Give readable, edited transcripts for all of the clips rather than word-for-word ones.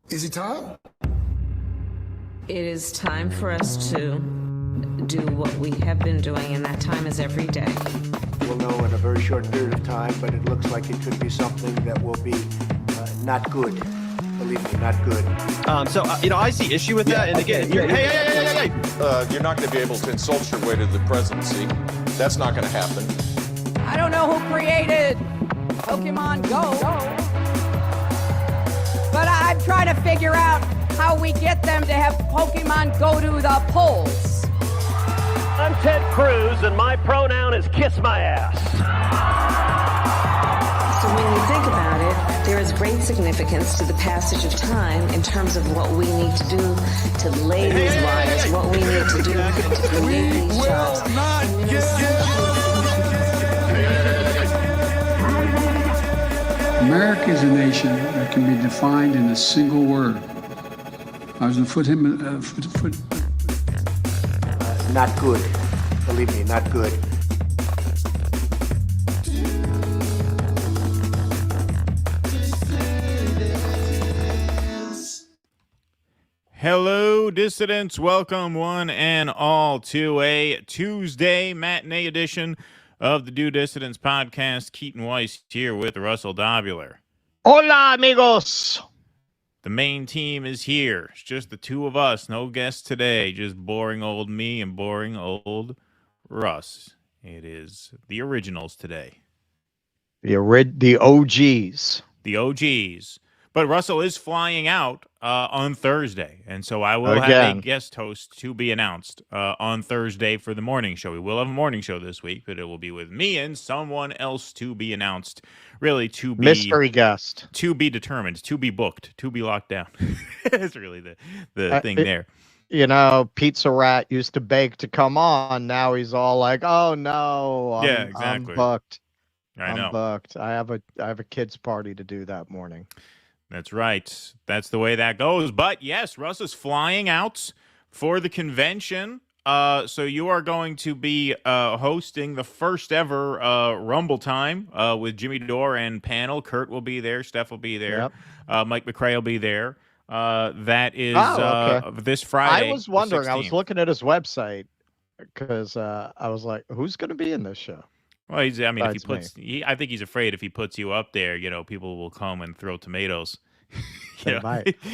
Is it time? It is time for us to do what we have been doing, and that time is every day. We'll know in a very short period of time, but it looks like it could be something that will be not good. Believe me, not good. I see issue with that. And again, hey. You're not going to be able to insult your way to the presidency. That's not going to happen. I don't know who created Pokemon Go, but I'm trying to figure out how we get them to have Pokemon go to the polls. I'm Ted Cruz, and my pronoun is kiss my ass. So when you think about it, there is great significance to the passage of time in terms of what we need to do to lay these wires, what we need to do to create these jobs. America is a nation that can be defined in a single word. I was going to put him. Not good. Believe me, not good. Hello, dissidents. Welcome one and all to a Tuesday matinee edition of the Do Dissidents podcast. Keaton Weiss here with Russell Dobular. Hola, amigos. The main team is here. It's just the two of us. No guests today. Just boring old me and boring old Russ. It is the originals today. The OGs. The OGs. But Russell is flying out on Thursday, and so I will have a guest host to be announced on Thursday for the morning show. We will have a morning show this week, but it will be with me and someone else to be announced. Really, to be mystery guest, to be determined, to be booked, to be locked down. That's really the thing there. You know, Pizza Rat used to beg to come on. Now he's all like, "Oh no, I'm booked. I'm booked. I have a kids party to do that morning." That's right. That's the way that goes. But yes, Russ is flying out for the convention. So you are going to be hosting the first ever Rumble Time with Jimmy Dore and panel. Kurt will be there. Steph will be there. Yep. Mike McRae will be there. That is this Friday. I was wondering. I was looking at his website because I was like, who's going to be in this show? Well, if he puts, I think he's afraid if he puts you up there, people will come and throw tomatoes.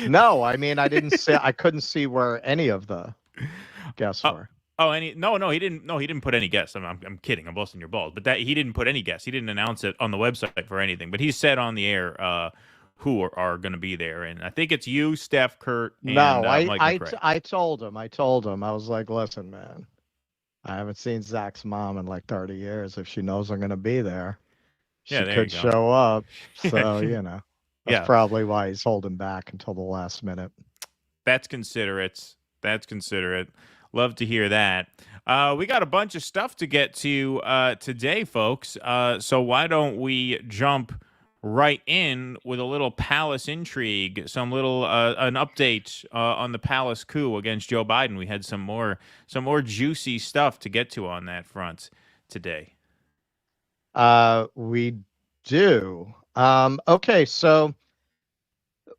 No, I mean, I couldn't see where any of the guests were. Oh, no, he didn't. No, he didn't put any guests. I'm kidding. I'm busting your balls. But he didn't put any guests. He didn't announce it on the website for anything. But he said on the air who are going to be there, and I think it's you, Steph, Kurt. And, Mike McRae. I told him. I was like, listen, man. I haven't seen Zach's mom in like 30 years. If she knows I'm going to be there, she could show up. So, that's probably why he's holding back until the last minute. That's considerate. Love to hear that. We got a bunch of stuff to get to today, folks. So why don't we jump right in with a little palace intrigue, an update on the palace coup against Joe Biden. We had some more juicy stuff to get to on that front today. We do. Okay, so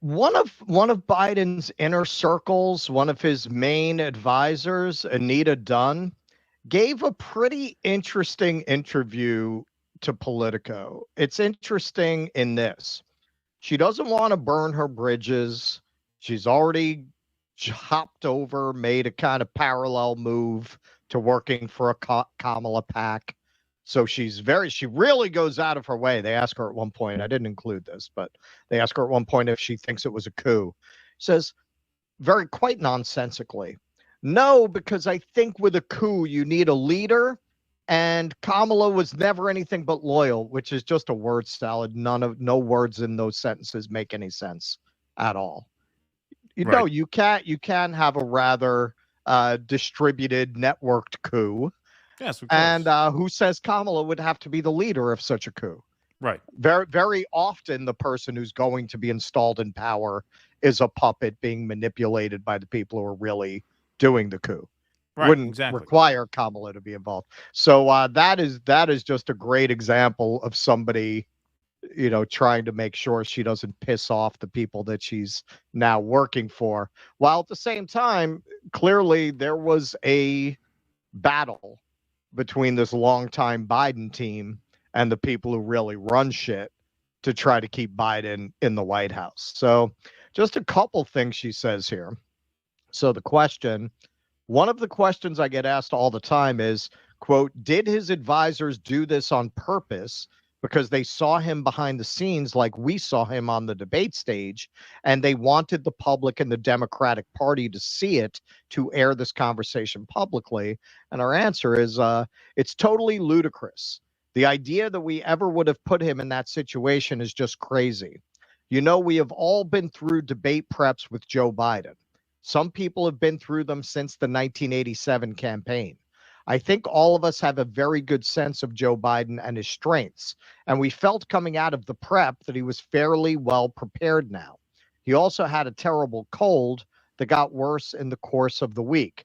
one of Biden's inner circles, one of his main advisors, Anita Dunn, gave a pretty interesting interview to Politico. It's interesting in this. She doesn't want to burn her bridges. She's already hopped over, made a kind of parallel move to working for a Kamala PAC. So she really goes out of her way. They ask her at one point, I didn't include this, but they ask her at one point if she thinks it was a coup. Says, quite nonsensically, no, because I think with a coup, you need a leader. And Kamala was never anything but loyal, which is just a word salad. No words in those sentences make any sense at all. No, you can have a rather distributed, networked coup. Yes, of course. And who says Kamala would have to be the leader of such a coup? Right. Very, very often, the person who's going to be installed in power is a puppet being manipulated by the people who are really doing the coup. Right, wouldn't require Kamala to be involved. So that is just a great example of somebody trying to make sure she doesn't piss off the people that she's now working for. While at the same time, clearly there was a battle between this longtime Biden team and the people who really run shit to try to keep Biden in the White House. So just a couple things she says here. So one of the questions I get asked all the time is, quote, did his advisors do this on purpose because they saw him behind the scenes like we saw him on the debate stage, and they wanted the public and the Democratic Party to see it to air this conversation publicly? And our answer is it's totally ludicrous. The idea that we ever would have put him in that situation is just crazy. We have all been through debate preps with Joe Biden. Some people have been through them since the 1987 campaign. I think all of us have a very good sense of Joe Biden and his strengths, and we felt coming out of the prep that he was fairly well prepared now. He also had a terrible cold that got worse in the course of the week.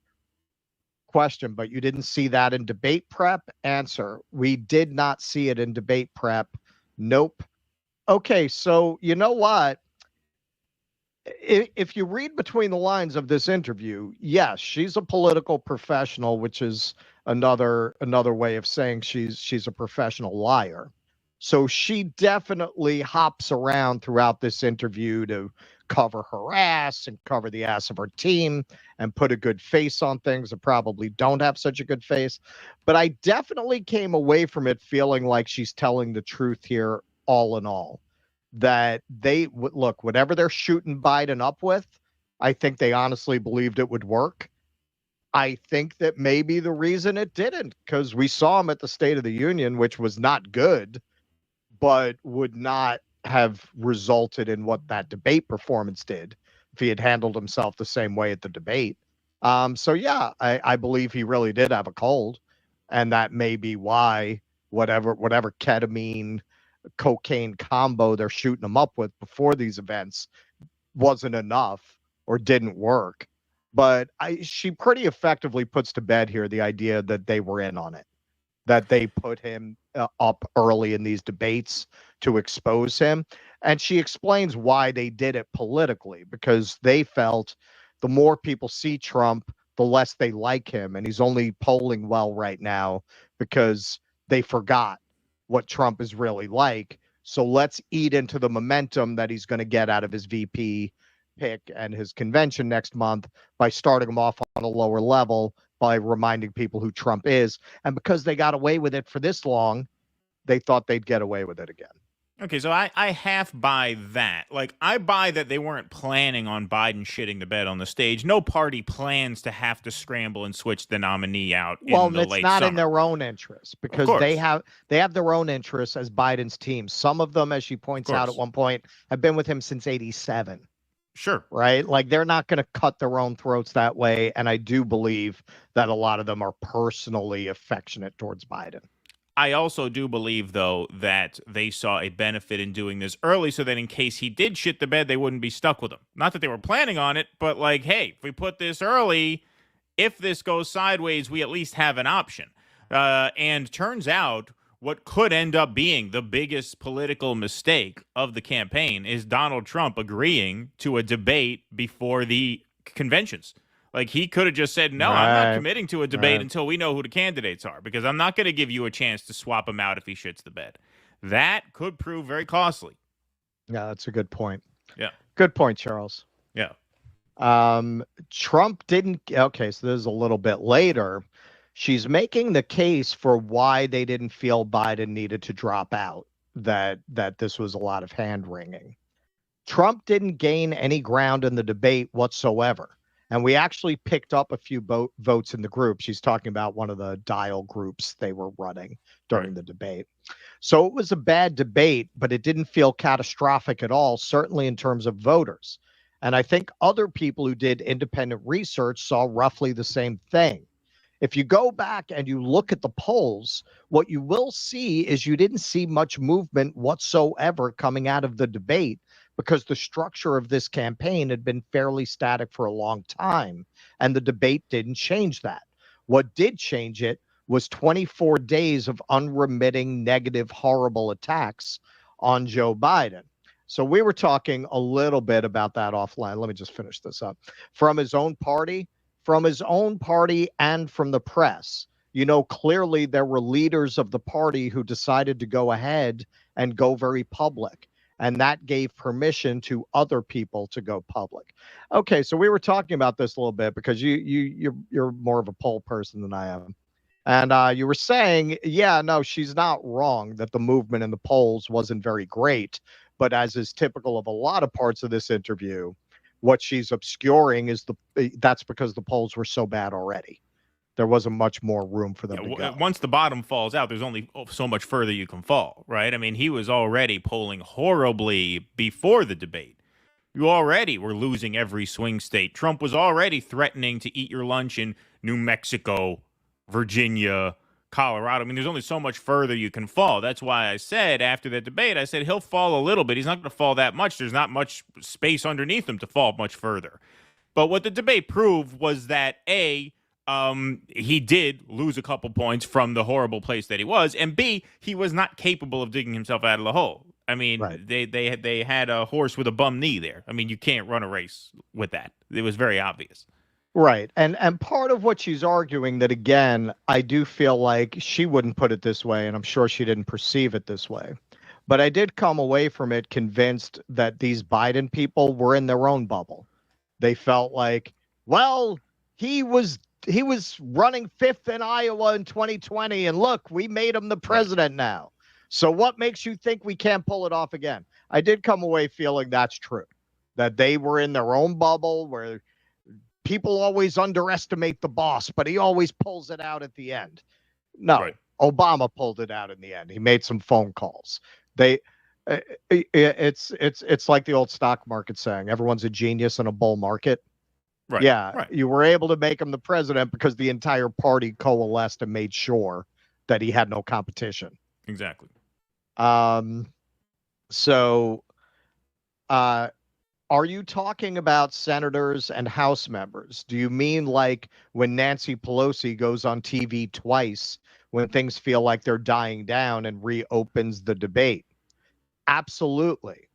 Question, but you didn't see that in debate prep? Answer, we did not see it in debate prep. Nope. Okay, so you know what? If you read between the lines of this interview, yes, she's a political professional, which is another way of saying she's a professional liar. So she definitely hops around throughout this interview to cover her ass and cover the ass of her team and put a good face on things that probably don't have such a good face. But I definitely came away from it feeling like she's telling the truth here, all in all. That they would look, whatever they're shooting Biden up with, I think they honestly believed it would work. I think that maybe the reason it didn't, because we saw him at the State of the Union, which was not good, but would not have resulted in what that debate performance did if he had handled himself the same way at the debate. So yeah, I believe he really did have a cold, and that may be why whatever ketamine cocaine combo they're shooting him up with before these events wasn't enough or didn't work. But she pretty effectively puts to bed here the idea that they were in on it, that they put him up early in these debates to expose him. And she explains why they did it politically, because they felt the more people see Trump, the less they like him. And he's only polling well right now because they forgot what Trump is really like. So let's eat into the momentum that he's going to get out of his VP pick and his convention next month by starting him off on a lower level, by reminding people who Trump is. And because they got away with it for this long, they thought they'd get away with it again. Okay, so I half buy that. Like, I buy that they weren't planning on Biden shitting the bed on the stage. No party plans to have to scramble and switch the nominee out in the late summer. Well, it's not in their own interest, because they have their own interests as Biden's team. Some of them, as she points out at one point, have been with him since 87. Sure. Right? Like, they're not going to cut their own throats that way. And I do believe that a lot of them are personally affectionate towards Biden. I also do believe, though, that they saw a benefit in doing this early so that in case he did shit the bed, they wouldn't be stuck with him. Not that they were planning on it, but like, hey, if we put this early, if this goes sideways, we at least have an option. And turns out what could end up being the biggest political mistake of the campaign is Donald Trump agreeing to a debate before the conventions. Like, he could have just said, no, I'm not committing to a debate until we know who the candidates are, because I'm not going to give you a chance to swap him out if he shits the bed. That could prove very costly. Yeah, that's a good point. Yeah. Good point, Charles. Yeah. Trump didn't. Okay, so this is a little bit later. She's making the case for why they didn't feel Biden needed to drop out, that this was a lot of hand-wringing. Trump didn't gain any ground in the debate whatsoever. And we actually picked up a few votes in the group. She's talking about one of the dial groups they were running during the debate. So it was a bad debate, but it didn't feel catastrophic at all, certainly in terms of voters. And I think other people who did independent research saw roughly the same thing. If you go back and you look at the polls, what you will see is you didn't see much movement whatsoever coming out of the debate, because the structure of this campaign had been fairly static for a long time, and the debate didn't change that. What did change it was 24 days of unremitting, negative, horrible attacks on Joe Biden. So we were talking a little bit about that offline. Let me just finish this up. From his own party and from the press, clearly there were leaders of the party who decided to go ahead and go very public. And that gave permission to other people to go public. Okay, so we were talking about this a little bit because you're more of a poll person than I am. And you were saying, yeah, no, she's not wrong that the movement in the polls wasn't very great. But as is typical of a lot of parts of this interview, what she's obscuring is that's because the polls were so bad already. There wasn't much more room for them to go. Once the bottom falls out, there's only so much further you can fall, right? I mean, he was already polling horribly before the debate. You already were losing every swing state. Trump was already threatening to eat your lunch in New Mexico, Virginia, Colorado. I mean, there's only so much further you can fall. That's why I said after the debate, I said he'll fall a little bit. He's not going to fall that much. There's not much space underneath him to fall much further. But what the debate proved was that, A, he did lose a couple points from the horrible place that he was, and B, he was not capable of digging himself out of the hole. I mean, right. they had a horse with a bum knee there. I mean, you can't run a race with that. It was very obvious. Right. And part of what she's arguing that, again, I do feel like she wouldn't put it this way, and I'm sure she didn't perceive it this way. But I did come away from it convinced that these Biden people were in their own bubble. They felt like, well, he was running fifth in Iowa in 2020, and look, we made him the president now. So what makes you think we can't pull it off again? I did come away feeling that's true, that they were in their own bubble where people always underestimate the boss, but he always pulls it out at the end. No, right. Obama pulled it out in the end. He made some phone calls. It's like the old stock market saying, everyone's a genius in a bull market. Right. Yeah, right. You were able to make him the president because the entire party coalesced and made sure that he had no competition. Exactly. So, are you talking about senators and House members? Do you mean like when Nancy Pelosi goes on TV twice when things feel like they're dying down and reopens the debate? Absolutely.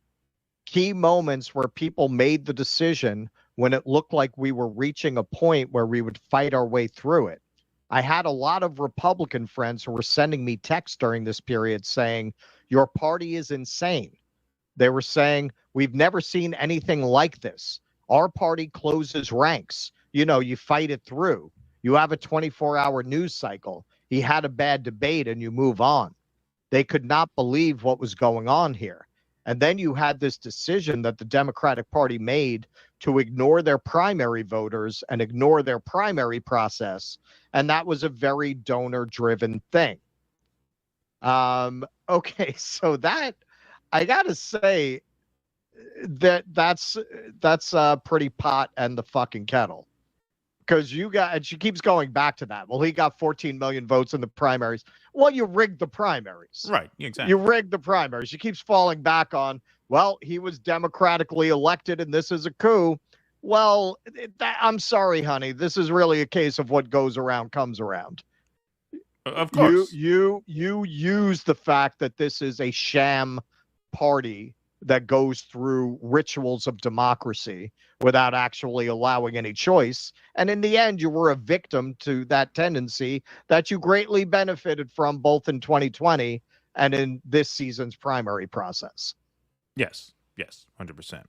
Key moments where people made the decision when it looked like we were reaching a point where we would fight our way through it. I had a lot of Republican friends who were sending me texts during this period saying, your party is insane. They were saying, we've never seen anything like this. Our party closes ranks. You fight it through. You have a 24-hour news cycle. He had a bad debate and you move on. They could not believe what was going on here. And then you had this decision that the Democratic Party made to ignore their primary voters and ignore their primary process. And that was a very donor-driven thing. Okay, so that, I got to say that's pretty pot and the fucking kettle. Because and she keeps going back to that. Well, he got 14 million votes in the primaries. Well, you rigged the primaries. Right, exactly. You rigged the primaries. She keeps falling back on, well, he was democratically elected and this is a coup. Well, I'm sorry, honey. This is really a case of what goes around comes around. Of course. You use the fact that this is a sham party that goes through rituals of democracy without actually allowing any choice. And in the end, you were a victim to that tendency that you greatly benefited from both in 2020 and in this season's primary process. Yes, 100%.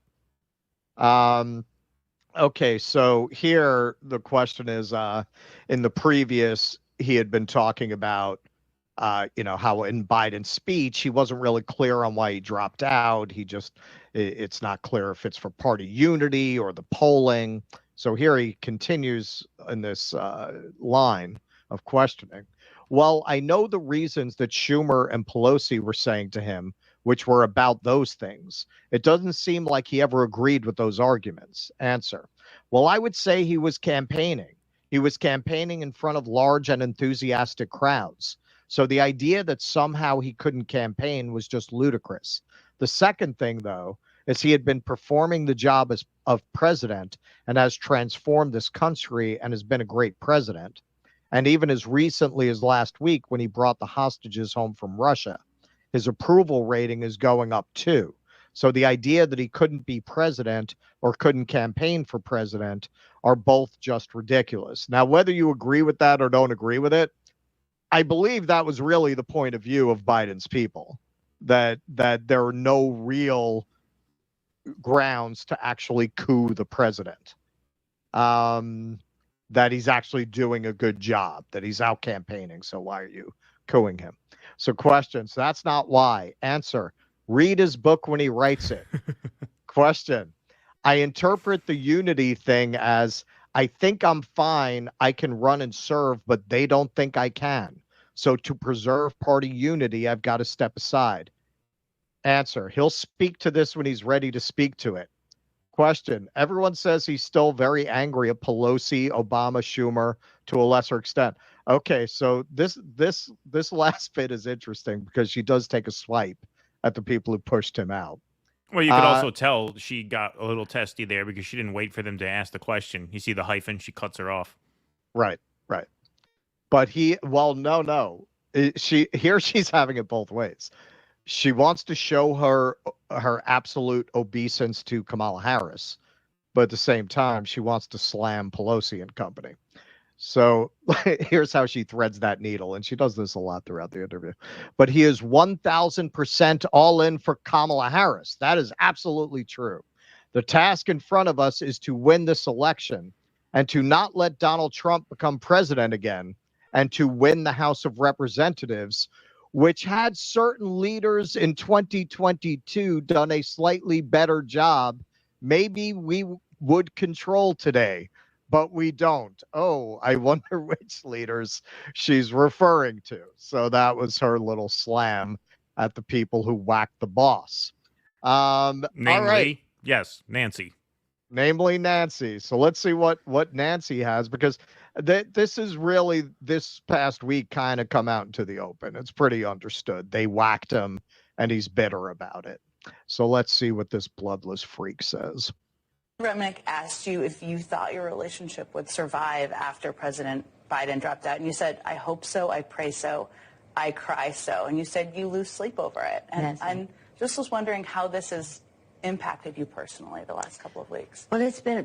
Okay, so here the question is, in the previous, he had been talking about how in Biden's speech, he wasn't really clear on why he dropped out. It's not clear if it's for party unity or the polling. So here he continues in this line of questioning. Well, I know the reasons that Schumer and Pelosi were saying to him, which were about those things. It doesn't seem like he ever agreed with those arguments. Answer. Well, I would say he was campaigning. He was campaigning in front of large and enthusiastic crowds. So the idea that somehow he couldn't campaign was just ludicrous. The second thing, though, is he had been performing the job of president and has transformed this country and has been a great president. And even as recently as last week, when he brought the hostages home from Russia, his approval rating is going up too. So the idea that he couldn't be president or couldn't campaign for president are both just ridiculous. Now, whether you agree with that or don't agree with it, I believe that was really the point of view of Biden's people, that there are no real grounds to actually coup the president, that he's actually doing a good job, that he's out campaigning. So why are you cooing him? So question. So that's not why. Answer. Read his book when he writes it. Question. I interpret the unity thing as, I think I'm fine, I can run and serve, but they don't think I can. So to preserve party unity, I've got to step aside. Answer. He'll speak to this when he's ready to speak to it. Question. Everyone says he's still very angry at Pelosi, Obama, Schumer, to a lesser extent. Okay, so this last bit is interesting because she does take a swipe at the people who pushed him out. Well, you could also tell she got a little testy there because she didn't wait for them to ask the question. You see the hyphen, she cuts her off. Right. But no. She's having it both ways. She wants to show her absolute obeisance to Kamala Harris, but at the same time, she wants to slam Pelosi and company. So here's how she threads that needle, and she does this a lot throughout the interview. But he is 1,000% all in for Kamala Harris. That is absolutely true. The task in front of us is to win this election and to not let Donald Trump become president again, and to win the House of Representatives, which had certain leaders in 2022 done a slightly better job. Maybe we would control today, but we don't. Oh, I wonder which leaders she's referring to. So that was her little slam at the people who whacked the boss. Namely, all right. Yes, Nancy. Namely Nancy. So let's see what Nancy has, because this is really, this past week, kind of come out into the open. It's pretty understood. They whacked him and he's bitter about it. So let's see what this bloodless freak says. Remnick asked you if you thought your relationship would survive after President Biden dropped out. And you said, I hope so, I pray so, I cry so. And you said you lose sleep over it. And I just was wondering how this has impacted you personally the last couple of weeks. Well, it's been,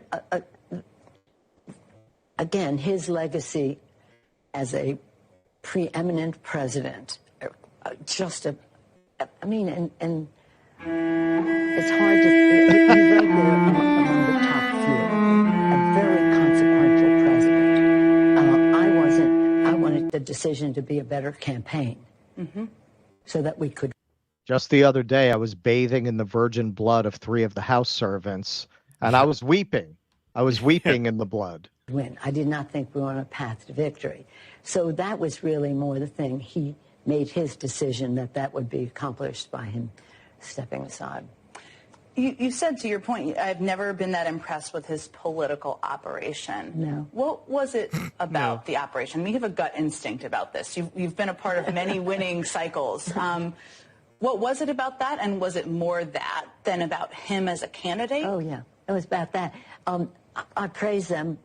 again, his legacy as a preeminent president, just and it's hard to, he's right there among the top few, a very consequential president. I wanted the decision to be a better campaign, so that we could. Just the other day, I was bathing in the virgin blood of 3 of the house servants, and I was weeping. I was weeping in the blood. Win. I did not think we were on a path to victory. So that was really more the thing. He made his decision that would be accomplished by him stepping aside. You said, to your point, I've never been that impressed with his political operation. No. What was it about the operation? I mean, you have a gut instinct about this. You've been a part of many winning cycles. What was it about that, and was it more that than about him as a candidate? Oh, yeah. It was about that. I praise them.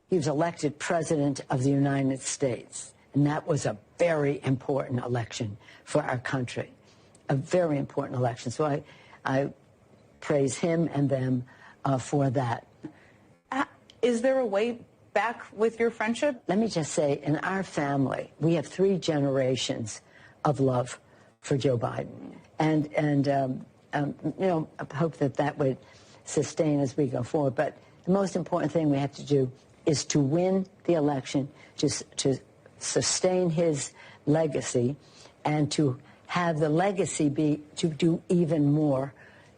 He was elected president of the United States, and that was a very important election for our country, a very important election. So I praise him and them for that. Is there a way back with your friendship? Let me just say, in our family, we have 3 generations of love for Joe Biden, and I hope that would sustain as we go forward. But the most important thing we have to do is to win the election, to sustain his legacy, and to have the legacy be to do even more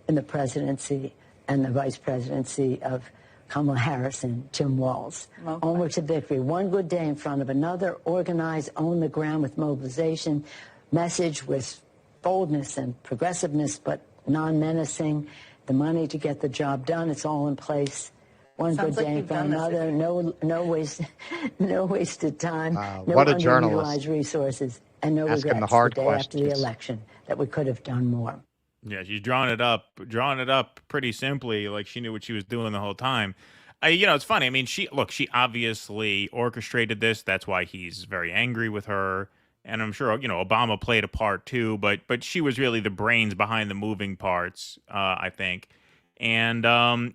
in the presidency and the vice presidency of Kamala Harris and Tim Walz. Okay. Onward to victory. One good day in front of another. Organize, own the ground with mobilization, message with boldness and progressiveness, but non-menacing. The money to get the job done, it's all in place. One good day in front of another. No wasted time. No what a journalist. Underutilized resources, and no Asking regrets the hard day questions. after the election that we could have done more. Yeah, she's drawing it up pretty simply, like she knew what she was doing the whole time. It's funny. I mean, she obviously orchestrated this. That's why he's very angry with her. and I'm sure Obama played a part too, but she was really the brains behind the moving parts, I think. And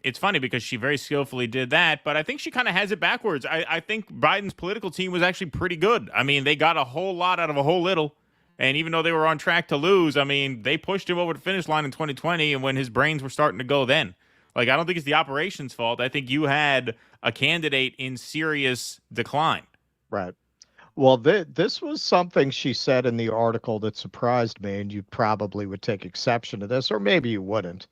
it's funny because she very skillfully did that, but I think she kind of has it backwards. I think Biden's political team was actually pretty good. I mean, they got a whole lot out of a whole little. And even though they were on track to lose, I mean, they pushed him over the finish line in 2020 and when his brains were starting to go then. Like, I don't think it's the operations' fault. I think you had a candidate in serious decline. Right. Well, this was something she said in the article that surprised me, and you probably would take exception to this, or maybe you wouldn't.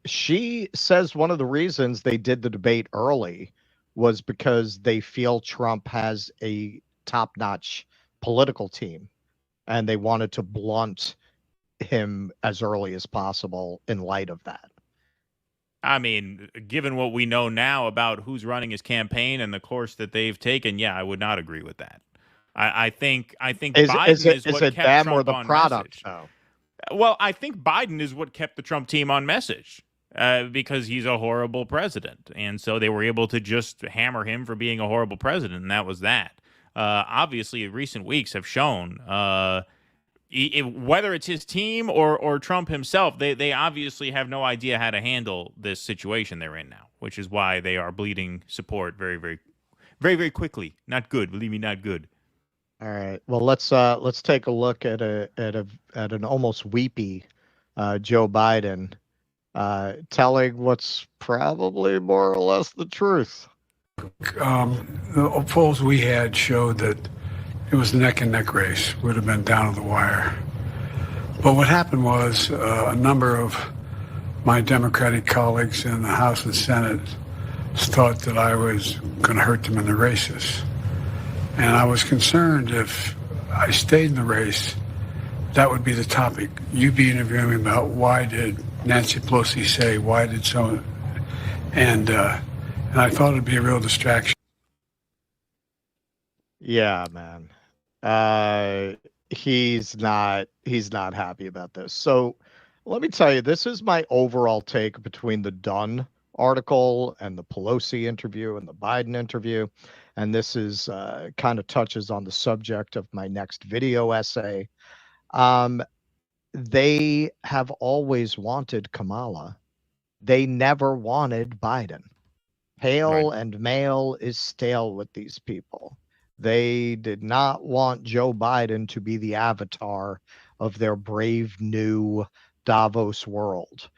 She says one of the reasons they did the debate early was because they feel Trump has a top-notch political team, and they wanted to blunt him as early as possible in light of that. I mean, given what we know now about who's running his campaign and the course that they've taken, yeah, I would not agree with that. I think Biden is what kept them Trump or the on product? message. Well, I think Biden is what kept the Trump team on message because he's a horrible president, and so they were able to just hammer him for being a horrible president, and that was that. Obviously, recent weeks have shown. Whether it's his team or Trump himself, they obviously have no idea how to handle this situation they're in now, which is why they are bleeding support very, very, very, very quickly. Not good, believe me, not good. All right. Well, let's take a look at an almost weepy Joe Biden telling what's probably more or less the truth. The polls we had showed that it was a neck-and-neck race. Would have been down to the wire. But what happened was a number of my Democratic colleagues in the House and Senate thought that I was going to hurt them in the races. And I was concerned if I stayed in the race, that would be the topic. You'd be interviewing me about why did Nancy Pelosi say, why did so, and I thought it'd be a real distraction. Yeah, man. He's not happy about this. So let me tell you, this is my overall take between the Dunn article and the Pelosi interview and the Biden interview. And this is kind of touches on the subject of my next video essay. They have always wanted Kamala. They never wanted Biden. Pale and male is stale with these people. They did not want Joe Biden to be the avatar of their brave new Davos world.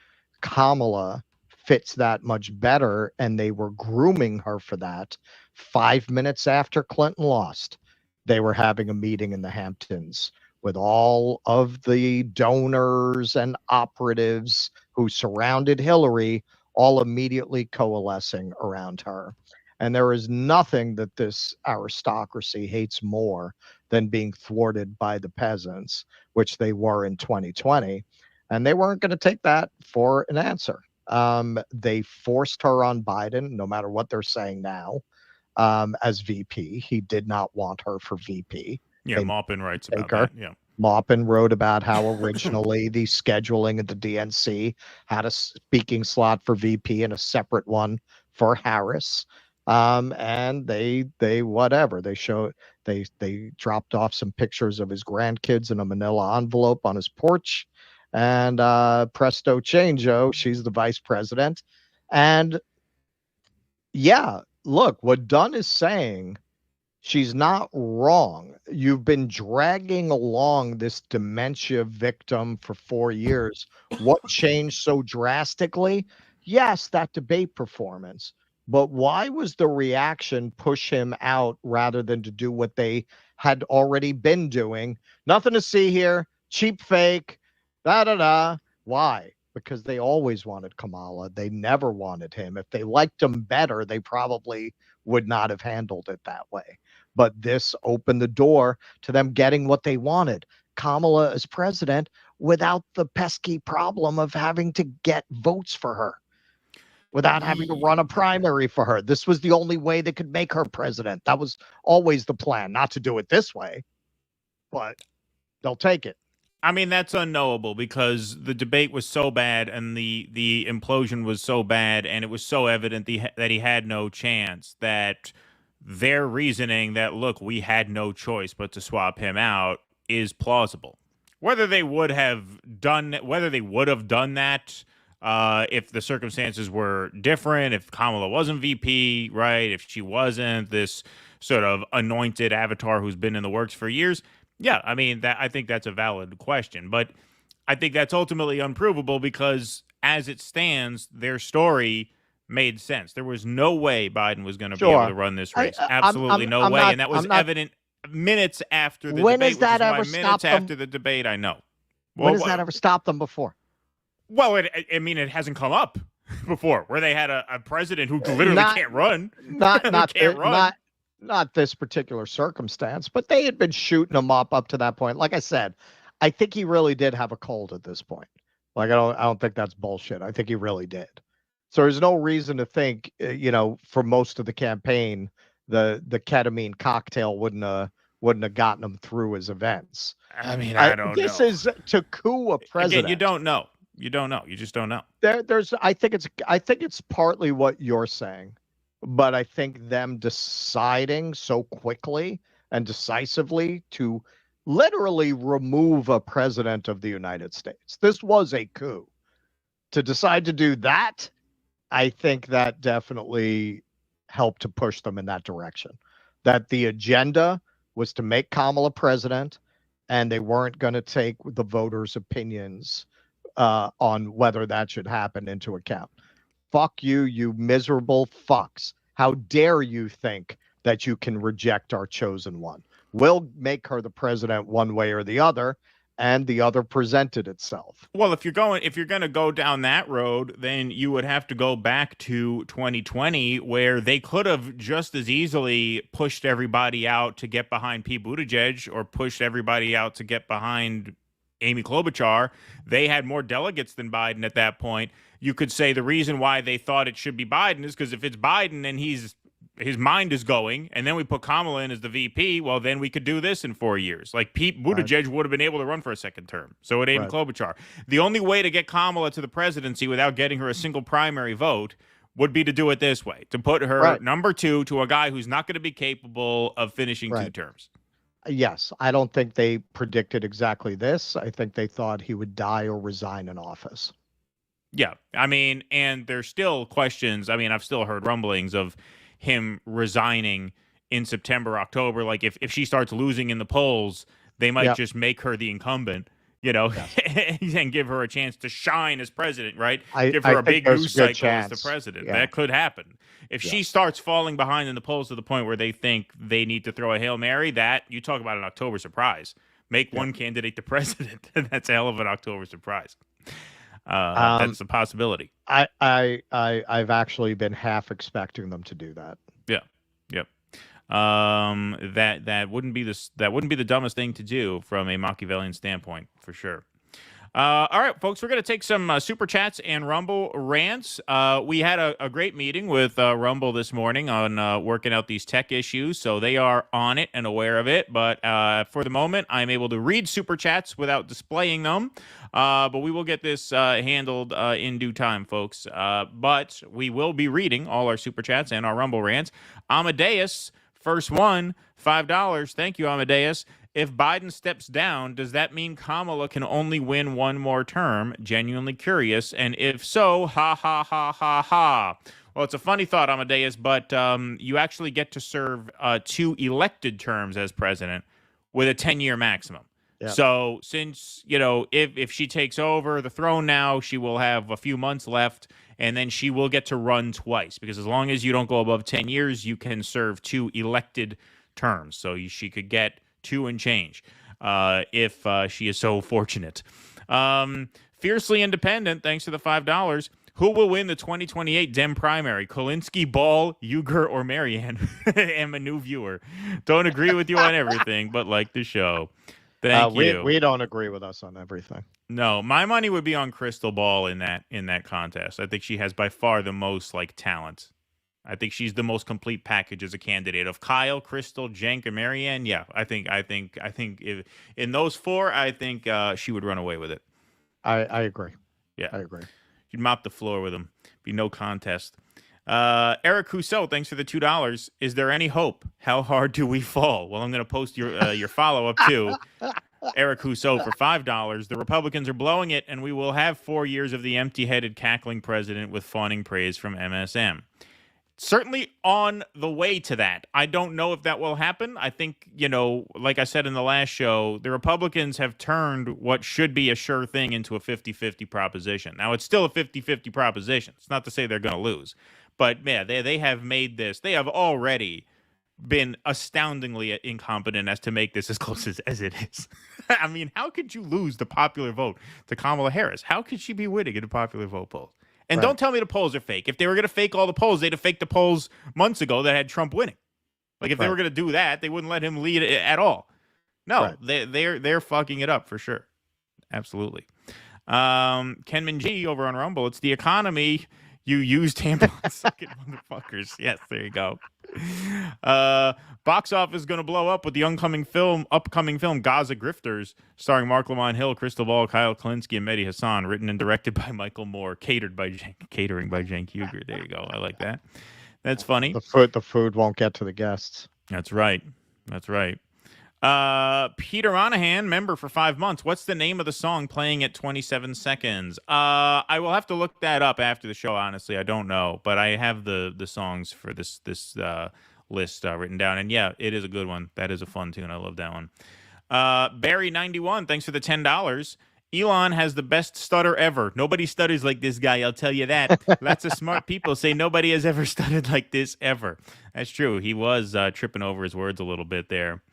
Kamala fits that much better, and they were grooming her for that. 5 minutes after Clinton lost, they were having a meeting in the Hamptons with all of the donors and operatives who surrounded Hillary, all immediately coalescing around her. And there is nothing that this aristocracy hates more than being thwarted by the peasants, which they were in 2020. And they weren't going to take that for an answer. They forced her on Biden, no matter what they're saying now, as VP. He did not want her for VP. Yeah, Maupin writes about that. Yeah. Maupin wrote about how originally the scheduling at the DNC had a speaking slot for VP and a separate one for Harris. And they dropped off some pictures of his grandkids in a manila envelope on his porch, and presto changeo, she's the vice president. And yeah, look, what Dunn is saying, she's not wrong. You've been dragging along this dementia victim for 4 years. What changed so drastically? Yes, that debate performance. But why was the reaction push him out rather than to do what they had already been doing? Nothing to see here. Cheap fake. Da-da-da. Why? Because they always wanted Kamala. They never wanted him. If they liked him better, they probably would not have handled it that way. But this opened the door to them getting what they wanted. Kamala as president without the pesky problem of having to get votes for her, without having to run a primary for her. This was the only way they could make her president. That was always the plan, not to do it this way, but they'll take it. I mean, that's unknowable because the debate was so bad and the implosion was so bad, and it was so evident that he had no chance that their reasoning that, look, we had no choice but to swap him out is plausible. Whether they would have done that if the circumstances were different, if Kamala wasn't VP, right, if she wasn't this sort of anointed avatar who's been in the works for years, yeah, I mean, I think that's a valid question. But I think that's ultimately unprovable because as it stands, their story made sense. There was no way Biden was going to be able to run this race. Absolutely no way. And that was evident minutes after the debate. When has that ever stopped them? After the debate, I know. When has that ever stopped them before? Well, it hasn't come up before where they had a president who literally can't run. Not this particular circumstance, but they had been shooting him up to that point. Like I said, I think he really did have a cold at this point. Like I don't think that's bullshit. I think he really did. So there's no reason to think, for most of the campaign, the ketamine cocktail wouldn't have gotten him through his events. I mean, I don't know. This is to coup a president. Again, you don't know. You don't know. You just don't know. I think it's partly what you're saying, but I think them deciding so quickly and decisively to literally remove a president of the United States. This was a coup. To decide to do that, I think that definitely helped to push them in that direction. That the agenda was to make Kamala president, and they weren't going to take the voters' opinions on whether that should happen into account. Fuck you, you miserable fucks. How dare you think that you can reject our chosen one? We'll make her the president one way or the other, and the other presented itself. Well, if you're going to go down that road, then you would have to go back to 2020, where they could have just as easily pushed everybody out to get behind Pete Buttigieg or pushed everybody out to get behind Amy Klobuchar. They had more delegates than Biden at that point. You could say the reason why they thought it should be Biden is because if it's Biden and his mind is going, and then we put Kamala in as the VP, well, then we could do this in 4 years. Like Pete Buttigieg would have been able to run for a second term. So would Amy Klobuchar. The only way to get Kamala to the presidency without getting her a single primary vote would be to do it this way, to put her number two to a guy who's not going to be capable of finishing 2 terms. Yes, I don't think they predicted exactly this. I think they thought he would die or resign in office. Yeah, I mean, and there's still questions. I mean, I've still heard rumblings of him resigning in September, October. Like if she starts losing in the polls, they might just make her the incumbent, and give her a chance to shine as president, right? Give her a big news cycle as the president. That could happen. If she starts falling behind in the polls to the point where they think they need to throw a Hail Mary, that you talk about an October surprise. Make one candidate the president. That's a hell of an October surprise. That's a possibility. I've actually been half expecting them to do that. Yeah. Yep. That wouldn't be the dumbest thing to do from a Machiavellian standpoint, for sure. All right, folks, we're going to take some Super Chats and Rumble rants. We had a great meeting with Rumble this morning on working out these tech issues, so they are on it and aware of it. But for the moment, I'm able to read Super Chats without displaying them. But we will get this handled in due time, folks. But we will be reading all our Super Chats and our Rumble rants. Amadeus, first one, $5. Thank you, Amadeus. If Biden steps down, does that mean Kamala can only win one more term? Genuinely curious. And if so, ha, ha, ha, ha, ha. Well, it's a funny thought, Amadeus, but you actually get to serve 2 elected terms as president with a 10-year maximum. Yeah. So since, if she takes over the throne now, she will have a few months left, and then she will get to run twice, because as long as you don't go above 10 years, you can serve 2 elected terms. So she could get 2 and change if she is so fortunate. Fiercely independent, thanks to the $5. Who will win the 2028 Dem primary? Kolinsky, Ball, Uyghur, or Marianne? Am a new viewer. Don't agree with you on everything, but like the show. Thank you. We don't agree with us on everything. No, my money would be on Crystal Ball in that contest. I think she has by far the most talent. I think she's the most complete package as a candidate of Kyle, Crystal, Cenk, and Marianne. Yeah, I think if, in those 4, I think she would run away with it. I agree. Yeah, I agree. She'd mop the floor with them. Be no contest. Eric Rousseau, thanks for the $2. Is there any hope? How hard do we fall? Well, I'm going to post your follow-up too. Eric Rousseau for $5. The Republicans are blowing it, and we will have 4 years of the empty-headed, cackling president with fawning praise from MSM. Certainly on the way to that. I don't know if that will happen. I think, like I said in the last show, the Republicans have turned what should be a sure thing into a 50-50 proposition. Now, it's still a 50-50 proposition. It's not to say they're going to lose. But, yeah, they have made this. They have already been astoundingly incompetent as to make this as close as it is. I mean, how could you lose the popular vote to Kamala Harris? How could she be winning in the popular vote polls? And don't tell me the polls are fake. If they were going to fake all the polls, they'd have faked the polls months ago that had Trump winning. Like, if they were going to do that, they wouldn't let him lead at all. No, they're fucking it up for sure. Absolutely. Kenman G over on Rumble. It's the economy. You used tampon sucking motherfuckers. Yes, there you go. Box office is going to blow up with the upcoming film Gaza Grifters, starring Mark Lamont Hill, Crystal Ball, Kyle Kalinske, and Mehdi Hassan, written and directed by Michael Moore, catering by Cenk Uygur. There you go. I like that. That's funny. The food won't get to the guests. That's right. Peter Monahan, member for 5 months. What's the name of the song playing at 27 seconds? I will have to look that up after the show, honestly. I don't know. But I have the songs for this list written down. And yeah, it is a good one. That is a fun tune. I love that one. Barry91, thanks for the $10. Elon has the best stutter ever. Nobody stutters like this guy, I'll tell you that. Lots of smart people say nobody has ever stuttered like this ever. That's true. He was tripping over his words a little bit there.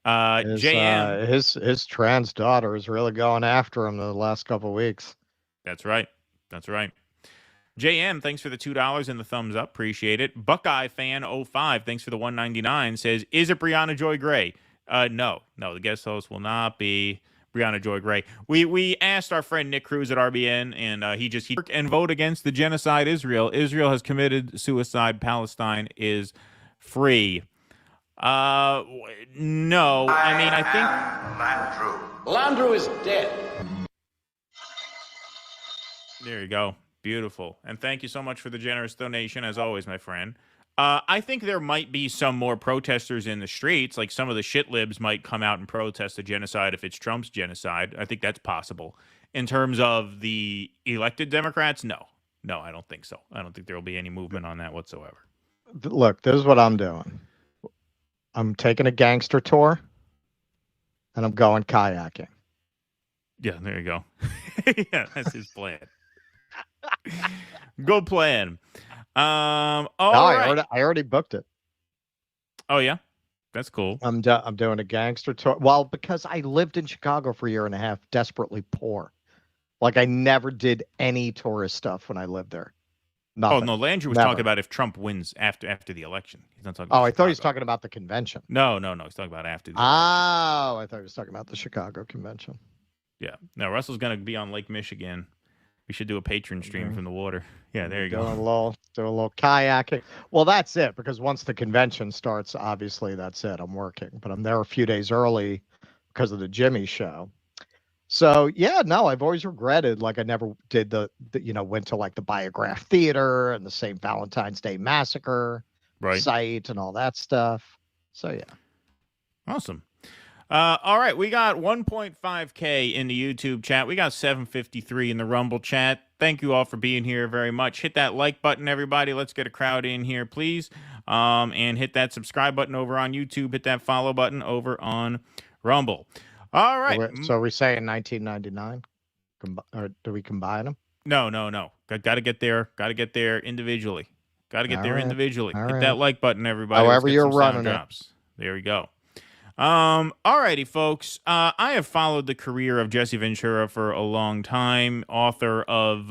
JM, his trans daughter is really going after him the last couple of weeks. That's right. JM, thanks for the $2 and the thumbs up. Appreciate it. Buckeye fan 05, thanks for the $1.99. Says, is it Brianna Joy Gray? No. The guest host will not be Brianna Joy Gray. We asked our friend Nick Cruz at RBN, and he and vote against the genocide Israel. Israel has committed suicide. Palestine is free. No. I mean, I think Landrew is dead. There you go. Beautiful. And thank you so much for the generous donation, as always, my friend. I think there might be some more protesters in the streets. Like, some of the shit libs might come out and protest the genocide if it's Trump's genocide. I think that's possible. In terms of the elected Democrats, no, I don't think so. I don't think there will be any movement on that whatsoever. Look, this is what I'm doing. I'm taking a gangster tour, and I'm going kayaking. Yeah, there you go. Yeah, that's his plan. Good plan. I already booked it. Oh yeah, that's cool. I'm doing a gangster tour. Well, because I lived in Chicago for a year and a half, desperately poor. Like, I never did any tourist stuff when I lived there. Nothing. Oh no, Landry was talking about if Trump wins after the election. He's not talking. Oh, I thought he was talking about the convention. No, he's talking about after. I thought he was talking about the Chicago convention. Yeah, no, Russell's gonna be on Lake Michigan. We should do a patron stream from the water. Yeah, there you go. Do a little kayaking. Well, that's it, because once the convention starts, obviously that's it. I'm working, but I'm there a few days early because of the Jimmy show. So yeah, no, I've always regretted, like, I never did went to like the Biograph Theater and the St. Valentine's Day Massacre site and all that stuff. So yeah. Awesome. All right, we got 1.5K in the YouTube chat. We got 753 in the Rumble chat. Thank you all for being here very much. Hit that like button, everybody. Let's get a crowd in here, please. And hit that subscribe button over on YouTube. Hit that follow button over on Rumble. All right. So are we saying 1999? Or do we combine them? No. Got to get there. Got to get there individually. Hit that like button, everybody. However you're running it. There we go. Alrighty, folks. I have followed the career of Jesse Ventura for a long time. Author of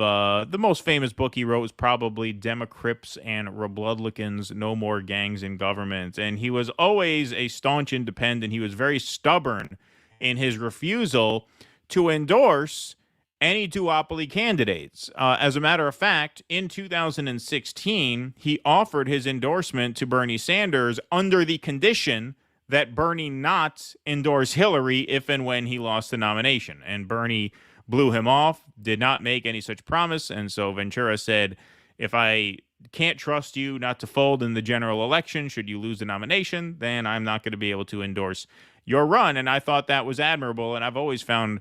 the most famous book he wrote was probably Democrips and Republicans, No More Gangs in Government. And he was always a staunch independent. He was very stubborn in his refusal to endorse any duopoly candidates. As a matter of fact, in 2016, he offered his endorsement to Bernie Sanders under the condition that Bernie not endorse Hillary if and when he lost the nomination. And Bernie blew him off, did not make any such promise. And so Ventura said, if I can't trust you not to fold in the general election. Should you lose the nomination, then I'm not going to be able to endorse your run. And I thought that was admirable. And I've always found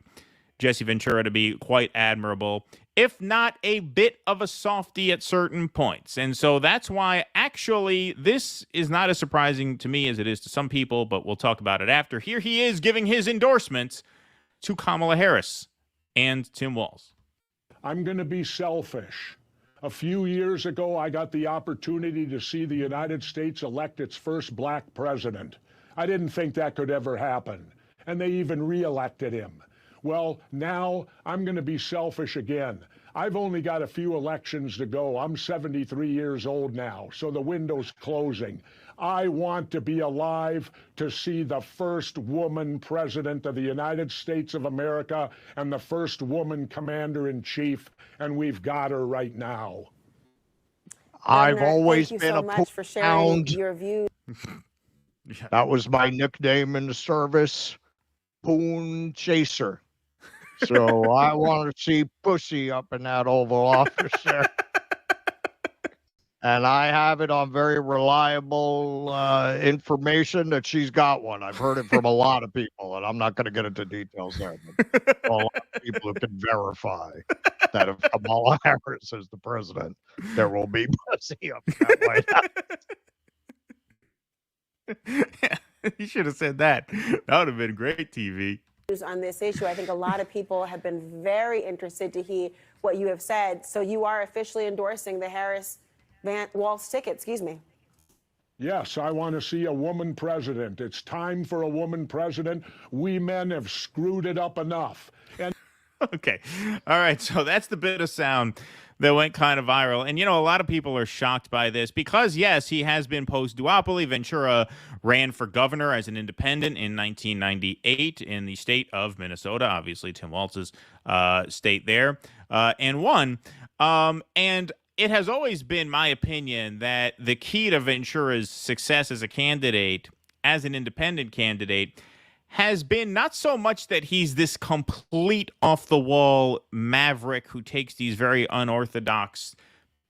Jesse Ventura to be quite admirable, if not a bit of a softie at certain points. And so that's why actually this is not as surprising to me as it is to some people, but we'll talk about it after. Here he is giving his endorsements to Kamala Harris and Tim Walz. I'm going to be selfish. A few years ago, I got the opportunity to see the United States elect its first black president. I didn't think that could ever happen. And they even re-elected him. Well, now I'm going to be selfish again. I've only got a few elections to go. I'm 73 years old now, so the window's closing. I want to be alive to see the first woman president of the United States of America and the first woman commander-in-chief, and we've got her right now. I've Governor, always thank you been so a much for sharing pound. your views. That was my nickname in the service, Poon Chaser. So I want to see pussy up in that Oval Office there. And I have it on very reliable information that she's got one. I've heard it from a lot of people, and I'm not going to get into details there. But a lot of people who can verify that if Kamala Harris is the president, there will be pussy up in that White House. You should have said that. That would have been great TV. On this issue, I think a lot of people have been very interested to hear what you have said. So you are officially endorsing the Walz ticket, excuse me. Yes, I want to see a woman president. It's time for a woman president. We men have screwed it up enough. And okay. All right. So that's the bit of sound that went kind of viral. And, you know, a lot of people are shocked by this because, yes, he has been post-duopoly. Ventura ran for governor as an independent in 1998 in the state of Minnesota, obviously Tim Walz's state there, and won. And it has always been my opinion that the key to Ventura's success as a candidate, as an independent candidate, has been not so much that he's this complete off-the-wall maverick who takes these very unorthodox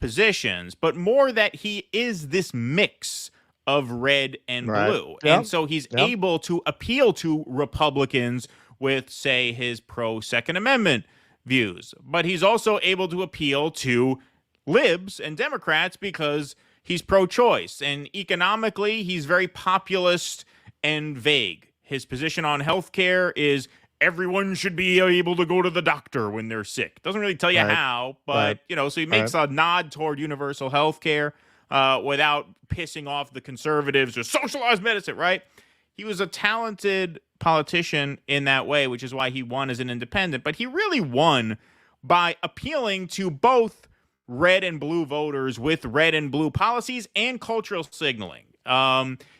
positions, but more that he is this mix of red and blue. Yep. And so he's able to appeal to Republicans with, say, his pro-Second Amendment views. But he's also able to appeal to libs and Democrats because he's pro-choice. And economically, he's very populist and vague. His position on health care is everyone should be able to go to the doctor when they're sick. Doesn't really tell you how, but, you know, so he makes a nod toward universal health care without pissing off the conservatives or socialized medicine, right? He was a talented politician in that way, which is why he won as an independent. But he really won by appealing to both red and blue voters with red and blue policies and cultural signaling.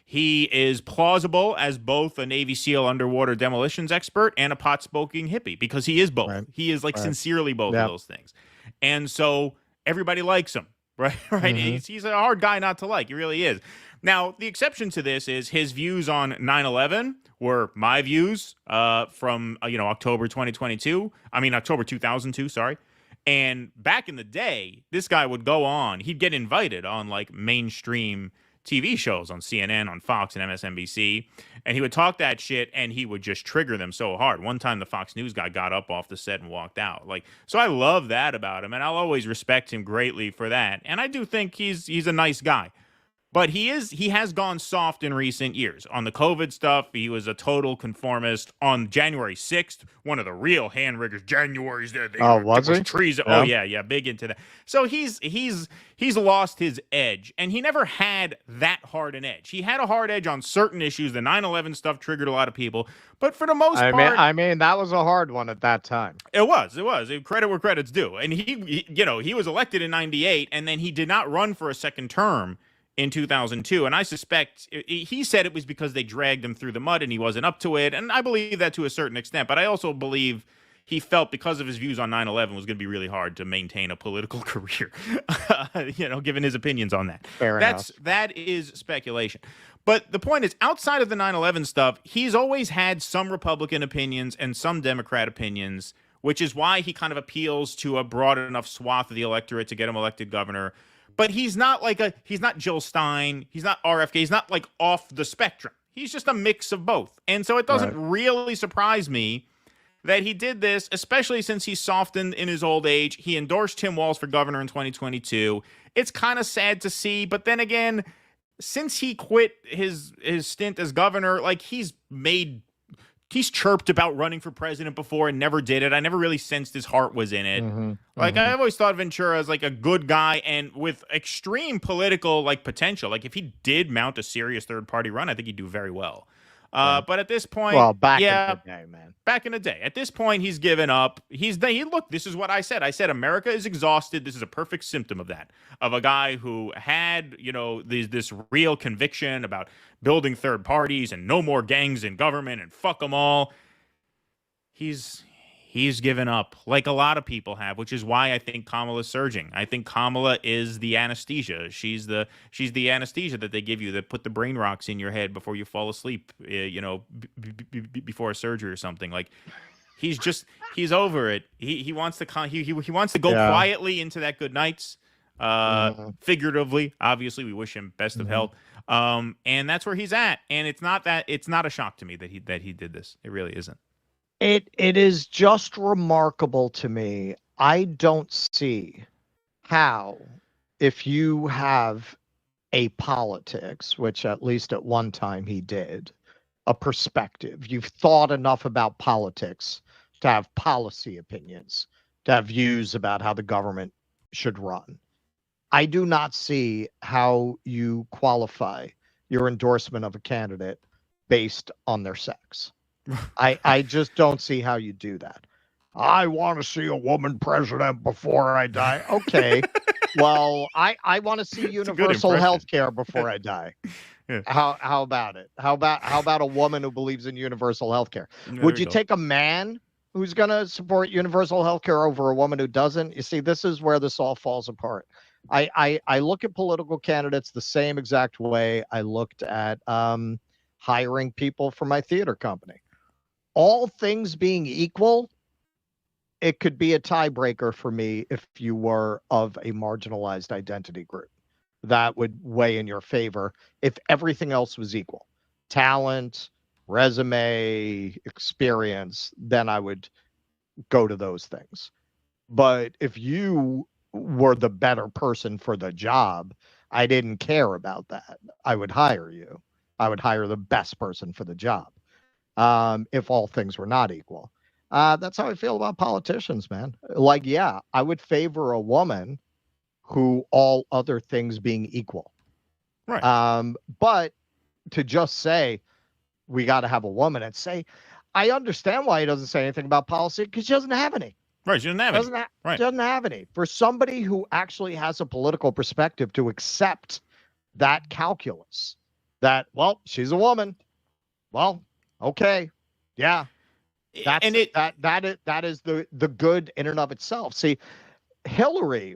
He is plausible as both a Navy SEAL underwater demolitions expert and a pot-smoking hippie because he is both. Right. He is like sincerely both of those things. And so everybody likes him, right? He's a hard guy not to like. He really is. Now, the exception to this is his views on 9/11 were my views from, October 2002, sorry. And back in the day, this guy would go on, he'd get invited on like mainstream TV shows on CNN, on Fox, and MSNBC, and he would talk that shit, and he would just trigger them so hard. One time, the Fox News guy got up off the set and walked out. So I love that about him, and I'll always respect him greatly for that. And I do think he's a nice guy. But he has gone soft in recent years. On the COVID stuff, he was a total conformist. On January 6th, one of the real hand riggers, January's there. Was he? Treason. Yeah. Oh, yeah, big into that. So he's lost his edge, and he never had that hard an edge. He had a hard edge on certain issues. The 9/11 stuff triggered a lot of people, but for the most part, that was a hard one at that time. It was. Credit where credit's due. And he was elected in 98, and then he did not run for a second term in 2002, and I suspect he said it was because they dragged him through the mud and he wasn't up to it, and I believe that to a certain extent, but I also believe he felt because of his views on 9/11 was going to be really hard to maintain a political career, given his opinions on that. That is speculation. But the point is, outside of the 9/11 stuff, he's always had some Republican opinions and some Democrat opinions, which is why he kind of appeals to a broad enough swath of the electorate to get him elected governor. but he's not Jill Stein. He's not RFK. He's not like off the spectrum. He's just a mix of both. And so it doesn't really surprise me that he did this, especially since he's softened in his old age. He endorsed Tim Walz for governor in 2022. It's kind of sad to see, but then again, since he quit his stint as governor, like he's chirped about running for president before and never did it. I never really sensed his heart was in it. I've always thought Ventura as like a good guy and with extreme political like potential. Like if he did mount a serious third party run, I think he'd do very well. But at this point, back in the day, man. Back in the day. At this point, he's given up. Look, this is what I said. I said America is exhausted. This is a perfect symptom of that. Of a guy who had, this real conviction about building third parties and no more gangs in government and fuck them all. He's given up, like a lot of people have, which is why I think Kamala's surging. I think Kamala is the anesthesia. She's the anesthesia that they give you that put the brain rocks in your head before you fall asleep, before a surgery or something. Like he's over it. He wants to he wants to go quietly into that good nights. Figuratively, obviously, we wish him best of health. And that's where he's at. And it's not a shock to me that he did this. It really isn't. It is just remarkable to me. I don't see how, if you have a politics, which at least at one time he did, a perspective, you've thought enough about politics to have policy opinions, to have views about how the government should run. I do not see how you qualify your endorsement of a candidate based on their sex. I just don't see how you do that. I want to see a woman president before I die. Okay. Well, I want to see universal health care before I die. How about it? How about a woman who believes in universal health care? Would you take a man who's going to support universal health care over a woman who doesn't? You see, this is where this all falls apart. I look at political candidates the same exact way I looked at hiring people for my theater company. All things being equal, it could be a tiebreaker for me if you were of a marginalized identity group. That would weigh in your favor if everything else was equal. Talent, resume, experience, then I would go to those things. But if you were the better person for the job, I didn't care about that. I would hire you. I would hire the best person for the job. If all things were not equal. That's how I feel about politicians, man. Like, yeah, I would favor a woman who all other things being equal. Right. But to just say we got to have a woman and say, I understand why he doesn't say anything about policy because she doesn't have any. Right. She doesn't have any. She doesn't have any. For somebody who actually has a political perspective to accept that calculus, that, well, she's a woman. Well, okay. Yeah. That is the good in and of itself. See, Hillary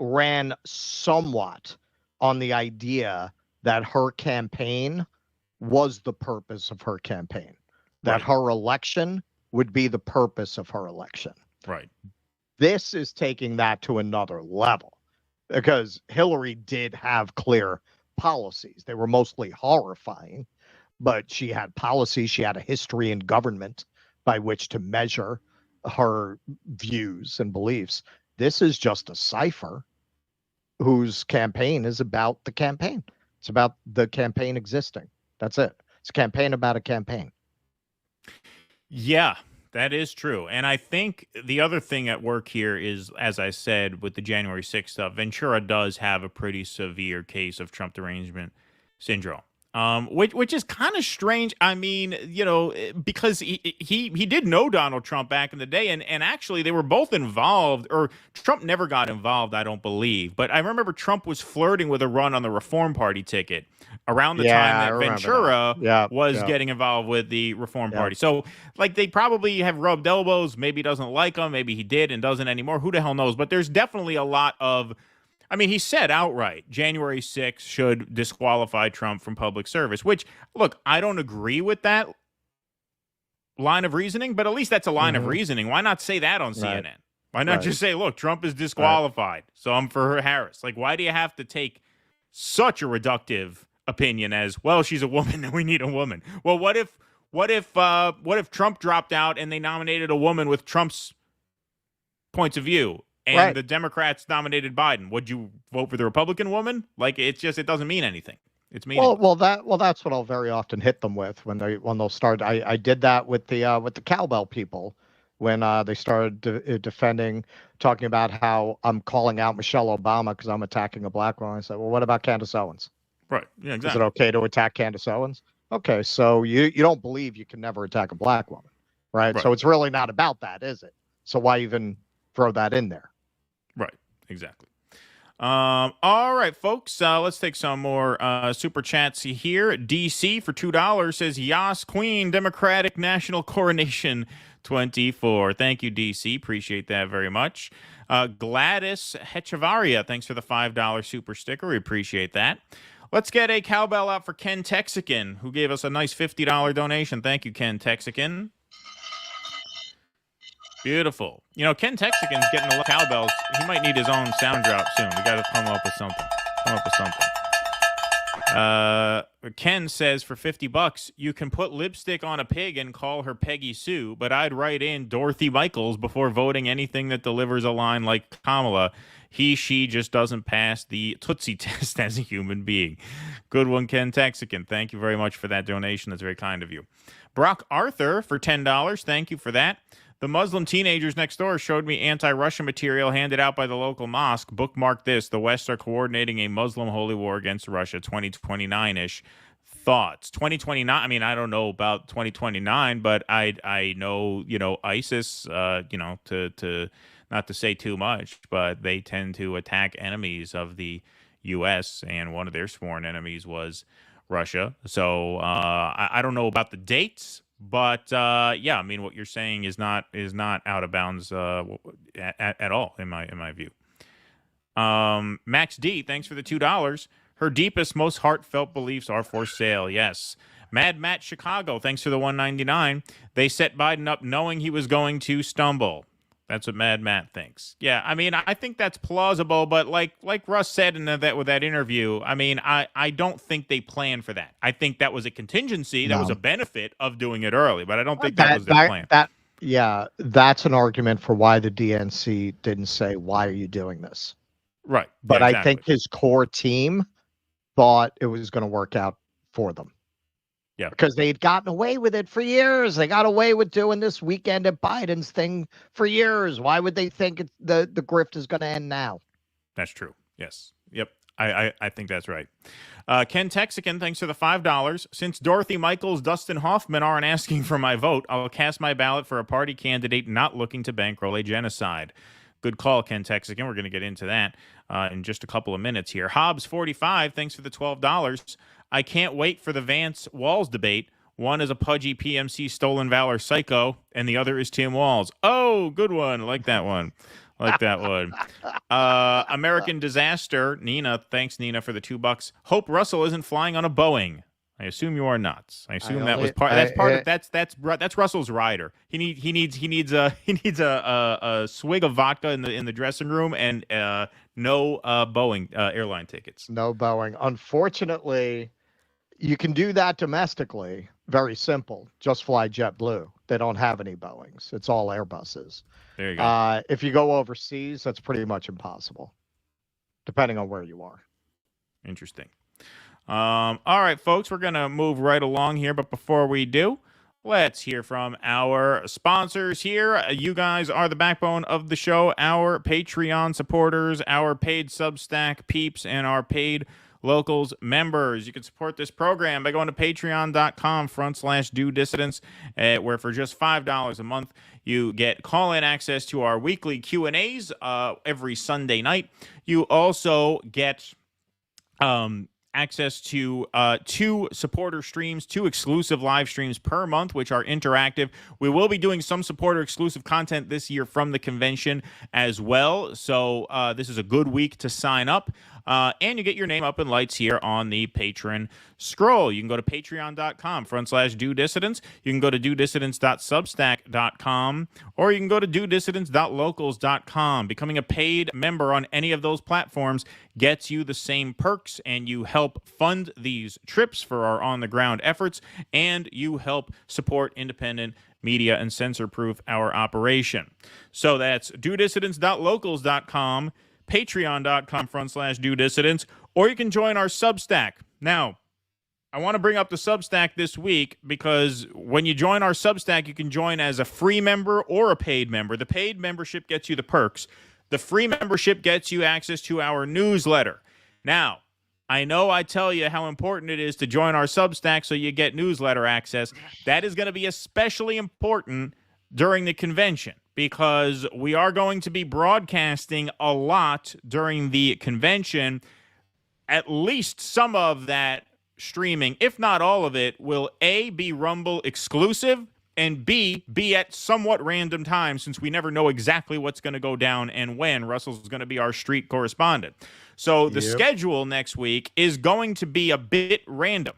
ran somewhat on the idea that her campaign was the purpose of her campaign, that her election would be the purpose of her election. Right. This is taking that to another level because Hillary did have clear policies. They were mostly horrifying, but she had policies. She had a history in government by which to measure her views and beliefs. This is just a cipher whose campaign is about the campaign. It's about the campaign existing. That's it. It's a campaign about a campaign. Yeah, that is true. And I think the other thing at work here is, as I said, with the January 6th stuff, Ventura does have a pretty severe case of Trump derangement syndrome. Which is kind of strange. I mean, because he did know Donald Trump back in the day, and actually they were both involved, or Trump never got involved, I don't believe. But I remember Trump was flirting with a run on the Reform Party ticket around the time that Ventura was getting involved with the Reform Party. So, like, they probably have rubbed elbows. Maybe he doesn't like him. Maybe he did and doesn't anymore. Who the hell knows? But there's definitely a lot of... I mean, he said outright, January 6th should disqualify Trump from public service, which, look, I don't agree with that line of reasoning, but at least that's a line of reasoning. Why not say that on CNN? Why not just say, look, Trump is disqualified, so I'm for Harris? Like, why do you have to take such a reductive opinion as, well, she's a woman and we need a woman? Well, what if Trump dropped out and they nominated a woman with Trump's points of view and the Democrats nominated Biden? Would you vote for the Republican woman? Like, it doesn't mean anything. It's meaningless. Well, that's what I'll very often hit them with when they'll start. I did that with the cowbell people when they started talking about how I'm calling out Michelle Obama because I'm attacking a black woman. I said, well, what about Candace Owens? Right. Yeah, exactly. Is it okay to attack Candace Owens? Okay, so you don't believe you can never attack a black woman, right? So it's really not about that, is it? So why even throw that in there? Right. Exactly. All right, folks, let's take some more super chats here. DC for $2 says, Yas Queen, Democratic National Coronation 24. Thank you, DC. Appreciate that very much. Gladys Hechevaria, thanks for the $5 super sticker. We appreciate that. Let's get a cowbell out for Ken Texican, who gave us a nice $50 donation. Thank you, Ken Texican. Beautiful. You know, Ken Texican's getting a lot of cowbells. He might need his own sound drop soon. We got to come up with something. Ken says for $50, you can put lipstick on a pig and call her Peggy Sue, but I'd write in Dorothy Michaels before voting anything that delivers a line like Kamala. She just doesn't pass the Tootsie test as a human being. Good one, Ken Texican. Thank you very much for that donation. That's very kind of you. Brock Arthur for $10. Thank you for that. The Muslim teenagers next door showed me anti-Russia material handed out by the local mosque. Bookmark this. The West are coordinating a Muslim holy war against Russia 2029-ish. Thoughts? 2029, I mean, I don't know about 2029, but I know, ISIS, to not to say too much, but they tend to attack enemies of the U.S., and one of their sworn enemies was Russia. So I don't know about the dates, but yeah, I mean, what you're saying is not out of bounds at all in my view. Max D, thanks for the $2. Her deepest, most heartfelt beliefs are for sale. Yes. Mad Matt Chicago, thanks for the $1.99. They set Biden up knowing he was going to stumble. That's what Mad Matt thinks. Yeah, I mean, I think that's plausible, but like Russ said in that interview, I mean, I don't think they planned for that. I think that was a contingency. That was a benefit of doing it early, but I don't think that was their plan. That's an argument for why the DNC didn't say, why are you doing this? Right. But yeah, exactly. I think his core team thought it was going to work out for them. Yeah. Because they'd gotten away with it for years. They got away with doing this weekend at Biden's thing for years. Why would they think the grift is going to end now? That's true. Yes. Yep. I think that's right. Ken Texican, thanks for the $5. Since Dorothy Michaels, Dustin Hoffman aren't asking for my vote, I'll cast my ballot for a party candidate not looking to bankroll a genocide. Good call, Ken Texican. We're going to get into that in just a couple of minutes here. Hobbs 45, thanks for the $12. I can't wait for the Vance-Walz debate. One is a pudgy PMC stolen valor psycho, and the other is Tim Walz. Oh, good one. I like that one. American Disaster, Nina. Thanks, Nina, for the $2. Hope Russell isn't flying on a Boeing. I assume you are not. I assume that was part. That's Russell's rider. He needs a swig of vodka in the dressing room and no Boeing airline tickets. No Boeing. Unfortunately, you can do that domestically. Very simple. Just fly JetBlue. They don't have any Boeings. It's all Airbuses. There you go. If you go overseas, that's pretty much impossible, depending on where you are. Interesting. All right, folks, we're going to move right along here. But before we do, let's hear from our sponsors here. You guys are the backbone of the show, our Patreon supporters, our paid Substack peeps, and our paid Locals members. You can support this program by going to patreon.com/DoDissidents, where for just $5 a month, you get call-in access to our weekly Q&As every Sunday night. You also get access to 2 supporter streams, 2 exclusive live streams per month, which are interactive. We will be doing some supporter exclusive content this year from the convention as well. So this is a good week to sign up. And you get your name up in lights here on the patron scroll. You can go to patreon.com/DoDissidents. You can go to DoDissidents.substack.com, or you can go to DoDissidents.locals.com. Becoming a paid member on any of those platforms gets you the same perks, and you help fund these trips for our on-the-ground efforts, and you help support independent media and censor-proof our operation. So that's DoDissidents.locals.com, patreon.com/DoDissidents, or you can join our Substack. Now, I want to bring up the Substack this week because when you join our Substack, you can join as a free member or a paid member. The paid membership gets you the perks. The free membership gets you access to our newsletter. Now, I know I tell you how important it is to join our Substack so you get newsletter access. That is going to be especially important during the convention because we are going to be broadcasting a lot during the convention. At least some of that streaming, if not all of it, will A, be Rumble exclusive, and B, be at somewhat random times since we never know exactly what's going to go down and when. Russell's going to be our street correspondent. So the schedule next week is going to be a bit random.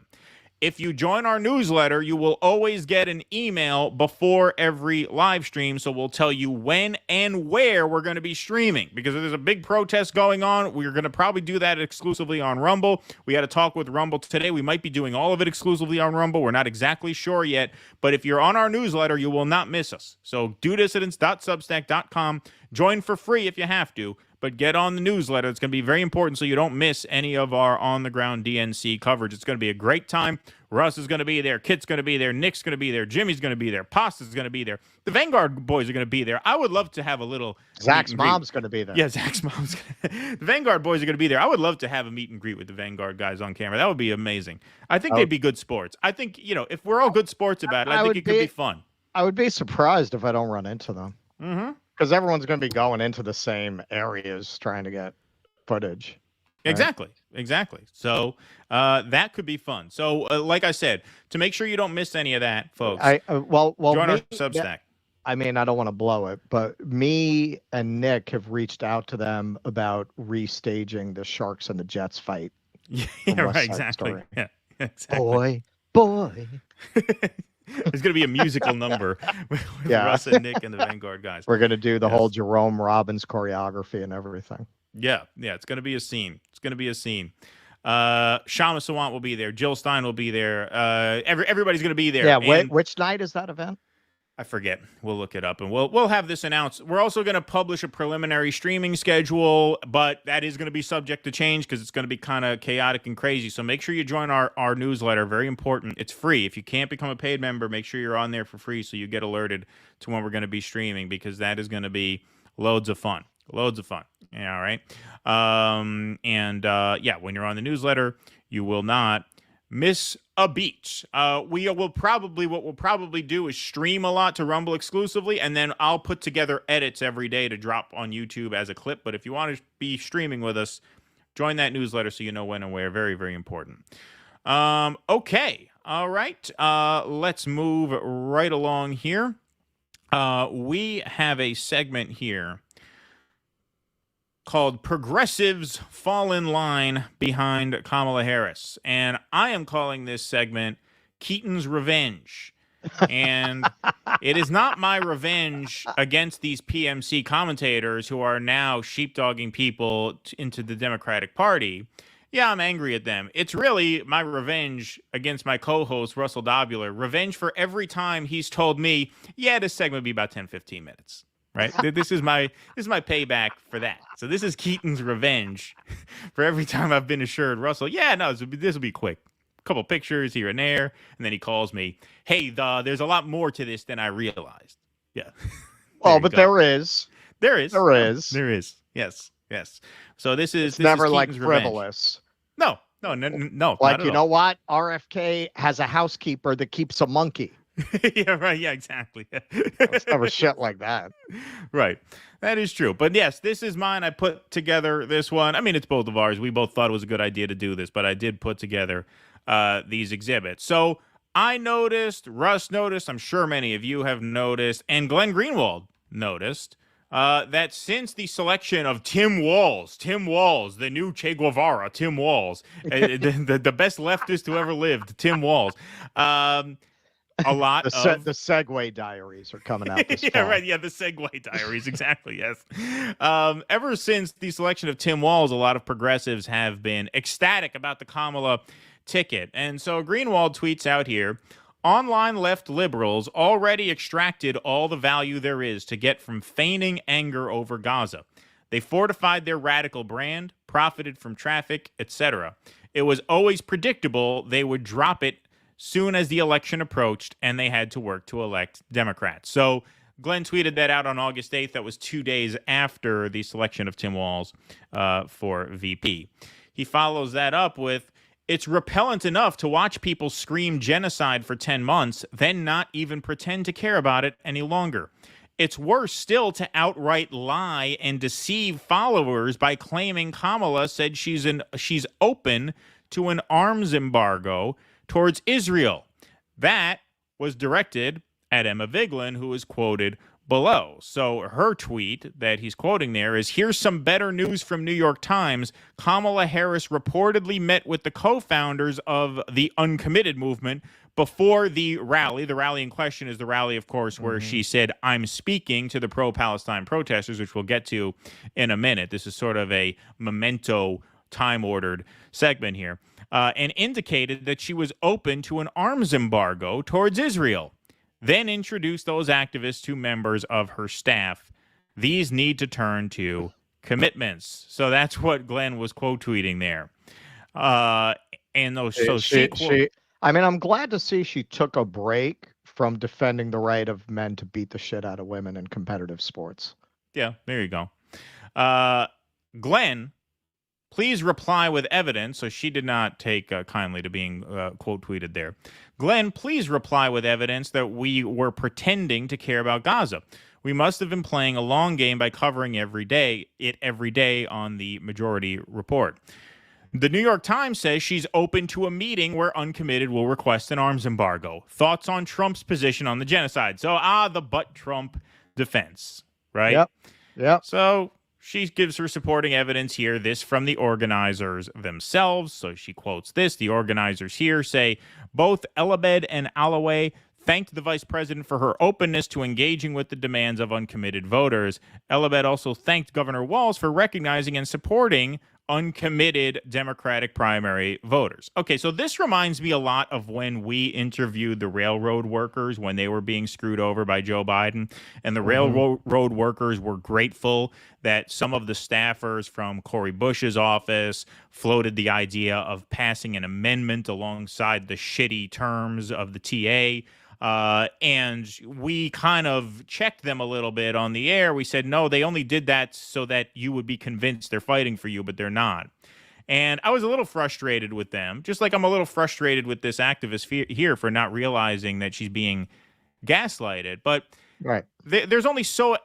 If you join our newsletter, you will always get an email before every live stream, so we'll tell you when and where we're going to be streaming. Because if there's a big protest going on, we're going to probably do that exclusively on Rumble. We had a talk with Rumble today. We might be doing all of it exclusively on Rumble. We're not exactly sure yet. But if you're on our newsletter, you will not miss us. So DoDissidents.substack.com. Join for free if you have to. But get on the newsletter. It's going to be very important so you don't miss any of our on-the-ground DNC coverage. It's going to be a great time. Russ is going to be there. Kit's going to be there. Nick's going to be there. Jimmy's going to be there. Pasta's going to be there. The Vanguard boys are going to be there. I would love to have a little... Zach's mom's going to be there. Yeah, Zach's mom's going to... The Vanguard boys are going to be there. I would love to have a meet and greet with the Vanguard guys on camera. That would be amazing. I think they'd be good sports. I think, if we're all good sports about it, I think it could be fun. I would be surprised if I don't run into them. Mm-hmm. Because everyone's going to be going into the same areas trying to get footage. Right? Exactly. So that could be fun. So like I said, to make sure you don't miss any of that, folks, join our Substack. I mean, I don't want to blow it, but me and Nick have reached out to them about restaging the Sharks and the Jets fight. Yeah, right, exactly. Yeah, exactly. Boy. There's going to be a musical number with Russ and Nick and the Vanguard guys. We're going to do the whole Jerome Robbins choreography and everything. Yeah, it's going to be a scene. Shama Sawant will be there. Jill Stein will be there. Everybody's going to be there. Yeah, which night is that event? I forget. We'll look it up, and we'll have this announced. We're also going to publish a preliminary streaming schedule, but that is going to be subject to change because it's going to be kind of chaotic and crazy. So make sure you join our newsletter. Very important. It's free. If you can't become a paid member, make sure you're on there for free so you get alerted to when we're going to be streaming because that is going to be loads of fun. Yeah, all right. When you're on the newsletter, you will not miss a beat. What we'll probably do is stream a lot to Rumble exclusively, and then I'll put together edits every day to drop on YouTube as a clip. But if you want to be streaming with us, join that newsletter so you know when and where. Very, very important. Okay. All right. Let's move right along here. We have a segment here called Progressives Fall in Line Behind Kamala Harris. And I am calling this segment Keaton's Revenge. And it is not my revenge against these PMC commentators who are now sheepdogging people into the Democratic Party. Yeah, I'm angry at them. It's really my revenge against my co-host, Russell Dobular. Revenge for every time he's told me, yeah, this segment will be about 10, 15 minutes. Right? This is my payback for that. So this is Keaton's revenge for every time I've been assured, Russell, yeah, no, this will be quick. A couple pictures here and there. And then he calls me, hey, there's a lot more to this than I realized. Yeah. There is. Yes. So this is never is like Keaton's frivolous. Revenge. No. Like, you know what? RFK has a housekeeper that keeps a monkey. Yeah, right. Yeah, exactly. It's never shit like that. Right. That is true. But yes, this is mine. I put together this one. I mean, it's both of ours. We both thought it was a good idea to do this, but I did put together these exhibits. So I noticed, Russ noticed, I'm sure many of you have noticed, and Glenn Greenwald noticed that since the selection of Tim Walz, the new Che Guevara, Tim Walz, the best leftist who ever lived, Tim Walz, a lot the of Segway Diaries are coming out this yeah, fall. right. Yeah, the Segway Diaries. Exactly. Yes. Ever since the selection of Tim Walz, a lot of progressives have been ecstatic about the Kamala ticket. And so Greenwald tweets out here, online left liberals already extracted all the value there is to get from feigning anger over Gaza. They fortified their radical brand, profited from traffic, etc. It was always predictable they would drop it soon as the election approached, and they had to work to elect Democrats. So Glenn tweeted that out on August 8th. That was 2 days after the selection of Tim Walz for VP. He follows that up with, it's repellent enough to watch people scream genocide for 10 months, then not even pretend to care about it any longer. It's worse still to outright lie and deceive followers by claiming Kamala said she's open to an arms embargo towards Israel. That was directed at Emma Vigeland, who is quoted below. So her tweet that he's quoting there is, here's some better news from New York Times. Kamala Harris reportedly met with the co-founders of the Uncommitted movement before the rally. The rally in question is the rally, of course, where she said, I'm speaking to the pro-Palestine protesters, which we'll get to in a minute. This is sort of a memento time-ordered segment here. And indicated that she was open to an arms embargo towards Israel. Then introduced those activists to members of her staff. These need to turn to commitments. So that's what Glenn was quote tweeting there. And those, I mean, I'm glad to see she took a break from defending the right of men to beat the shit out of women in competitive sports. Yeah, there you go. Glenn, please reply with evidence. So she did not take kindly to being quote tweeted there. Glenn, please reply with evidence that we were pretending to care about Gaza. We must have been playing a long game by covering every day on the Majority Report. The New York Times says she's open to a meeting where Uncommitted will request an arms embargo. Thoughts on Trump's position on the genocide? So, the but Trump defense, right? Yep. So she gives her supporting evidence here, this from the organizers themselves. So she quotes this. The organizers here say, both Elabed and Alloway thanked the vice president for her openness to engaging with the demands of uncommitted voters. Elabed also thanked Governor Walz for recognizing and supporting uncommitted Democratic primary voters. Okay, so this reminds me a lot of when we interviewed the railroad workers when they were being screwed over by Joe Biden. And the railroad workers were grateful that some of the staffers from Cori Bush's office floated the idea of passing an amendment alongside the shitty terms of the TA. And we kind of checked them a little bit on the air. We said, no, they only did that so that you would be convinced they're fighting for you, but they're not. And I was a little frustrated with them, just like I'm a little frustrated with this activist here for not realizing that she's being gaslighted. But right. There's only so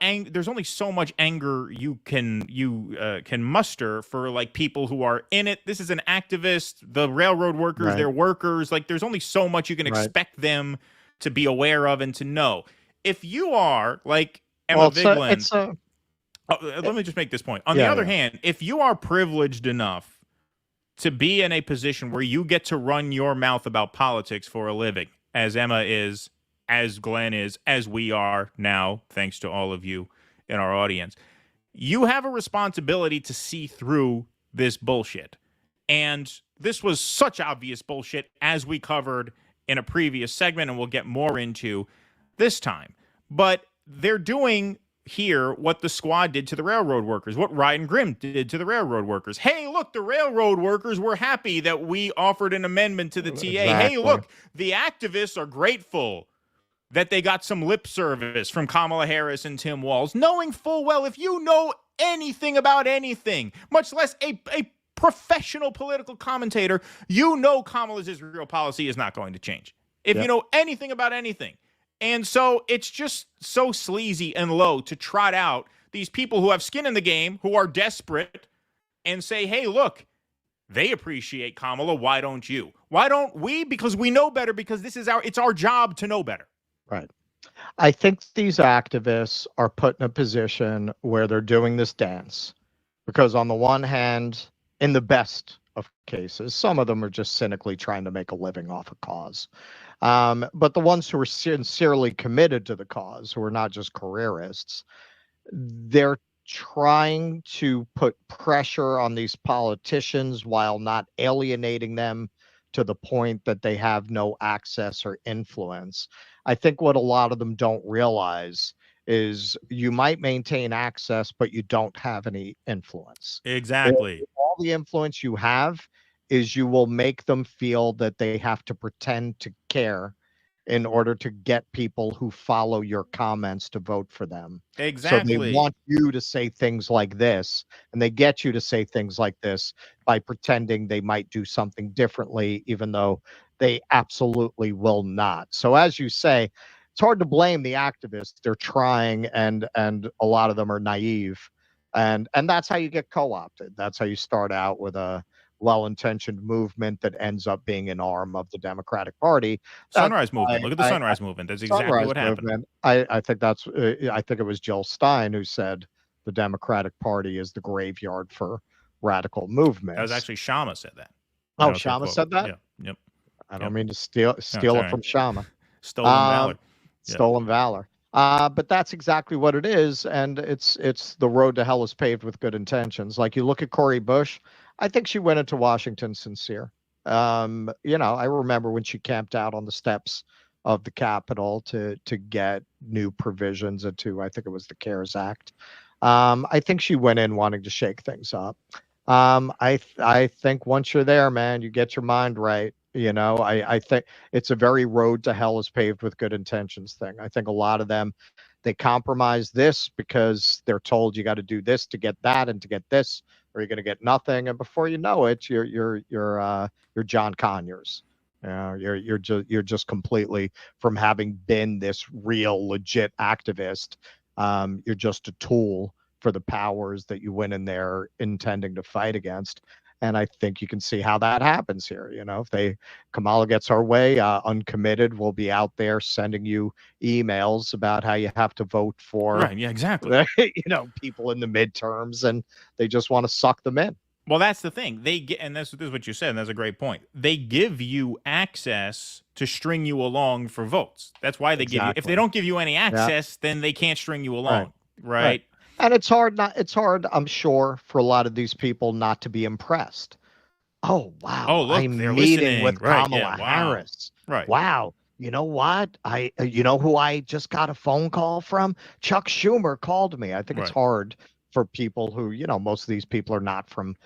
much anger you can muster for like people who are in it. This is an activist. The railroad workers, they're workers. Like there's only so much you can expect them to be aware of and to know. If you are like Emma Vigeland, let me just make this point. On the other hand, if you are privileged enough to be in a position where you get to run your mouth about politics for a living, as Emma is, as Glenn is, as we are now, thanks to all of you in our audience, you have a responsibility to see through this bullshit. And this was such obvious bullshit, as we covered in a previous segment, and we'll get more into this time. But they're doing here what the squad did to the railroad workers, what Ryan Grimm did to the railroad workers. Hey, look, the railroad workers were happy that we offered an amendment to the TA. Hey, look, the activists are grateful that they got some lip service from Kamala Harris and Tim Walz, knowing full well, if you know anything about anything, much less a professional political commentator, you know Kamala's Israel policy is not going to change. If you know anything about anything. And so it's just so sleazy and low to trot out these people who have skin in the game, who are desperate, and say, hey, look, they appreciate Kamala. Why don't you? Why don't we? Because we know better, because it's our job to know better. Right. I think these activists are put in a position where they're doing this dance because, on the one hand, in the best of cases, some of them are just cynically trying to make a living off a cause. But the ones who are sincerely committed to the cause, who are not just careerists, they're trying to put pressure on these politicians while not alienating them to the point that they have no access or influence. I think what a lot of them don't realize is you might maintain access, but you don't have any influence. Exactly. All the influence you have is you will make them feel that they have to pretend to care in order to get people who follow your comments to vote for them. Exactly. So they want you to say things like this, and they get you to say things like this by pretending they might do something differently, even though they absolutely will not. So as you say, it's hard to blame the activists. They're trying, and a lot of them are naive. And that's how you get co-opted. That's how you start out with a well-intentioned movement that ends up being an arm of the Democratic Party. Sunrise Movement. Look at the Sunrise Movement. That's exactly what happened. I think that's. I think it was Jill Stein who said the Democratic Party is the graveyard for radical movements. That was actually Shama said that. Oh, Shama said that? Yeah. Yep. I don't mean to steal it from Shama. Stolen valor. Stolen valor. But that's exactly what it is, and it's the road to hell is paved with good intentions. Like, you look at Cori Bush. I think she went into Washington sincere. I remember when she camped out on the steps of the Capitol to get new provisions into, I think it was the CARES Act. I think she went in wanting to shake things up. I think once you're there, man, you get your mind right. I think it's a very road to hell is paved with good intentions thing. I think a lot of them, they compromise this because they're told you got to do this to get that, and to get this, or you're going to get nothing. And before you know it, you're John Conyers. You're just completely, from having been this real legit activist, you're just a tool for the powers that you went in there intending to fight against. And I think you can see how that happens here. If Kamala gets our way, uncommitted, we'll be out there sending you emails about how you have to vote for, right? Yeah, exactly. People in the midterms, and they just want to suck them in. Well, that's the thing. They get, and this is what you said, and that's a great point. They give you access to string you along for votes. That's why they give you. If they don't give you any access, then they can't string you along, right? And it's hard, I'm sure, for a lot of these people not to be impressed. Oh, wow. Oh, look, I'm they're meeting listening. with Kamala Harris. Right. Wow. You know what? You know who I just got a phone call from? Chuck Schumer called me. I think it's hard for people who, most of these people are not from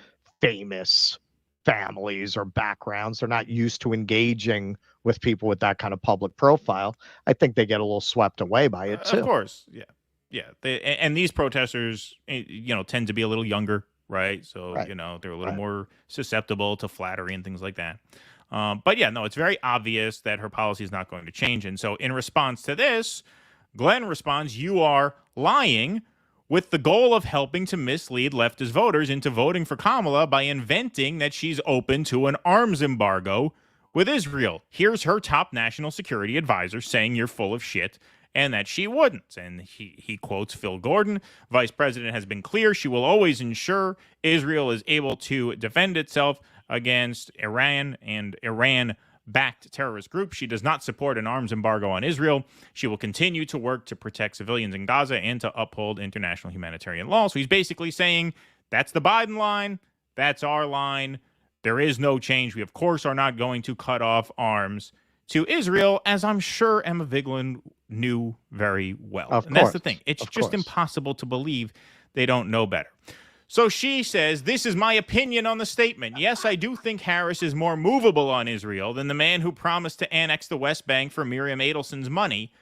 famous families or backgrounds. They're not used to engaging with people with that kind of public profile. I think they get a little swept away by it, too. Of course. Yeah. Yeah, and these protesters, tend to be a little younger, right? So, they're a little more susceptible to flattery and things like that. But yeah, no, it's very obvious that her policy is not going to change. And so in response to this, Glenn responds, "You are lying with the goal of helping to mislead leftist voters into voting for Kamala by inventing that she's open to an arms embargo with Israel. Here's her top national security advisor saying you're full of shit and that she wouldn't." And he quotes Phil Gordon. "Vice President has been clear she will always ensure Israel is able to defend itself against Iran and Iran-backed terrorist groups. She does not support an arms embargo on Israel. She will continue to work to protect civilians in Gaza and to uphold international humanitarian law." So he's basically saying that's the Biden line. That's our line. There is no change. We, of course, are not going to cut off arms to Israel, as I'm sure Emma Vigeland knew very well. And that's the thing. It's just impossible to believe they don't know better. So she says, "This is my opinion on the statement. Yes, I do think Harris is more movable on Israel than the man who promised to annex the West Bank for Miriam Adelson's money,"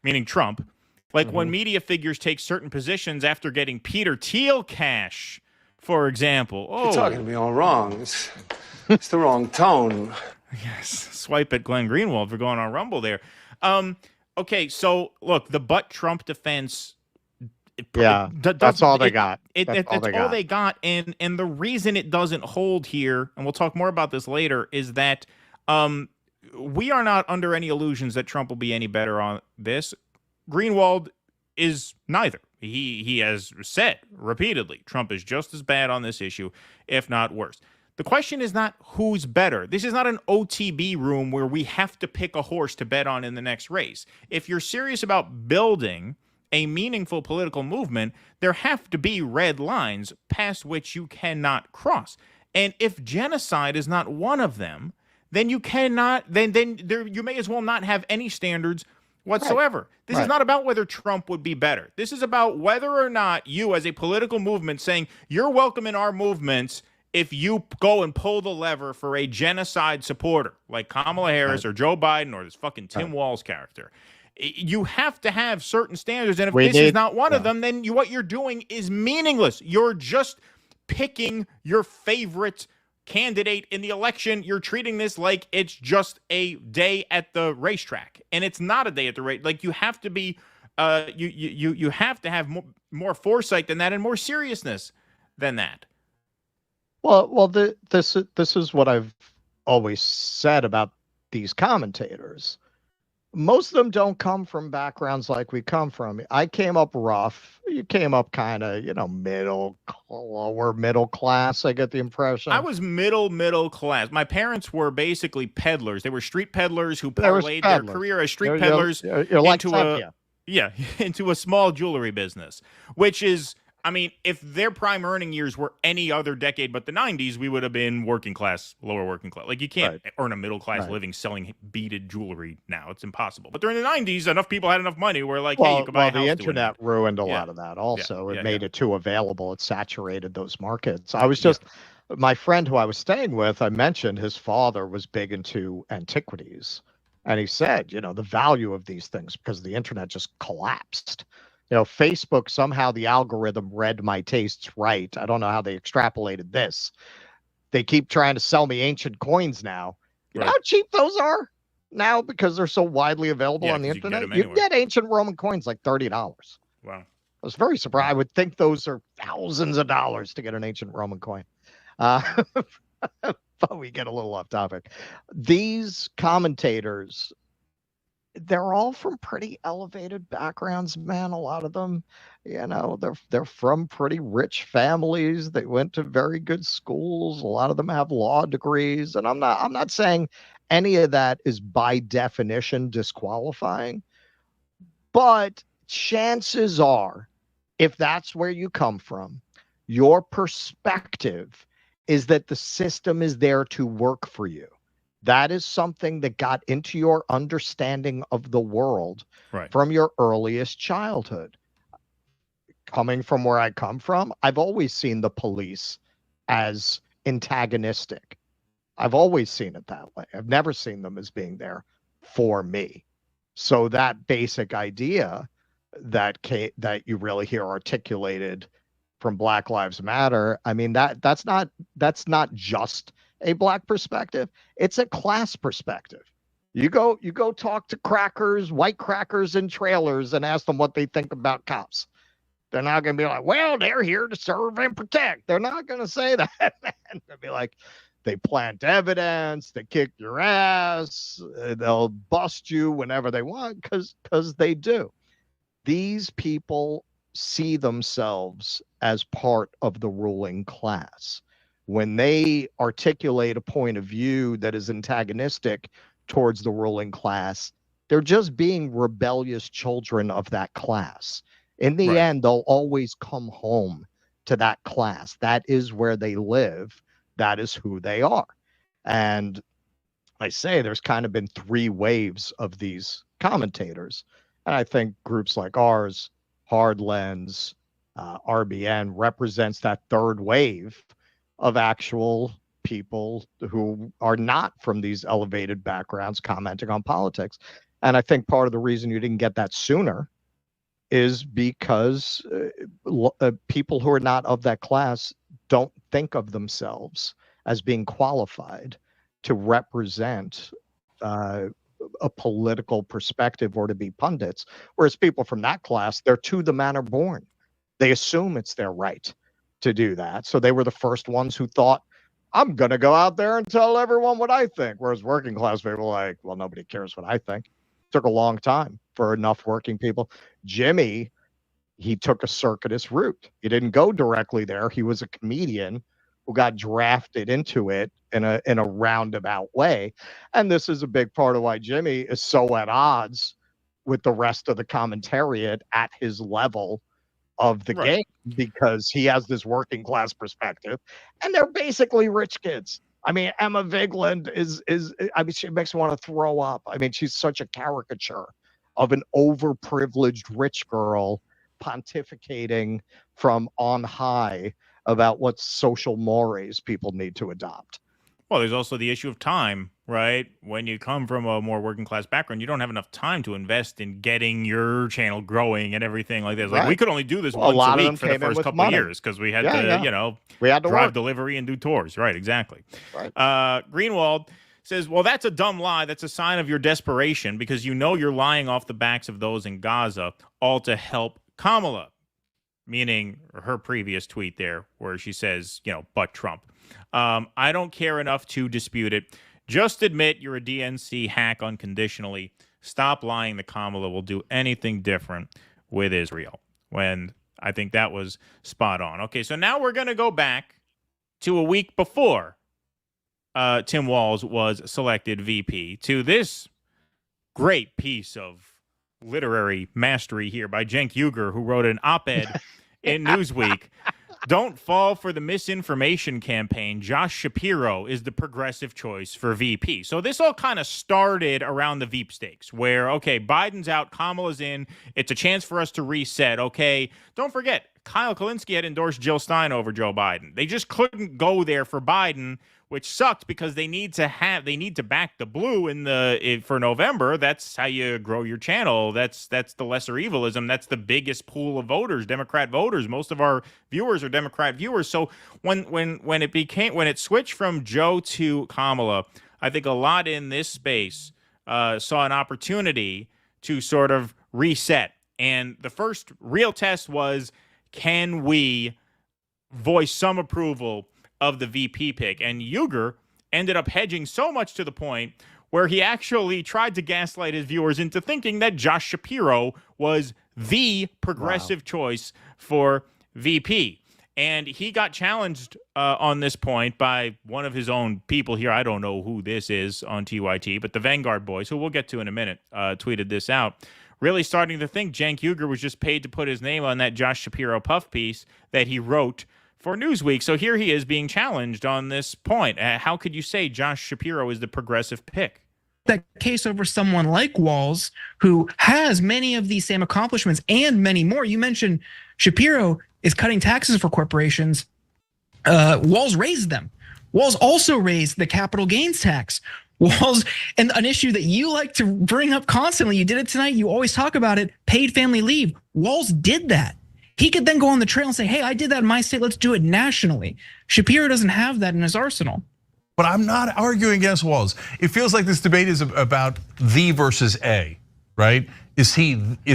meaning Trump. "Like when media figures take certain positions after getting Peter Thiel cash, for example." Oh, you're talking to me all wrong. It's the wrong tone. Yes, swipe at Glenn Greenwald for going on Rumble there. Okay, so look, the butt Trump defense. That's all they got. That's all they got. And the reason it doesn't hold here, and we'll talk more about this later, is that we are not under any illusions that Trump will be any better on this. Greenwald is neither. He has said repeatedly, Trump is just as bad on this issue, if not worse. The question is not who's better. This is not an OTB room where we have to pick a horse to bet on in the next race. If you're serious about building a meaningful political movement, there have to be red lines past which you cannot cross. And if genocide is not one of them, then you cannot, you may as well not have any standards whatsoever. Right. This is not about whether Trump would be better. This is about whether or not you as a political movement saying you're welcome in our movements if you go and pull the lever for a genocide supporter like Kamala Harris or Joe Biden or this fucking Tim Walz character. You have to have certain standards, and if this is not one of them, then what you're doing is meaningless. You're just picking your favorite candidate in the election. You're treating this like it's just a day at the racetrack, and it's not a day at the race. Like, you have to be, you have to have more foresight than that and more seriousness than that. Well, this is what I've always said about these commentators. Most of them don't come from backgrounds like we come from. I came up rough. You came up kind of, lower middle class, I get the impression. I was middle class. My parents were basically peddlers. They were street peddlers who parlayed their career as street peddlers into a small jewelry business, which is, I mean, if their prime earning years were any other decade but the 90s, we would have been working class, lower working class. Like, you can't earn a middle class living selling beaded jewelry now. It's impossible. But during the 90s, enough people had enough money where, like, hey, you could buy a house. The internet ruined a lot of that also. It made it too available. It saturated those markets. I was just, my friend who I was staying with, I mentioned his father was big into antiquities. And he said, the value of these things, because the internet just collapsed. Facebook, somehow the algorithm read my tastes right. I don't know how they extrapolated this. They keep trying to sell me ancient coins now. You know how cheap those are now because they're so widely available on the internet? You can get ancient Roman coins like $30. Wow. I was very surprised. I would think those are thousands of dollars to get an ancient Roman coin. But we get a little off topic. These commentators, they're all from pretty elevated backgrounds, man. A lot of them, they're from pretty rich families. They went to very good schools. A lot of them have law degrees. And I'm not saying any of that is by definition disqualifying, but chances are, if that's where you come from, your perspective is that the system is there to work for you. That is something that got into your understanding of the world from your earliest childhood. Coming from where I come from, I've always seen the police as antagonistic. I've always seen it that way. I've never seen them as being there for me. So that basic idea that you really hear articulated from Black Lives Matter, I mean, that's not just a black perspective. It's a class perspective. You go talk to white crackers in trailers and ask them what they think about cops. They're not going to be like, well, they're here to serve and protect. They're not going to say that, man. They'll be like, they plant evidence, they kick your ass, they'll bust you whenever they want because they do. These people see themselves as part of the ruling class. When they articulate a point of view that is antagonistic towards the ruling class, they're just being rebellious children of that class. In the end, they'll always come home to that class. That is where they live. That is who they are. And I say there's kind of been three waves of these commentators. And I think groups like ours, Hard Lens, RBN, represents that third wave of actual people who are not from these elevated backgrounds commenting on politics. And I think part of the reason you didn't get that sooner is because people who are not of that class don't think of themselves as being qualified to represent a political perspective or to be pundits. Whereas people from that class, they're to the manner born. They assume it's their right to do that. So they were the first ones who thought I'm going to go out there and tell everyone what I think. Whereas working class people are like, well, nobody cares what I think. Took a long time for enough working people. Jimmy, he took a circuitous route. He didn't go directly there. He was a comedian who got drafted into it in a roundabout way. And this is a big part of why Jimmy is so at odds with the rest of the commentariat at his level of the game, because he has this working class perspective and they're basically rich kids. I mean, Emma Vigeland is I mean, she makes me want to throw up. I mean, she's such a caricature of an overprivileged rich girl pontificating from on high about what social mores people need to adopt. Well, there's also the issue of time, right? When you come from a more working class background, you don't have enough time to invest in getting your channel growing and evereen like this. Like, we could only do this once a week for the first couple of years because we had to, we had to drive work. delivery and do tours. Right, exactly. Right. Greenwald says, well, that's a dumb lie. That's a sign of your desperation because you know you're lying off the backs of those in Gaza, all to help Kamala, meaning her previous tweet there where she says, but Trump. I don't care enough to dispute it. Just admit you're a DNC hack unconditionally. Stop lying that Kamala will do anything different with Israel. When I think that was spot on. Okay, so now we're going to go back to a week before Tim Walz was selected VP to this great piece of literary mastery here by Cenk Uygur, who wrote an op-ed in Newsweek. Don't fall for the misinformation campaign. Josh Shapiro is the progressive choice for VP. So this all kind of started around the Veep stakes where, okay, Biden's out, Kamala's in. It's a chance for us to reset. Okay, don't forget, Kyle Kalinske had endorsed Jill Stein over Joe Biden. They just couldn't go there for Biden, which sucked because they need to back the blue for November. That's how you grow your channel. That's the lesser evilism. That's the biggest pool of voters, Democrat voters. Most of our viewers are Democrat viewers. So when it switched from Joe to Kamala, I think a lot in this space saw an opportunity to sort of reset. And the first real test was, can we voice some approval of the VP pick? And Uygur ended up hedging so much to the point where he actually tried to gaslight his viewers into thinking that Josh Shapiro was the progressive choice for VP. And he got challenged on this point by one of his own people here. I don't know who this is on TYT, but the Vanguard boys, who we'll get to in a minute, tweeted this out. Really starting to think Cenk Uygur was just paid to put his name on that Josh Shapiro puff piece that he wrote for Newsweek. So here he is being challenged on this point. How could you say Josh Shapiro is the progressive pick? That case over someone like Walz, who has many of these same accomplishments and many more. You mentioned Shapiro is cutting taxes for corporations. Walz raised them. Walz also raised the capital gains tax. Walz, and an issue that you like to bring up constantly, you did it tonight, you always talk about it, paid family leave. Walz did that. He could then go on the trail and say, hey, I did that in my state, let's do it nationally. Shapiro doesn't have that in his arsenal. But I'm not arguing against Walz. It feels like this debate is about the versus A, right? Is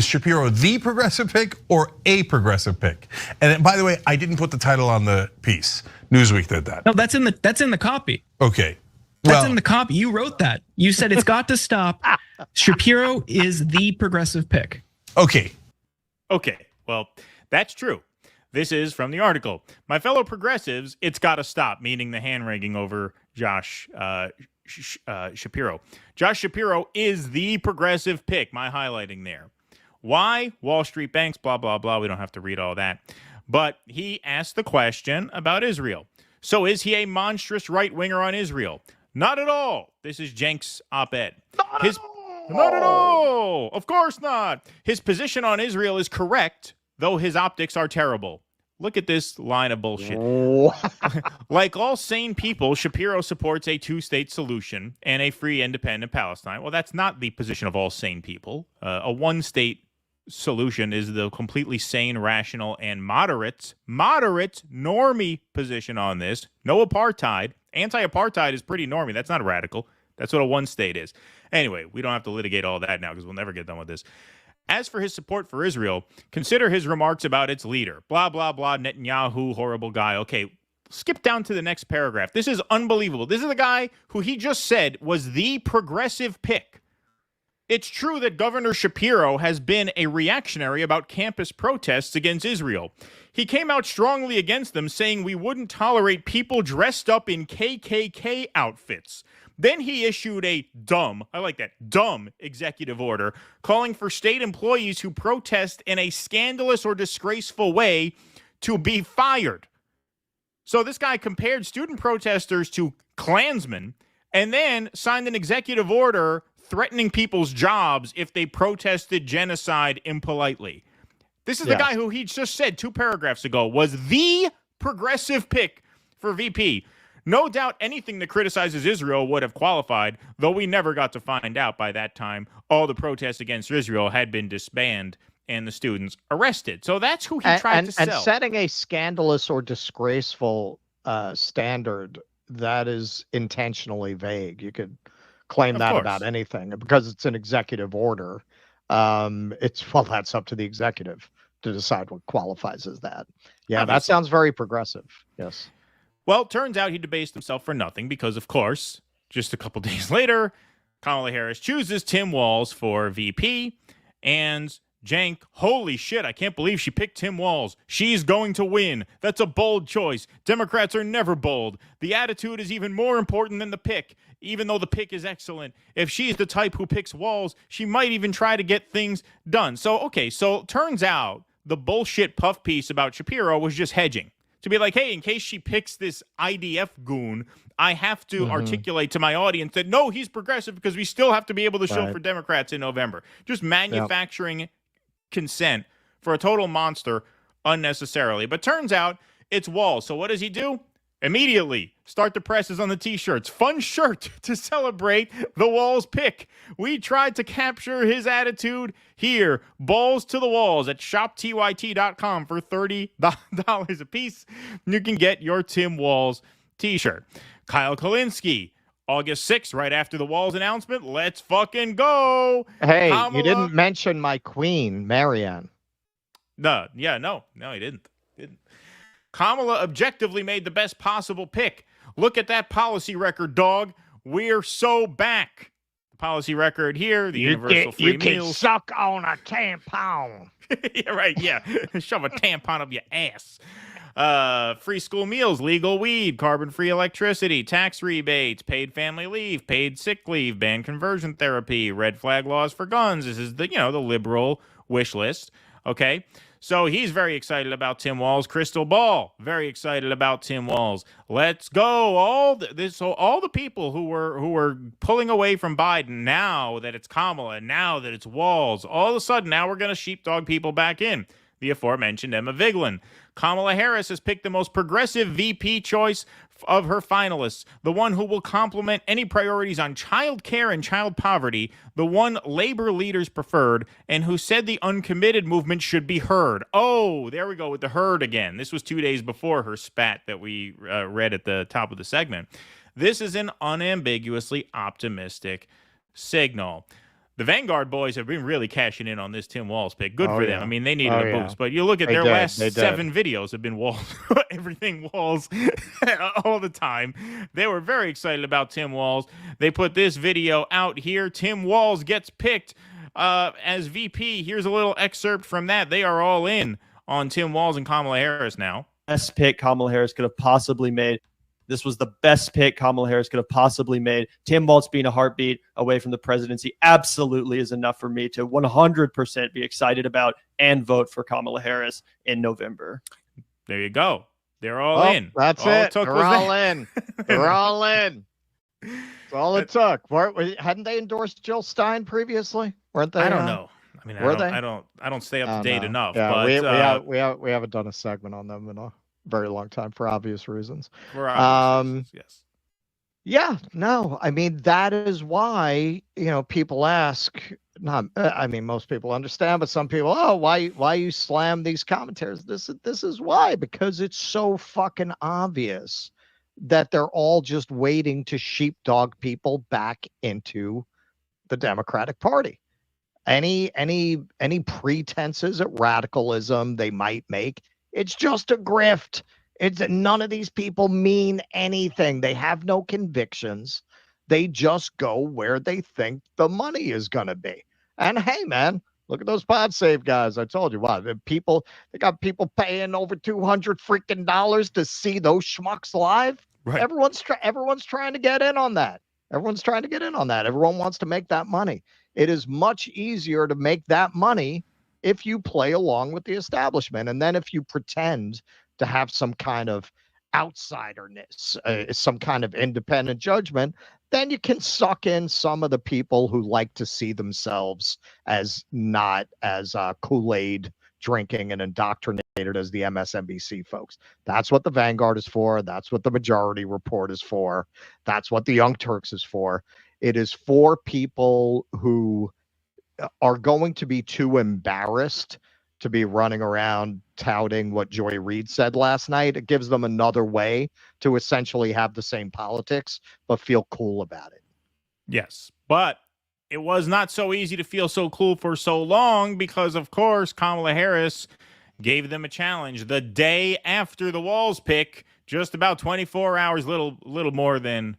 Shapiro the progressive pick or a progressive pick? And by the way, I didn't put the title on the piece. Newsweek did that. No, that's in the copy. Okay. That's in the copy. You wrote that. You said it's got to stop. Shapiro is the progressive pick. Okay. Well, that's true. This is from the article. My fellow progressives, it's got to stop, meaning the hand-wringing over Josh Shapiro. Josh Shapiro is the progressive pick, my highlighting there. Why? Wall Street banks, blah, blah, blah. We don't have to read all that. But he asked the question about Israel. So is he a monstrous right-winger on Israel? Not at all. This is Cenk's op-ed. Not at all. Of course not. His position on Israel is correct, though his optics are terrible. Look at this line of bullshit. Like all sane people, Shapiro supports a two-state solution and a free, independent Palestine. Well, that's not the position of all sane people. A one-state solution is the completely sane, rational, and moderate, normie position on this. No apartheid. Anti-apartheid is pretty normie. That's not radical. That's what a one state is. Anyway, we don't have to litigate all that now because we'll never get done with this. As for his support for Israel, consider his remarks about its leader. Blah, blah, blah, Netanyahu, horrible guy. Okay, Skip down to the next paragraph. This is unbelievable. This is the guy who he just said was the progressive pick. It's true that Governor Shapiro has been a reactionary about campus protests against Israel. He came out strongly against them, saying we wouldn't tolerate people dressed up in KKK outfits. Then he issued a dumb executive order calling for state employees who protest in a scandalous or disgraceful way to be fired. So this guy compared student protesters to Klansmen and then signed an executive order threatening people's jobs if they protested genocide impolitely. This is the guy who he just said 2 paragraphs ago was the progressive pick for VP. No doubt anything that criticizes Israel would have qualified, though we never got to find out by that time all the protests against Israel had been disbanded and the students arrested. So that's who he tried to sell. And setting a scandalous or disgraceful standard that is intentionally vague. You could claim that about anything because it's an executive order. That's up to the executive to decide what qualifies as that. Yeah, obviously. That sounds very progressive. Yes. Well, it turns out he debased himself for nothing because, of course, just a couple days later, Kamala Harris chooses Tim Walz for VP. And Jank, holy shit, I can't believe she picked Tim Walz. She's going to win. That's a bold choice. Democrats are never bold. The attitude is even more important than the pick, even though the pick is excellent. If she's the type who picks Walz, she might even try to get things done. So turns out the bullshit puff piece about Shapiro was just hedging. To be like, hey, in case she picks this IDF goon, I have to articulate to my audience that, no, he's progressive because we still have to be able to show for Democrats in November. Just manufacturing consent for a total monster unnecessarily. But turns out it's Walz. So what does he do? Immediately start the presses on the T-shirts. Fun shirt to celebrate the Walz pick. We tried to capture his attitude here. Balls to the walls at shoptyt.com for $30 a piece. You can get your Tim Walz T-shirt. Kyle Kalinske, August 6th, right after the Walz announcement. Let's fucking go. Hey, Kamala, you didn't mention my queen, Marianne. No, he didn't. Kamala objectively made the best possible pick. Look at that policy record, dog. We're so back. The policy record here, the universal free meals. You can suck on a tampon. Yeah, right, yeah. Shove a tampon up your ass. Free school meals, legal weed, carbon-free electricity, tax rebates, paid family leave, paid sick leave, banned conversion therapy, red flag laws for guns. This is the liberal wish list. Okay. So he's very excited about Tim Walz. Crystal Ball, very excited about Tim Walz. Let's go. All the people who were pulling away from Biden, now that it's Kamala, now that it's Walz, all of a sudden now we're going to sheepdog people back in. The aforementioned Emma Vigeland. Kamala Harris has picked the most progressive VP choice of her finalists, the one who will complement any priorities on child care and child poverty, the one labor leaders preferred, and who said the uncommitted movement should be heard. Oh, there we go with the heard again. This was 2 days before her spat that we read at the top of the segment. This is an unambiguously optimistic signal. The Vanguard boys have been really cashing in on this Tim Walz pick. Good for them. I mean, they needed a boost. But you look at their last 7 videos have been Walz, everything Walz all the time. They were very excited about Tim Walz. They put this video out here. Tim Walz gets picked as VP. Here's a little excerpt from that. They are all in on Tim Walz and Kamala Harris now. Best pick Kamala Harris could have possibly made. This was the best pick Kamala Harris could have possibly made. Tim Walz being a heartbeat away from the presidency absolutely is enough for me to 100% be excited about and vote for Kamala Harris in November. There you go. They're all in. That's it. They're all in. They're all in. That's all it took. Hadn't they endorsed Jill Stein previously? Weren't they? I don't know. I mean, I don't stay up to date enough. Yeah, but we haven't done a segment on them in a very long time for obvious reasons. Yes. Yeah, no, I mean, that is why, people ask, most people understand, but some people, why you slam these commentaries? This is why, because it's so fucking obvious that they're all just waiting to sheepdog people back into the Democratic Party. Any pretenses at radicalism they might make, it's just a grift. None of these people mean anything. They have no convictions. They just go where they think the money is going to be. And hey, man, look at those pod save guys. I told you what, they got people paying over $200 freaking dollars to see those schmucks live. Right. Everyone's trying to get in on that. Everyone's trying to get in on that. Everyone wants to make that money. It is much easier to make that money if you play along with the establishment. And then if you pretend to have some kind of outsiderness, some kind of independent judgment, then you can suck in some of the people who like to see themselves as not as Kool-Aid drinking and indoctrinated as the MSNBC folks. That's what the Vanguard is for. That's what the Majority Report is for. That's what the Young Turks is for. It is for people who are going to be too embarrassed to be running around touting what Joy Reid said last night. It gives them another way to essentially have the same politics, but feel cool about it. Yes, but it was not so easy to feel so cool for so long because, of course, Kamala Harris gave them a challenge the day after the Walz pick, just about 24 hours, little more than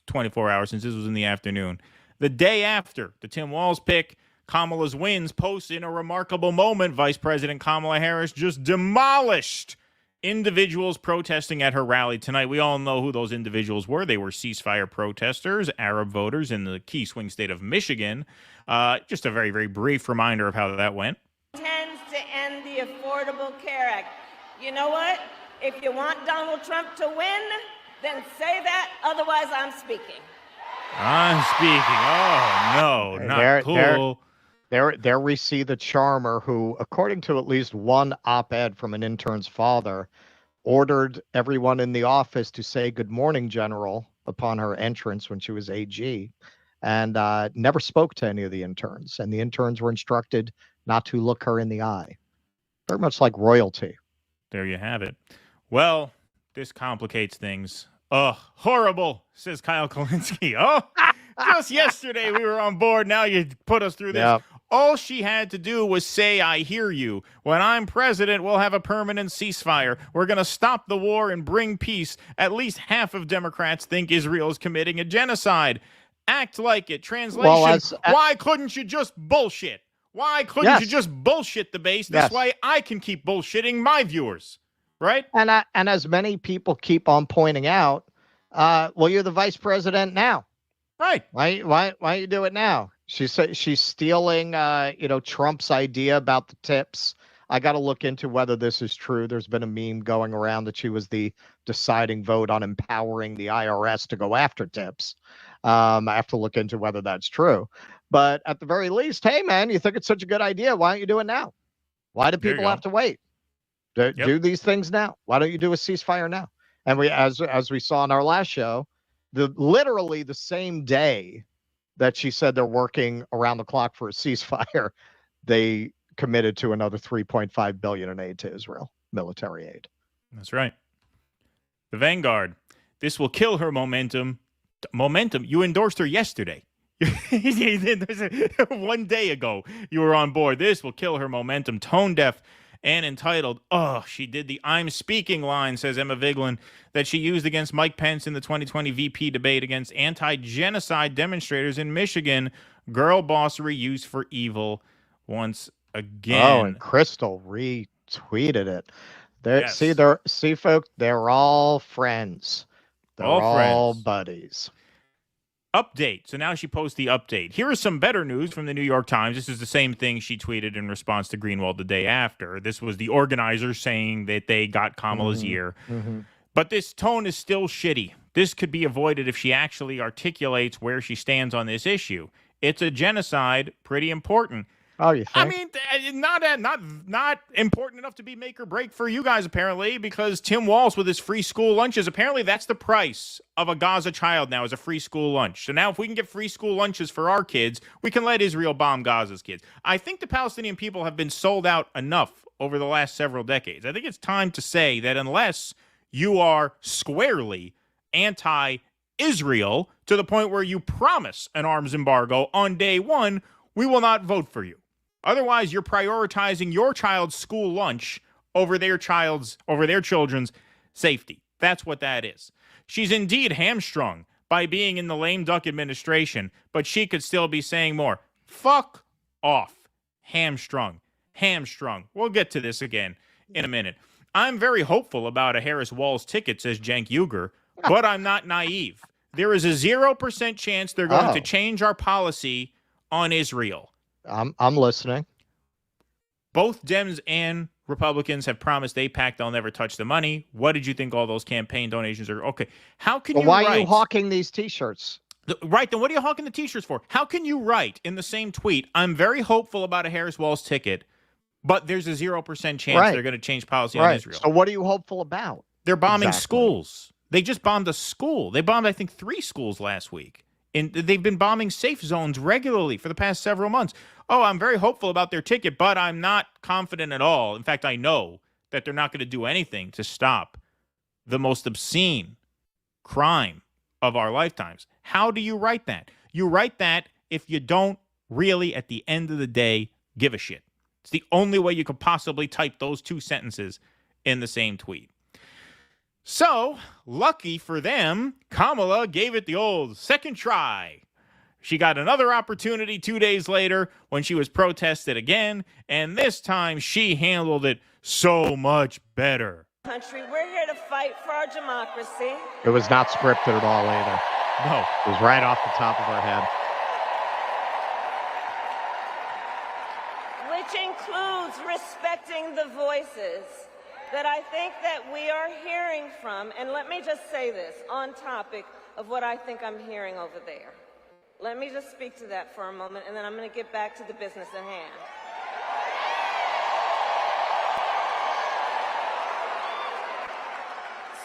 24 hours since this was in the afternoon. The day after the Tim Walz pick, Kamala's wins post in a remarkable moment. Vice President Kamala Harris just demolished individuals protesting at her rally tonight. We all know who those individuals were. They were ceasefire protesters, Arab voters in the key swing state of Michigan. Just a very, very brief reminder of how that went. Intends to end the Affordable Care Act. You know what? If you want Donald Trump to win, then say that. Otherwise, I'm speaking. I'm speaking. Oh, no, not cool. There we see the charmer who, according to at least one op-ed from an intern's father, ordered everyone in the office to say "Good morning, General" upon her entrance when she was AG, and never spoke to any of the interns. And the interns were instructed not to look her in the eye. Very much like royalty. There you have it. Well, this complicates things. Oh, horrible, says Kyle Kalinske. Oh, just yesterday we were on board. Now you put us through this. Yep. All she had to do was say, "I hear you. When I'm president, we'll have a permanent ceasefire. We're going to stop the war and bring peace." At least half of Democrats think Israel is committing a genocide. Act like it. Translation, why couldn't you just bullshit? Why couldn't you just bullshit the base? This way I can keep bullshitting my viewers, right? And as many people keep on pointing out, well, you're the vice president now. Right. Why you do it now? She's stealing, Trump's idea about the tips. I got to look into whether this is true. There's been a meme going around that she was the deciding vote on empowering the IRS to go after tips. I have to look into whether that's true. But at the very least, hey, man, you think it's such a good idea? Why don't you do it now? Why do people have to wait? Do these things now. Why don't you do a ceasefire now? And we, as we saw in our last show, literally the same day that she said they're working around the clock for a ceasefire, they committed to another $3.5 billion in aid to Israel, military aid. That's right. The Vanguard. This will kill her momentum. Momentum. You endorsed her yesterday. 1 day ago, you were on board. This will kill her momentum. Tone deaf and entitled. Oh, she did the "I'm speaking" line, says Emma Vigeland, that she used against Mike Pence in the 2020 VP debate against anti-genocide demonstrators in Michigan. Girl bossery used for evil once again. Oh, and Crystal retweeted it. See, folks, they're all friends. They're all buddies. Update. So now she posts the update. Here is some better news from the New York Times. This is the same thing she tweeted in response to Greenwald the day after. This was the organizers saying that they got Kamala's ear. Mm-hmm. But this tone is still shitty. This could be avoided if she actually articulates where she stands on this issue. It's a genocide, pretty important. Oh, you think? I mean, not important enough to be make or break for you guys, apparently, because Tim Walz with his free school lunches, apparently that's the price of a Gaza child now, is a free school lunch. So now if we can get free school lunches for our kids, we can let Israel bomb Gaza's kids. I think the Palestinian people have been sold out enough over the last several decades. I think it's time to say that unless you are squarely anti-Israel to the point where you promise an arms embargo on day one, we will not vote for you. Otherwise, you're prioritizing your child's school lunch over their children's. safety. That's what that is. She's indeed hamstrung by being in the lame duck administration, but she could still be saying more. Fuck off. Hamstrung. We'll get to this again in a minute. I'm very hopeful about a Harris-Walz ticket, says Cenk Uygur, but I'm not naive. There is a 0% chance they're going to change our policy on Israel. I'm listening. Both Dems and Republicans have promised AIPAC they'll never touch the money. What did you think all those campaign donations are? Okay. How can you why are you hawking these T-shirts? Right, then what are you hawking the T-shirts for? How can you write in the same tweet, I'm very hopeful about a Harris-Walz ticket, but there's a 0% chance they're going to change policy on Israel? So what are you hopeful about? They're bombing schools. They just bombed a school. They bombed, I think, 3 schools last week. And they've been bombing safe zones regularly for the past several months. Oh, I'm very hopeful about their ticket, but I'm not confident at all. In fact, I know that they're not going to do anything to stop the most obscene crime of our lifetimes. How do you write that? You write that if you don't really, at the end of the day, give a shit. It's the only way you could possibly type those 2 sentences in the same tweet. So, lucky for them, Kamala gave it the old second try. She got another opportunity 2 days later when she was protested again, and this time she handled it so much better. Country, we're here to fight for our democracy. It was not scripted at all either. No. It was right off the top of her head. Which includes respecting the voices that I think that we are hearing from. And let me just say this on topic of what I think I'm hearing over there. Let me just speak to that for a moment, and then I'm going to get back to the business at hand.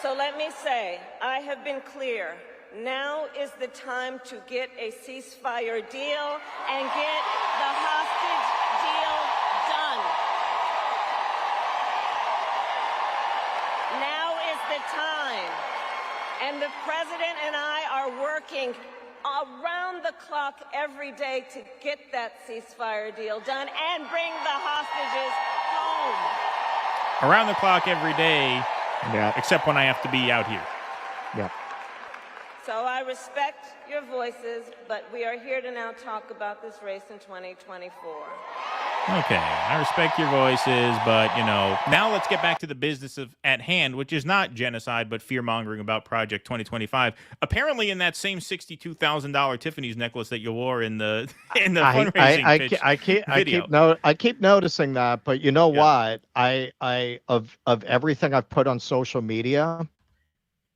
So let me say, I have been clear. Now is the time to get a ceasefire deal and get the hostage deal done. Now is the time. And the president and I are working around the clock every day to get that ceasefire deal done and bring the hostages home. Around the clock every day, except when I have to be out here. Yeah. So I respect your voices, but we are here to now talk about this race in 2024. Okay, I respect your voices, but, now let's get back to the business at hand, which is not genocide, but fear-mongering about Project 2025. Apparently in that same $62,000 Tiffany's necklace that you wore in the fundraising pitch video. I keep noticing that, but you know what? Of everything I've put on social media,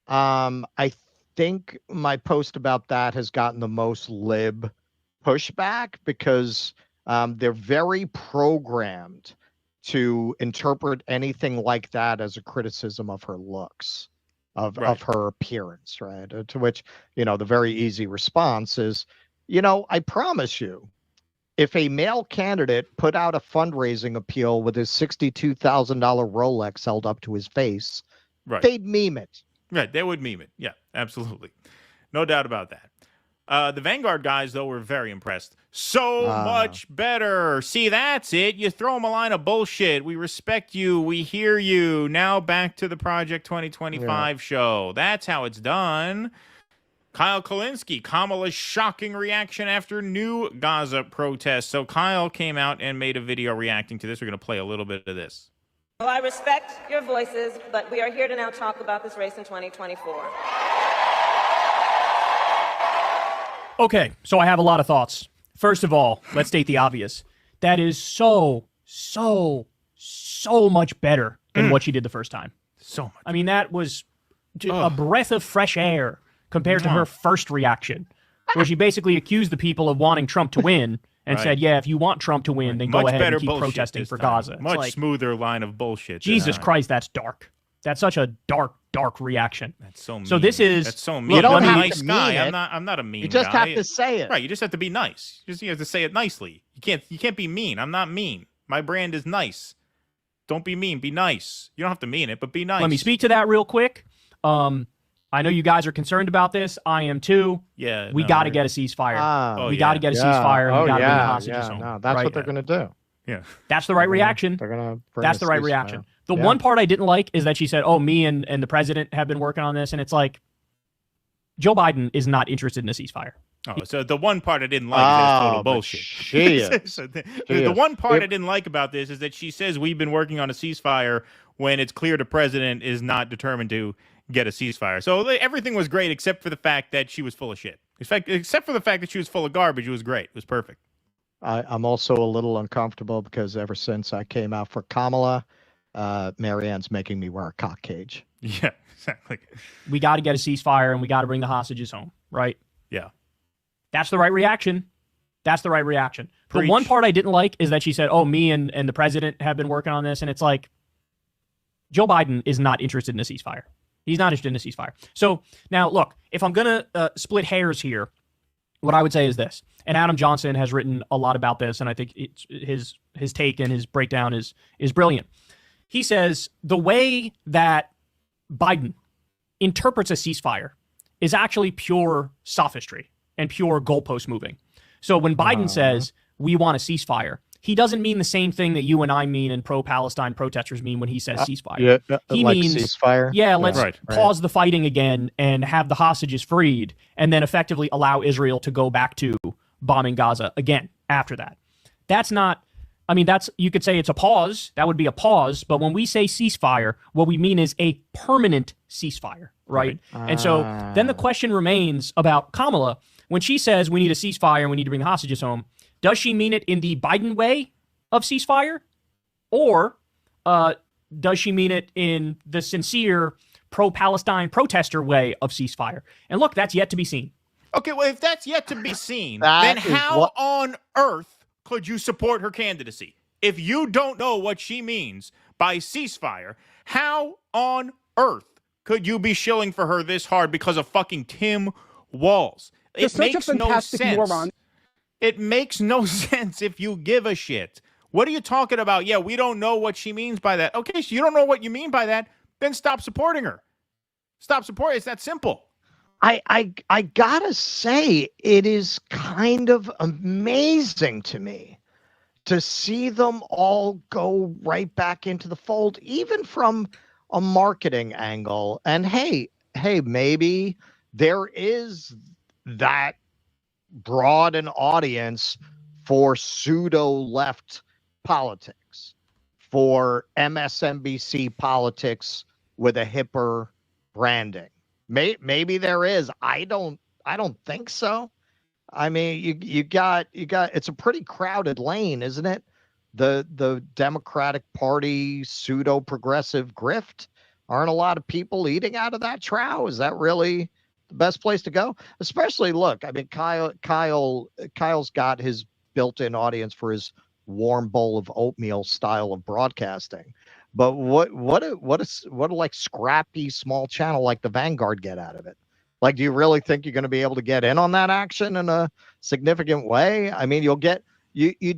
I think my post about that has gotten the most lib pushback because they're very programmed to interpret anything like that as a criticism of her looks, of her appearance, right? To which, the very easy response is, I promise you, if a male candidate put out a fundraising appeal with his $62,000 Rolex held up to his face, they'd meme it. Right, they would meme it. Yeah, absolutely. No doubt about that. The Vanguard guys, though, were very impressed. So much better. See, that's it. You throw them a line of bullshit. We respect you. We hear you. Now back to the Project 2025 show. That's how it's done. Kyle Kulinski, Kamala's shocking reaction after new Gaza protests. So Kyle came out and made a video reacting to this. We're going to play a little bit of this. Well, I respect your voices, but we are here to now talk about this race in 2024. Okay, so I have a lot of thoughts. First of all, let's state the obvious. That is so much better than what she did the first time. So much. I mean, that was a breath of fresh air compared to her first reaction, where she basically accused the people of wanting Trump to win and said, yeah, if you want Trump to win, then go ahead and keep protesting for Gaza. Much smoother line of bullshit. Jesus Christ, that's dark. That's such a dark reaction. That's so mean. So this is... That's so mean. I'm a nice guy. I'm not a mean guy. You just have to say it. Right, you just have to be nice. You have to say it nicely. You can't be mean. I'm not mean. My brand is nice. Don't be mean. Be nice. You don't have to mean it, but be nice. Let me speak to that real quick. I know you guys are concerned about this. I am too. Yeah. We got to get a ceasefire. We got to get a ceasefire. We got to bring the hostages home. No, that's what they're going to do. Yeah. That's the right reaction. They're going to That's the right reaction. The one part I didn't like is that she said, oh, me and the president have been working on this. And it's like, Joe Biden is not interested in a ceasefire. Oh, so the one part I didn't like is that it's total bullshit. So the one part I didn't like about this is that she says we've been working on a ceasefire when it's clear the president is not determined to get a ceasefire. So everything was great except for the fact that she was full of shit. In fact, except for the fact that she was full of garbage, it was great. It was perfect. I'm also a little uncomfortable because ever since I came out for Kamala, Marianne's making me wear a cock cage. Yeah, exactly. We got to get a ceasefire and we got to bring the hostages home, right? Yeah. That's the right reaction. That's the right reaction. Preach. The one part I didn't like is that she said, oh, me and the president have been working on this. And it's like, Joe Biden is not interested in a ceasefire. He's not interested in a ceasefire. So now, look, if I'm going to split hairs here, what I would say is this. And Adam Johnson has written a lot about this, and I think his take and his breakdown is brilliant. He says the way that Biden interprets a ceasefire is actually pure sophistry and pure goalpost moving. So when Biden says we want a ceasefire, he doesn't mean the same thing that you and I mean and pro-Palestine protesters mean when he says ceasefire. He like means ceasefire. Yeah, let's pause the fighting again and have the hostages freed, and then effectively allow Israel to go back to bombing Gaza again after that. That's not, I mean, you could say it's a pause. That would be a pause. But when we say ceasefire, what we mean is a permanent ceasefire, right? And so then the question remains about Kamala. When she says we need a ceasefire and we need to bring the hostages home, does she mean it in the Biden way of ceasefire? Or does she mean it in the sincere pro-Palestine protester way of ceasefire? And look, that's yet to be seen. Okay, well, if that's yet to be seen, then how on earth could you support her candidacy? If you don't know what she means by ceasefire, how on earth could you be shilling for her this hard because of fucking Tim Walz? It makes no sense. Moron. It makes no sense if you give a shit. What are you talking about? Yeah, we don't know what she means by that. Okay, so you don't know what you mean by that, then stop supporting her. Stop supporting. It's that simple. I gotta say, it is kind of amazing to me to see them all go right back into the fold, even from a marketing angle. And hey, maybe there is that broad an audience for pseudo left politics, for MSNBC politics with a hipper branding. Maybe there is. I don't think so. I mean, you got it's a pretty crowded lane, isn't it? The Democratic Party pseudo progressive grift. Aren't a lot of people eating out of that trough? Is that really the best place to go? Especially, look, I mean, Kyle's got his built-in audience for his warm bowl of oatmeal style of broadcasting. But what a like scrappy small channel like the Vanguard get out of it? Like, do you really think you're going to be able to get in on that action in a significant way? I mean, you'd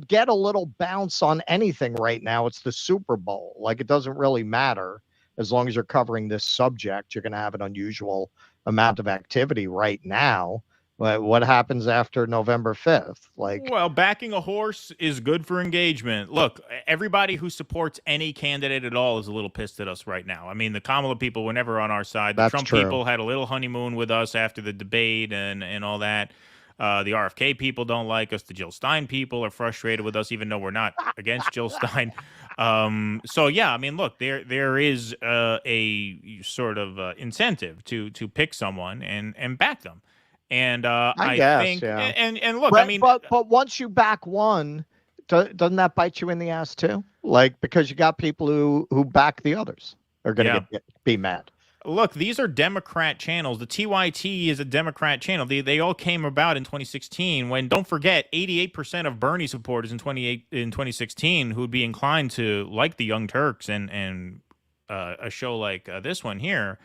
get a little bounce on anything right now. It's the Super Bowl. Like, it doesn't really matter as long as you're covering this subject. You're going to have an unusual amount of activity right now. But what happens after November 5th? Like, well, backing a horse is good for engagement. Look, everybody who supports any candidate at all is a little pissed at us right now. I mean, the Kamala people were never on our side. The Trump people had a little honeymoon with us after the debate and all that. The RFK people don't like us. The Jill Stein people are frustrated with us, even though we're not against Jill Stein. So yeah, I mean, look, there is a sort of incentive to pick someone and back them. And I guess, think, yeah. And look, I mean, but once you back one, doesn't that bite you in the ass too? Like, because you got people who back the others are going to be mad. Look, these are Democrat channels. The TYT is a Democrat channel. They all came about in 2016 when, don't forget, 88% of Bernie supporters in 2016 who would be inclined to like the Young Turks and a show like this one here,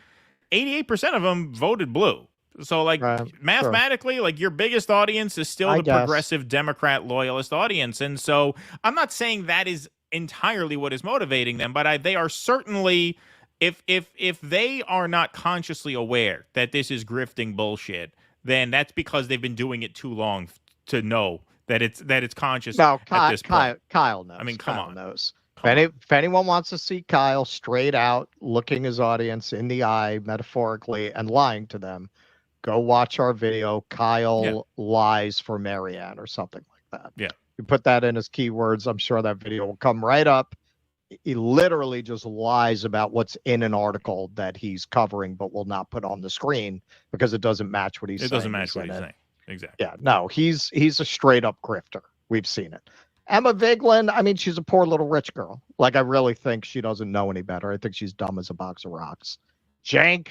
88% of them voted blue. So, like, mathematically, like, your biggest audience is still the progressive Democrat loyalist audience. And so I'm not saying that is entirely what is motivating them, but they are certainly, if they are not consciously aware that this is grifting bullshit, then that's because they've been doing it too long to know that it's conscious. No, at this point. Kyle knows. I mean, come Kyle on. knows. If anyone wants to see Kyle straight out, looking his audience in the eye, metaphorically, and lying to them, go watch our video, Kyle lies for Marianne or something like that. Yeah. You put that in as keywords, I'm sure that video will come right up. He literally just lies about what's in an article that he's covering, but will not put on the screen because it doesn't match what he's saying. It doesn't match what he's saying. Exactly. Yeah, no, he's a straight up grifter. We've seen it. Emma Vigeland, I mean, she's a poor little rich girl. Like, I really think she doesn't know any better. I think she's dumb as a box of rocks. Cenk,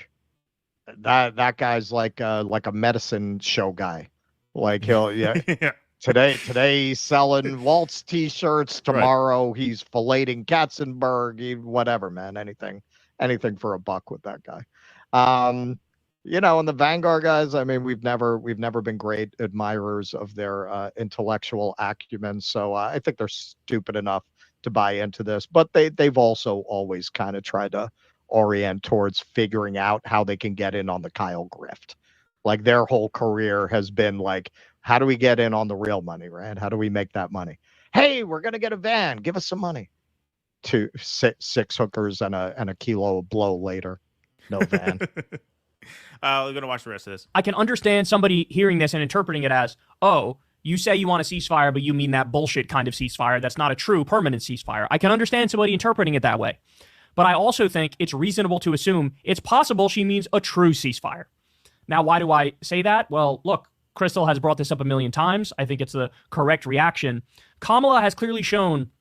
that guy's like a medicine show guy. Like yeah. Today he's selling Waltz t-shirts. Tomorrow he's filleting Katzenberg. Whatever, man. Anything for a buck with that guy. And the Vanguard guys, I mean, we've never been great admirers of their intellectual acumen. So I think they're stupid enough to buy into this, but they've also always kind of tried to orient towards figuring out how they can get in on the Kyle grift. Like, their whole career has been like, how do we get in on the real money, right? How do we make that money? Hey, we're going to get a van. Give us some money. Six hookers and a kilo of blow later. No van. We're going to watch the rest of this. I can understand somebody hearing this and interpreting it as, oh, you say you want a ceasefire, but you mean that bullshit kind of ceasefire. That's not a true permanent ceasefire. I can understand somebody interpreting it that way. But I also think it's reasonable to assume it's possible she means a true ceasefire. Now, why do I say that? Well, look, Crystal has brought this up a million times. I think it's the correct reaction. Kamala has clearly shown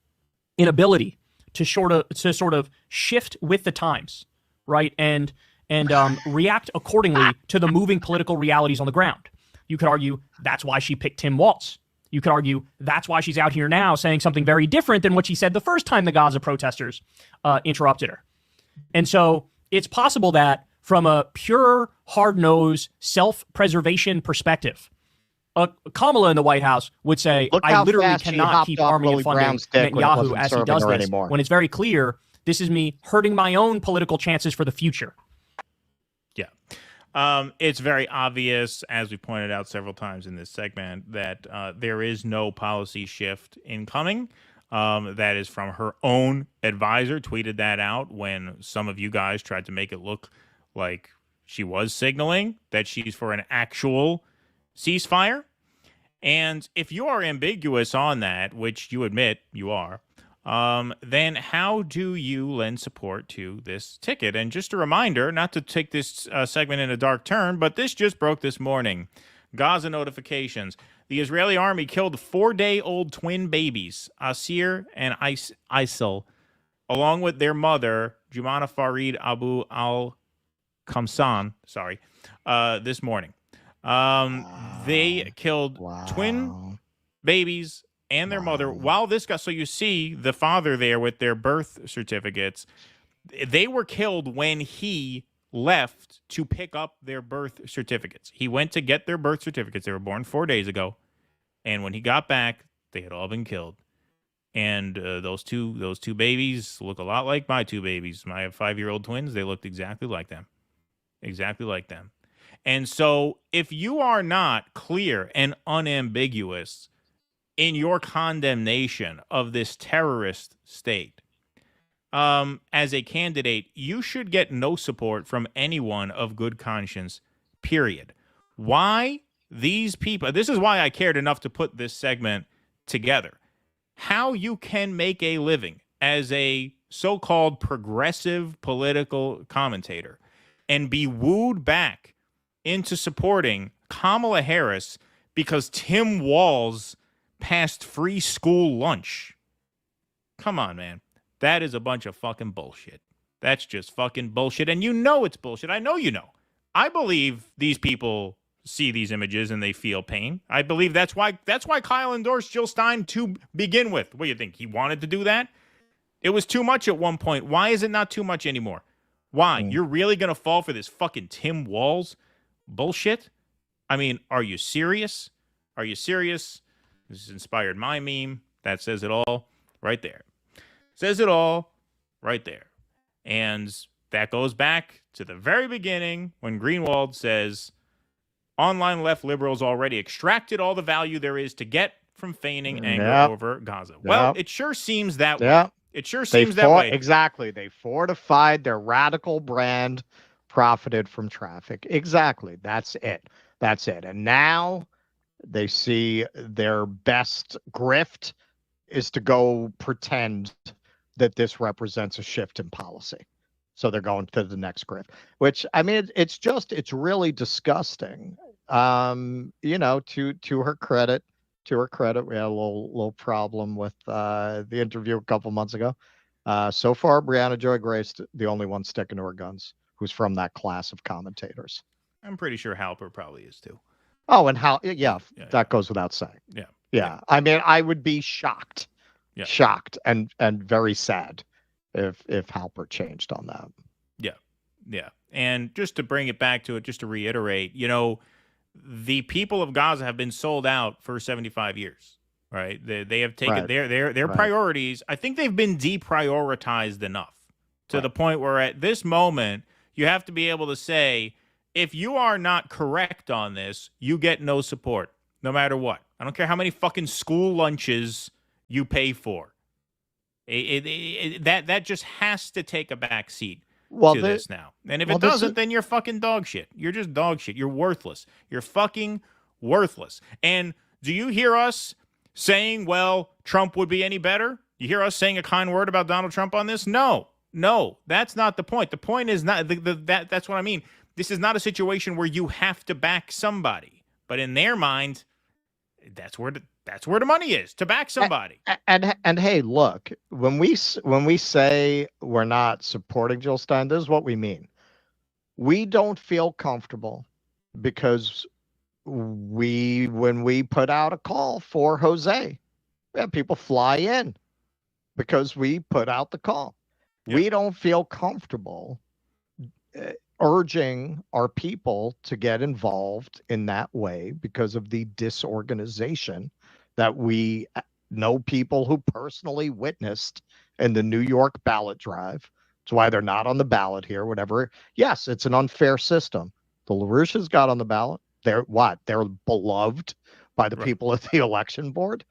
an ability to sort of shift with the times, right? And react accordingly to the moving political realities on the ground. You could argue that's why she picked Tim Walz. You could argue that's why she's out here now saying something very different than what she said the first time the Gaza protesters interrupted her. And so it's possible that from a pure, hard-nosed, self-preservation perspective, Kamala in the White House would say, I literally cannot keep arming and funding Netanyahu as he does this, when it's very clear this is me hurting my own political chances for the future. Yeah. It's very obvious, as we pointed out several times in this segment, that there is no policy shift incoming. That is from her own advisor, tweeted that out when some of you guys tried to make it look like she was signaling that she's for an actual ceasefire. And if you are ambiguous on that, which you admit you are, then how do you lend support to this ticket? And just a reminder, not to take this segment in a dark turn, but this just broke this morning. Gaza notifications. The Israeli army killed 4-day-old twin babies, Asir and Aysel, along with their mother, Jumana Farid Abu al-Kamsan, this morning. They killed twin babies and their mother while this guy, so you see the father there with their birth certificates. They were killed when he left to pick up their birth certificates. He went to get their birth certificates. They were born 4 days ago. And when he got back, they had all been killed. And those two babies look a lot like my two babies. I have 5-year-old twins. They looked exactly like them. Exactly like them. And so if you are not clear and unambiguous in your condemnation of this terrorist state, as a candidate, you should get no support from anyone of good conscience, period. Why these people? This is why I cared enough to put this segment together. How you can make a living as a so-called progressive political commentator and be wooed back into supporting Kamala Harris because Tim Walz passed free school lunch. Come on, man. That is a bunch of fucking bullshit. That's just fucking bullshit. And you know it's bullshit. I know you know. I believe these people see these images and they feel pain. I believe that's why Kyle endorsed Jill Stein to begin with. What do you think? He wanted to do that? It was too much at one point. Why is it not too much anymore? Why? You're really going to fall for this fucking Tim Walz bullshit? I mean, are you serious? Are you serious? This has inspired my meme. That says it all right there. Says it all right there. And that goes back to the very beginning when Greenwald says online left liberals already extracted all the value there is to get from feigning anger over Gaza. Well, it sure seems that way. It sure seems that way. Exactly. They fortified their radical brand, profited from traffic. Exactly. That's it. And now they see their best grift is to go pretend that this represents a shift in policy. So they're going to the next grift, which, I mean, it's really disgusting. To her credit, we had a little problem with the interview a couple months ago. So far, Brianna Joy Grace, the only one sticking to her guns, who's from that class of commentators. I'm pretty sure Halper probably is too. Oh, and that goes without saying. Yeah. I mean, I would be shocked, and very sad if Halper changed on that. Yeah. And just to bring it back to it, just to reiterate, the people of Gaza have been sold out for 75 years, right? They have taken their priorities. I think they've been deprioritized enough to the point where at this moment, you have to be able to say, if you are not correct on this, you get no support, no matter what. I don't care how many fucking school lunches you pay for. That just has to take a back seat to this now. And if it doesn't, then you're fucking dog shit. You're just dog shit. You're worthless. You're fucking worthless. And do you hear us saying, well, Trump would be any better? You hear us saying a kind word about Donald Trump on this? No, that's not the point. The point is not that's what I mean. This is not a situation where you have to back somebody, but in their mind, that's where the money is, to back somebody. And hey, look, when we say we're not supporting Jill Stein, this is what we mean. We don't feel comfortable because when we put out a call for Jose, we have people fly in because we put out the call. Yep. We don't feel comfortable urging our people to get involved in that way because of the disorganization that we know people who personally witnessed in the New York ballot drive. That's why they're not on the ballot here, whatever. Yes, it's an unfair system. The LaRouches got on the ballot. They're beloved by the people at the election board.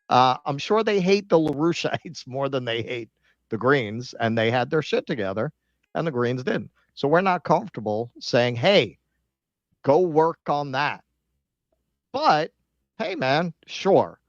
I'm sure they hate the LaRouchites more than they hate the Greens, and they had their shit together, and the Greens didn't. So we're not comfortable saying, hey, go work on that. But, hey, man, sure.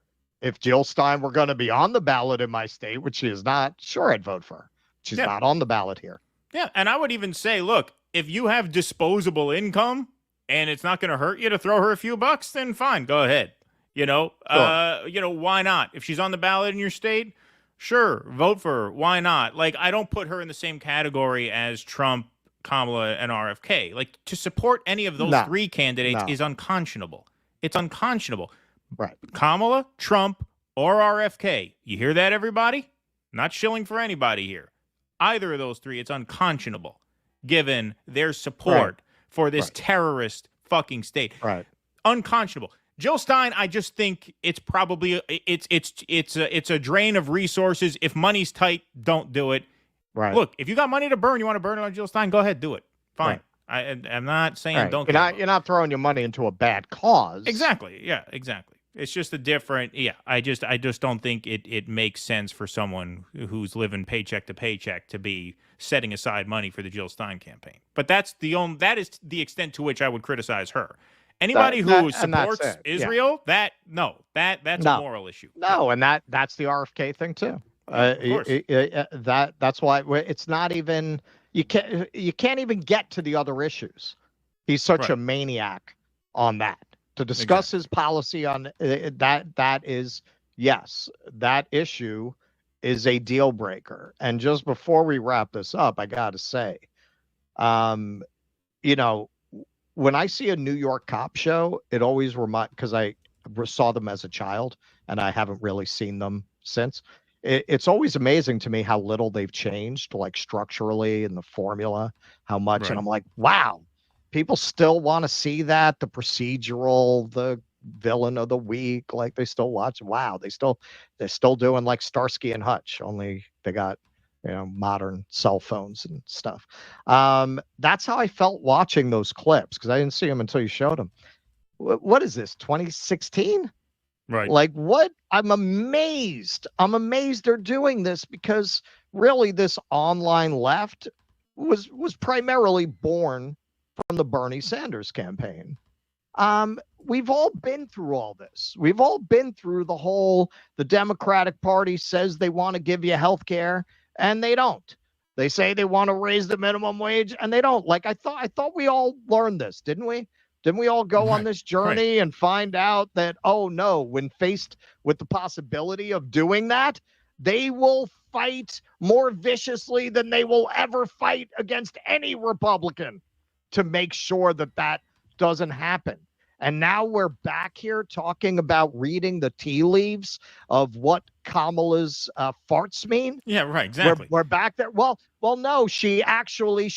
If Jill Stein were going to be on the ballot in my state, which she is not, sure, I'd vote for her. She's not on the ballot here. Yeah, and I would even say, look, if you have disposable income and it's not going to hurt you to throw her a few bucks, then fine, go ahead. Sure. Why not? If she's on the ballot in your state, sure, vote for her. Why not? Like, I don't put her in the same category as Trump, Kamala, and RFK. Like, to support any of those three candidates is unconscionable. It's unconscionable. Right. Kamala, Trump, or RFK. You hear that, everybody? Not shilling for anybody here. Either of those three, it's unconscionable, given their support for this terrorist fucking state. Right. Unconscionable. Jill Stein, I just think it's probably it's a drain of resources. If money's tight, don't do it. Right. Look, if you got money to burn, you want to burn it on Jill Stein, go ahead, do it. Fine. Right. I'm not saying don't. You're not throwing your money into a bad cause. Exactly. Yeah. Exactly. It's just a different. Yeah. I just don't think it makes sense for someone who's living paycheck to paycheck to be setting aside money for the Jill Stein campaign. But that is the extent to which I would criticize her. Anybody who supports Israel, that's a moral issue. No, and that's the RFK thing too. That's why it's not even you can't even get to the other issues. He's such a maniac on that. To discuss his policy on that is that issue is a deal breaker. And just before we wrap this up, I got to say, when I see a New York cop show, it always because I saw them as a child and I haven't really seen them since. It's always amazing to me how little they've changed, like structurally in the formula, how much. And I'm like, wow, people still want to see that, the procedural, the villain of the week, like they still watch. Wow, they're still doing like Starsky and Hutch, only they got modern cell phones and stuff. That's how I felt watching those clips because I didn't see them until you showed them. What is this, 2016? Right. Like what? I'm amazed. I'm amazed they're doing this because really this online left was primarily born from the Bernie Sanders campaign. We've all been through all this. We've all been through the Democratic Party says they want to give you health care and they don't. They say they want to raise the minimum wage and they don't. Like I thought we all learned this, didn't we? Didn't we all go on this journey and find out that, oh no, when faced with the possibility of doing that, they will fight more viciously than they will ever fight against any Republican to make sure that that doesn't happen. And now we're back here talking about reading the tea leaves of what Kamala's farts mean. Yeah, right. Exactly. We're back there. Well, no, she actually,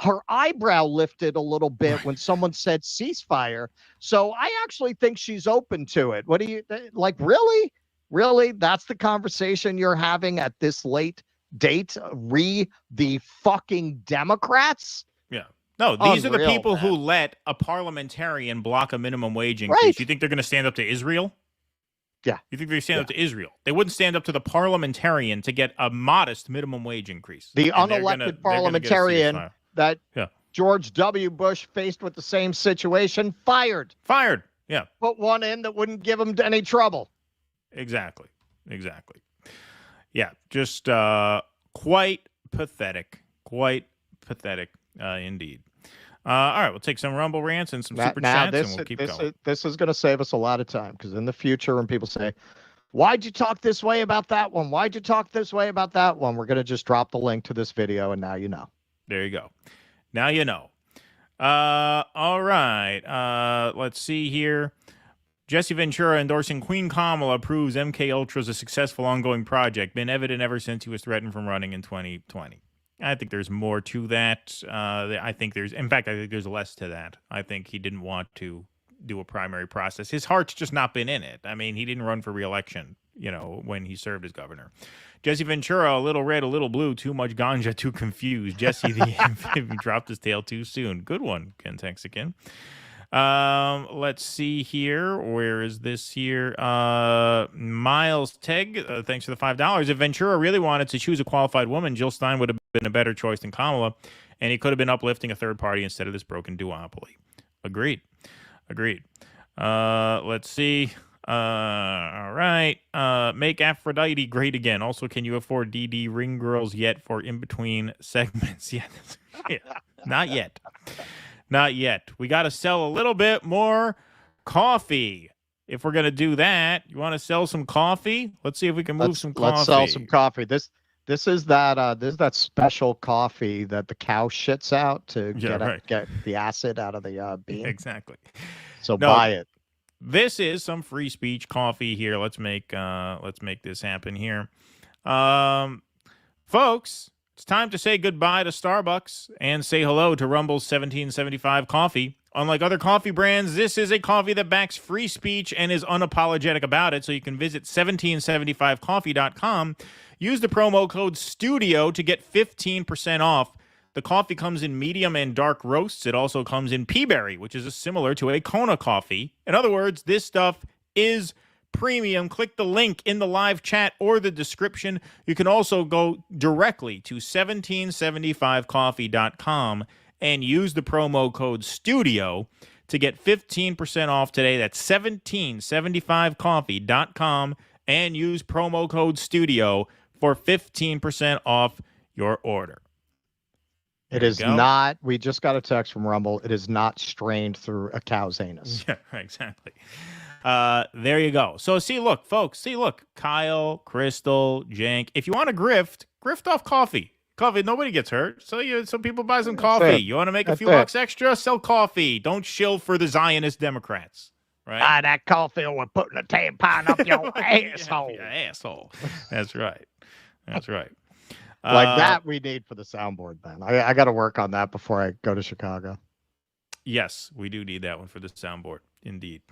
her eyebrow lifted a little bit when someone said ceasefire. So I actually think she's open to it. What do you like? Really? Really? That's the conversation you're having at this late date? The fucking Democrats? Yeah. No, these are the people who let a parliamentarian block a minimum wage increase. Right. You think they're going to stand up to Israel? Yeah. You think they're going to stand up to Israel? They wouldn't stand up to the parliamentarian to get a modest minimum wage increase. The unelected parliamentarian that George W. Bush faced with the same situation, fired. Fired. Yeah. Put one in that wouldn't give him any trouble. Exactly. Yeah. Just quite pathetic. Quite pathetic indeed. All right, we'll take some Rumble rants and some super chats, and we'll keep going. This is going to save us a lot of time because in the future, when people say, "Why'd you talk this way about that one? Why'd you talk this way about that one?" We're going to just drop the link to this video, and now you know. There you go. Now you know. All right. Let's see here. Jesse Ventura endorsing Queen Kamala proves MK Ultra is a successful ongoing project. Been evident ever since he was threatened from running in 2020. I think there's more to that. I think there's less to that. I think he didn't want to do a primary process. His heart's just not been in it. I mean, he didn't run for re-election, when he served as governor. Jesse Ventura, a little red, a little blue, too much ganja, too confused. Jesse, the amphibian, dropped his tail too soon. Good one, Ken Texican. Let's see here. Where is this here? Miles Teg, thanks for the $5. If Ventura really wanted to choose a qualified woman, Jill Stein would have been a better choice than Kamala, and he could have been uplifting a third party instead of this broken duopoly. Agreed. Let's see. All right. Make Aphrodite great again. Also, can you afford DD ring girls yet for in-between segments? Yeah. Not yet. Not yet. We got to sell a little bit more coffee. If we're going to do that, you want to sell some coffee? Let's see if we can move some coffee. Let's sell some coffee. This is that special coffee that the cow shits out to get the acid out of the bean. Exactly. So buy it. This is some free speech coffee here. Let's make this happen here. Folks, it's time to say goodbye to Starbucks and say hello to Rumble's 1775 coffee. Unlike other coffee brands, this is a coffee that backs free speech and is unapologetic about it. So you can visit 1775coffee.com. Use the promo code STUDIO to get 15% off. The coffee comes in medium and dark roasts. It also comes in peaberry, which is similar to a Kona coffee. In other words, this stuff is premium. Click the link in the live chat or the description. You can also go directly to 1775coffee.com and use the promo code STUDIO to get 15% off today. That's 1775coffee.com and use promo code STUDIO for 15% off your order. It is not, we just got a text from Rumble, it is not strained through a cow's anus. Yeah, exactly. There you go. So look, folks, Kyle, Crystal, Jank, if you want to grift off coffee. Coffee, nobody gets hurt. So some people buy some coffee. You want to make a few bucks extra? Sell coffee. Don't shill for the Zionist Democrats. Right? That coffee was putting a tampon up your asshole. Your asshole. That's right. Like that we need for the soundboard, then. I got to work on that before I go to Chicago. Yes, we do need that one for the soundboard. Indeed.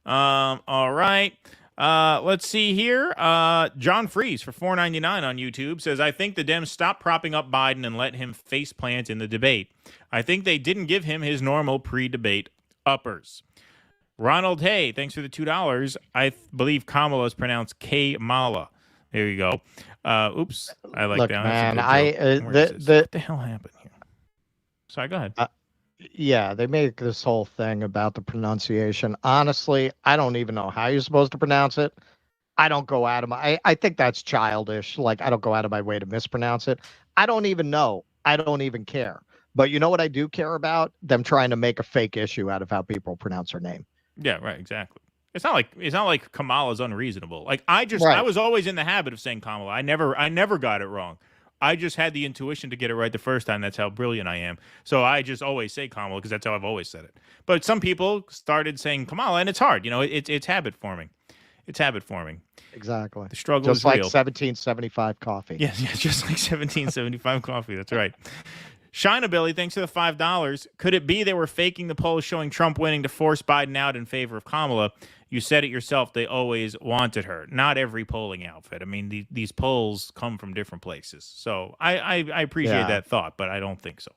All right. Let's see here. John Freeze for $4.99 on YouTube says, I think the Dems stopped propping up Biden and let him face plant in the debate. I think they didn't give him his normal pre-debate uppers. Ronald Hay, thanks for the $2. I believe Kamala is pronounced Kamala. There you go. Oops, I like Look, that. man, what the hell happened here? Sorry, go ahead. Yeah, they make this whole thing about the pronunciation. Honestly, I don't even know how you're supposed to pronounce it. I don't go out of my. I think that's childish. Like, I don't go out of my way to mispronounce it. I don't even know. I don't even care. But you know what I do care about? Them trying to make a fake issue out of how people pronounce her name. Yeah, right, exactly. It's not like Kamala's unreasonable. Like I was always in the habit of saying Kamala. I never got it wrong. I just had the intuition to get it right the first time. That's how brilliant I am. So I just always say Kamala because that's how I've always said it. But some people started saying Kamala, and it's hard. You know, it's habit forming. It's habit forming. Exactly. The struggle just is like real. 1775 coffee. Yeah, just like 1775 coffee. That's right. Shinabilly, thanks for the $5. Could it be they were faking the polls showing Trump winning to force Biden out in favor of Kamala? You said it yourself. They always wanted her. Not every polling outfit. I mean, these polls come from different places. So I appreciate that thought, but I don't think so.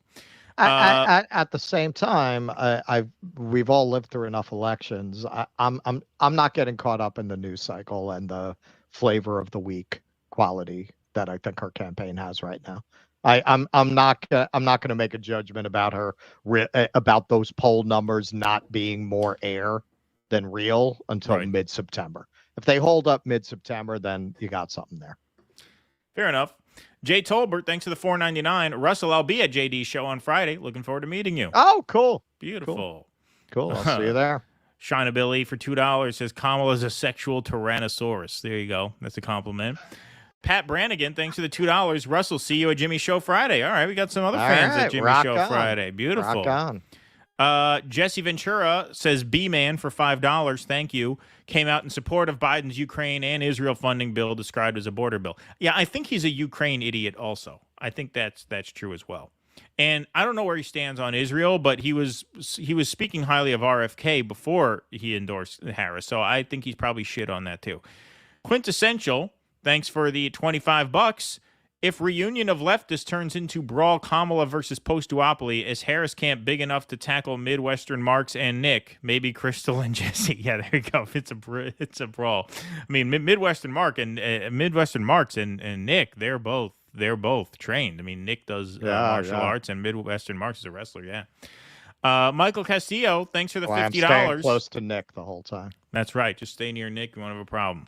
At the same time, we've all lived through enough elections. I'm not getting caught up in the news cycle and the flavor of the week quality that I think her campaign has right now. I'm not going to make a judgment about her about those poll numbers not being more air than real until mid-September. If they hold up mid-September, then you got something there. Fair enough. Jay Tolbert, thanks for the $4.99. Russell, I'll be at JD's show on Friday. Looking forward to meeting you. Oh, cool. Beautiful. Cool. I'll see you there. Shinabilly for $2 says Kamala's a sexual tyrannosaurus. There you go. That's a compliment. Pat Brannigan, thanks for the $2. Russell, see you at Jimmy's show Friday. All right, we got some other fans at Jimmy's show Friday. Beautiful. Rock on. Jesse Ventura says B-Man for $5. Thank you. Came out in support of Biden's Ukraine and Israel funding bill described as a border bill. Yeah, I think he's a Ukraine idiot also. I think that's true as well. And I don't know where he stands on Israel, but he was speaking highly of RFK before he endorsed Harris. So I think he's probably shit on that too. Quintessential, thanks for the $25. If reunion of leftists turns into brawl Kamala versus post-duopoly, is Harris camp big enough to tackle Midwestern Marks and Nick? Maybe Crystal and Jesse. Yeah, there you go. It's a brawl. I mean, Midwestern Marks and Nick, they're both trained. I mean, Nick does martial arts, and Midwestern Marks is a wrestler. Yeah. Michael Castillo, thanks for the $50. I'm staying close to Nick the whole time. That's right. Just stay near Nick. You won't have a problem.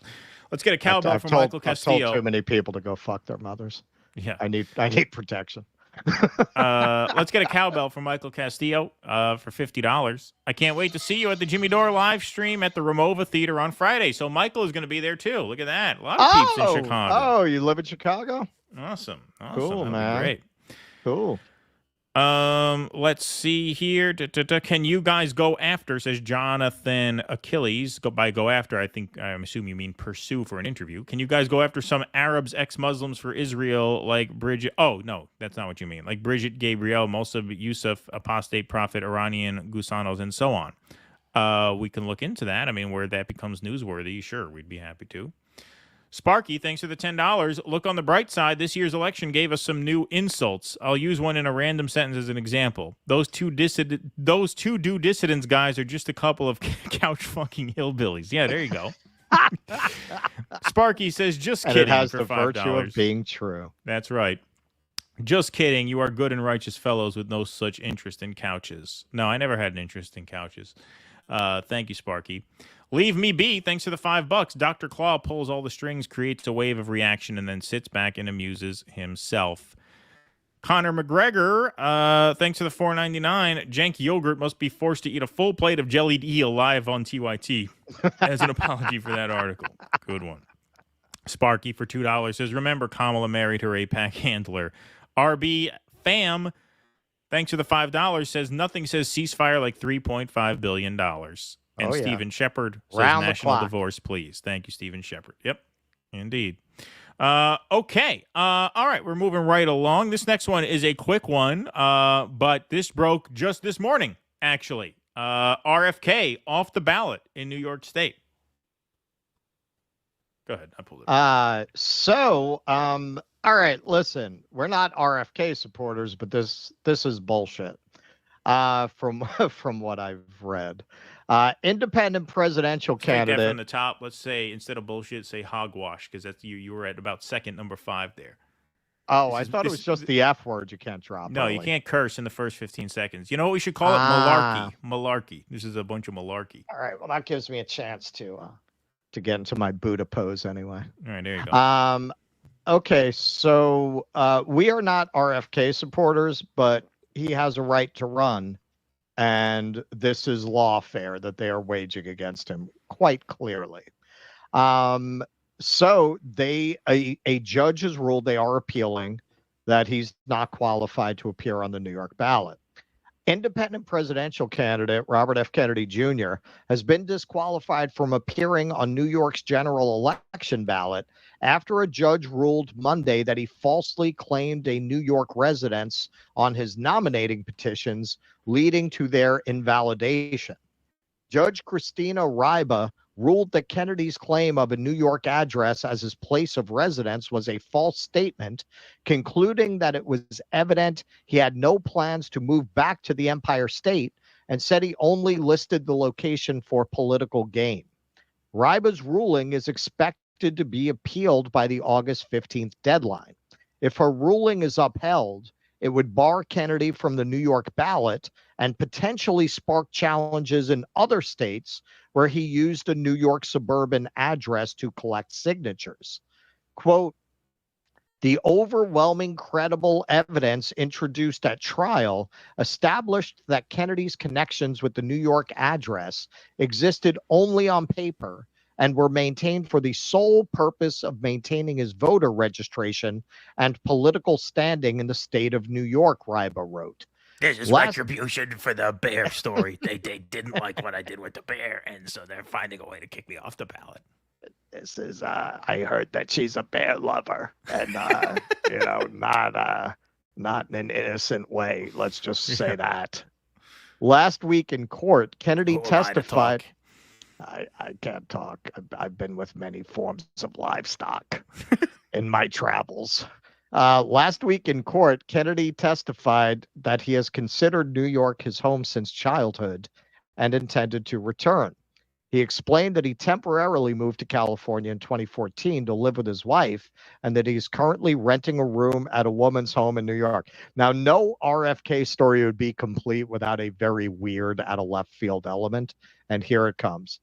Let's get a cowbell from Michael Castillo. I've told too many people to go fuck their mothers. Yeah, I need protection. Let's get a cowbell from Michael Castillo for $50. I can't wait to see you at the Jimmy Dore live stream at the Ramova Theater on Friday. So Michael is going to be there too. Look at that. A lot of peeps in Chicago. Oh, you live in Chicago? Awesome. Cool, man. Great. Cool. Let's see here. Can you guys go after, says Jonathan Achilles. Go after, I'm assuming you mean pursue for an interview. Can you guys go after some Arabs, ex-Muslims for Israel, like Bridget? Oh, no, that's not what you mean. Like Bridget Gabriel, Mossad Yusuf, apostate prophet, Iranian Gusanos, and so on. We can look into that. I mean, where that becomes newsworthy, sure, we'd be happy to. Sparky, thanks for the $10. Look on the bright side. This year's election gave us some new insults. I'll use one in a random sentence as an example. Those two do dissidents guys are just a couple of couch fucking hillbillies. Yeah, there you go. Sparky says, just kidding. And it has for the $5. virtue of being true. That's right. Just kidding. You are good and righteous fellows with no such interest in couches. No, I never had an interest in couches. Thank you, Sparky. Leave me be. Thanks for the $5. Dr. Claw pulls all the strings, creates a wave of reaction, and then sits back and amuses himself. Connor McGregor, thanks for the $4.99. Jank Yogurt must be forced to eat a full plate of jellied eel live on TYT as an apology for that article. Good one. Sparky for $2 says, remember Kamala married her APAC handler. RB Fam, thanks for the $5, says nothing says ceasefire like $3.5 billion. And Stephen Shepard says national divorce, please. Thank you, Stephen Shepard. Yep, indeed. Okay. All right, we're moving right along. This next one is a quick one, but this broke just this morning, actually. RFK off the ballot in New York State. Go ahead. I pulled it. All right, listen, we're not RFK supporters, but this is bullshit from what I've read. Independent presidential Take that candidate. from the top. Let's say, instead of bullshit, say hogwash, because that's you were at about second number 5 there. Oh, I thought it was just the F word you can't drop. No, early. you can't curse in the first 15 seconds. You know what we should call it? Malarkey. Malarkey. This is a bunch of malarkey. All right. Well, that gives me a chance to get into my Buddha pose anyway. All right, there you go. Okay, so we are not RFK supporters, but he has a right to run, and this is lawfare that they are waging against him quite clearly. So a judge has ruled they are appealing that he's not qualified to appear on the New York ballot. Independent presidential candidate Robert F. Kennedy Jr. has been disqualified from appearing on New York's general election ballot after a judge ruled Monday that he falsely claimed a New York residence on his nominating petitions, leading to their invalidation. Judge Christina Ryba ruled that Kennedy's claim of a New York address as his place of residence was a false statement, concluding that it was evident he had no plans to move back to the Empire State, and said he only listed the location for political gain. Ryba's ruling is expected to be appealed by the August 15th deadline. If her ruling is upheld, it would bar Kennedy from the New York ballot and potentially spark challenges in other states where he used a New York suburban address to collect signatures. Quote, the overwhelming credible evidence introduced at trial established that Kennedy's connections with the New York address existed only on paper and were maintained for the sole purpose of maintaining his voter registration and political standing in the state of New York, Ryba wrote. This is retribution for the bear story. They didn't like what I did with the bear, and so they're finding a way to kick me off the ballot. This is, I heard that she's a bear lover, and, you know, not in an innocent way. Let's just say that. Last week in court, Kennedy testified. I can't talk. I've been with many forms of livestock in my travels. Last week in court, Kennedy testified that he has considered New York his home since childhood and intended to return. He explained that he temporarily moved to California in 2014 to live with his wife, and that he's currently renting a room at a woman's home in New York. Now, no RFK story would be complete without a very weird out of left field element, and here it comes.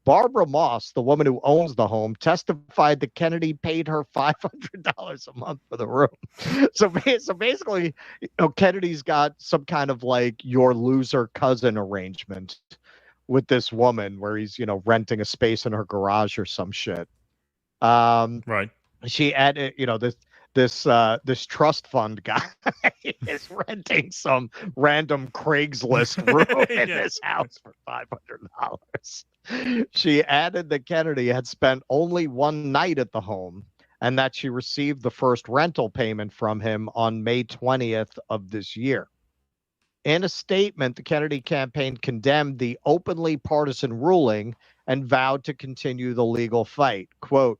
Barbara Moss, the woman who owns the home, testified that Kennedy paid her $500 a month for the room. So basically, you know, Kennedy's got some kind of like your loser cousin arrangement with this woman where he's, you know, renting a space in her garage or some shit. Right. She added, you know, this trust fund guy is renting some random Craigslist room in his house for $500. She added that Kennedy had spent only one night at the home and that she received the first rental payment from him on May 20th of this year. In a statement, the Kennedy campaign condemned the openly partisan ruling and vowed to continue the legal fight. Quote,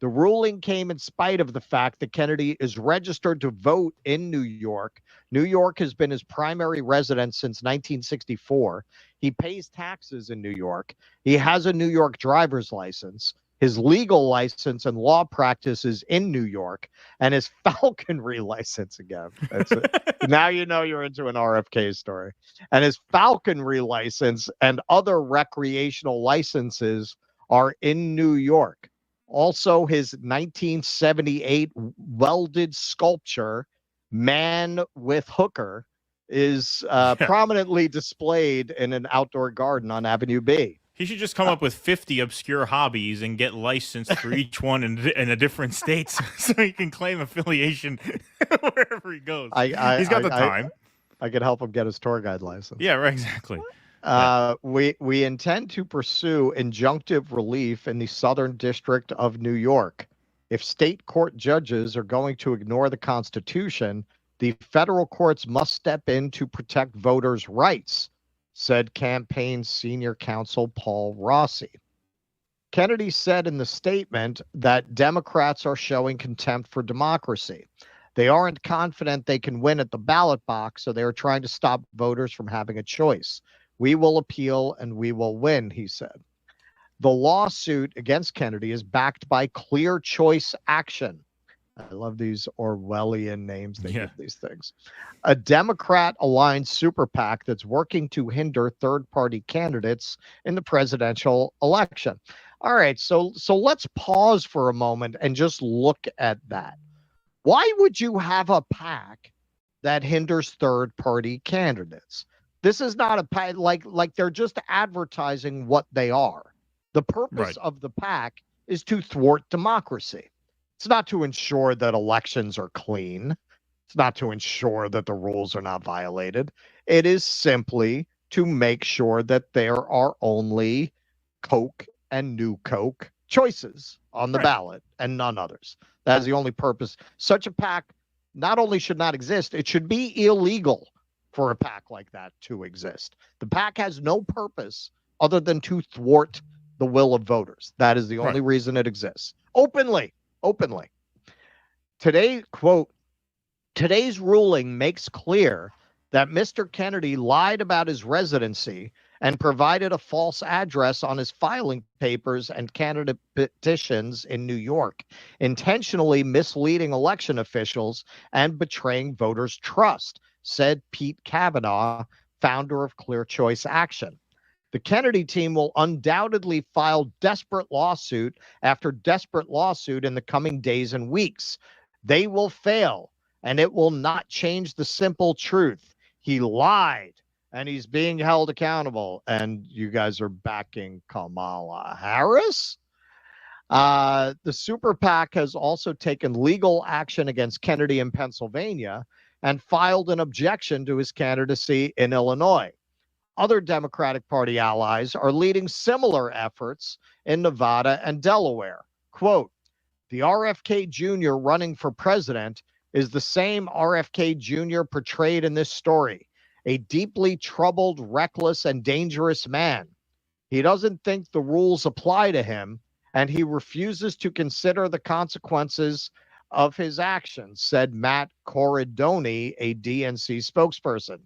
the ruling came in spite of the fact that Kennedy is registered to vote in New York. New York has been his primary residence since 1964. He pays taxes in New York. He has a New York driver's license. His legal license and law practice is in New York, and his falconry license again. That's it. Now you know you're into an RFK story. And his falconry license and other recreational licenses are in New York. Also, his 1978 welded sculpture, Man with Hooker, is prominently displayed in an outdoor garden on Avenue B. He should just come up with 50 obscure hobbies and get licensed for each one in a different state so he can claim affiliation wherever he goes. He's got the time. I could help him get his tour guide license. Yeah, right, exactly. We intend to pursue injunctive relief in the Southern District of New York. If state court judges are going to ignore the Constitution, the federal courts must step in to protect voters' rights, said campaign senior counsel Paul Rossi. Kennedy said in the statement that Democrats are showing contempt for democracy. They aren't confident they can win at the ballot box, so they are trying to stop voters from having a choice. We will appeal and we will win, he said. The lawsuit against Kennedy is backed by clear choice action. I love these Orwellian names they give these things. A Democrat-aligned super PAC that's working to hinder third-party candidates in the presidential election. All right, so let's pause for a moment and just look at that. Why would you have a PAC that hinders third-party candidates? This is not a PAC, like they're just advertising what they are. The purpose of the PAC is to thwart democracy. It's not to ensure that elections are clean. It's not to ensure that the rules are not violated. It is simply to make sure that there are only Coke and New Coke choices on the ballot and none others. That is the only purpose. Such a PAC not only should not exist, it should be illegal for a PAC like that to exist. The PAC has no purpose other than to thwart the will of voters. That is the only reason it exists. Openly. Today, quote, today's ruling makes clear that Mr. Kennedy lied about his residency and provided a false address on his filing papers and candidate petitions in New York, intentionally misleading election officials and betraying voters' trust, said Pete Kavanaugh, founder of Clear Choice Action. The Kennedy team will undoubtedly file desperate lawsuit after desperate lawsuit in the coming days and weeks. They will fail, and it will not change the simple truth. He lied, and he's being held accountable. And you guys are backing Kamala Harris? The Super PAC has also taken legal action against Kennedy in Pennsylvania and filed an objection to his candidacy in Illinois. Other Democratic Party allies are leading similar efforts in Nevada and Delaware. Quote, the RFK Jr. running for president is the same RFK Jr. portrayed in this story, a deeply troubled, reckless, and dangerous man. He doesn't think the rules apply to him, and he refuses to consider the consequences of his actions, said Matt Corridoni, a DNC spokesperson.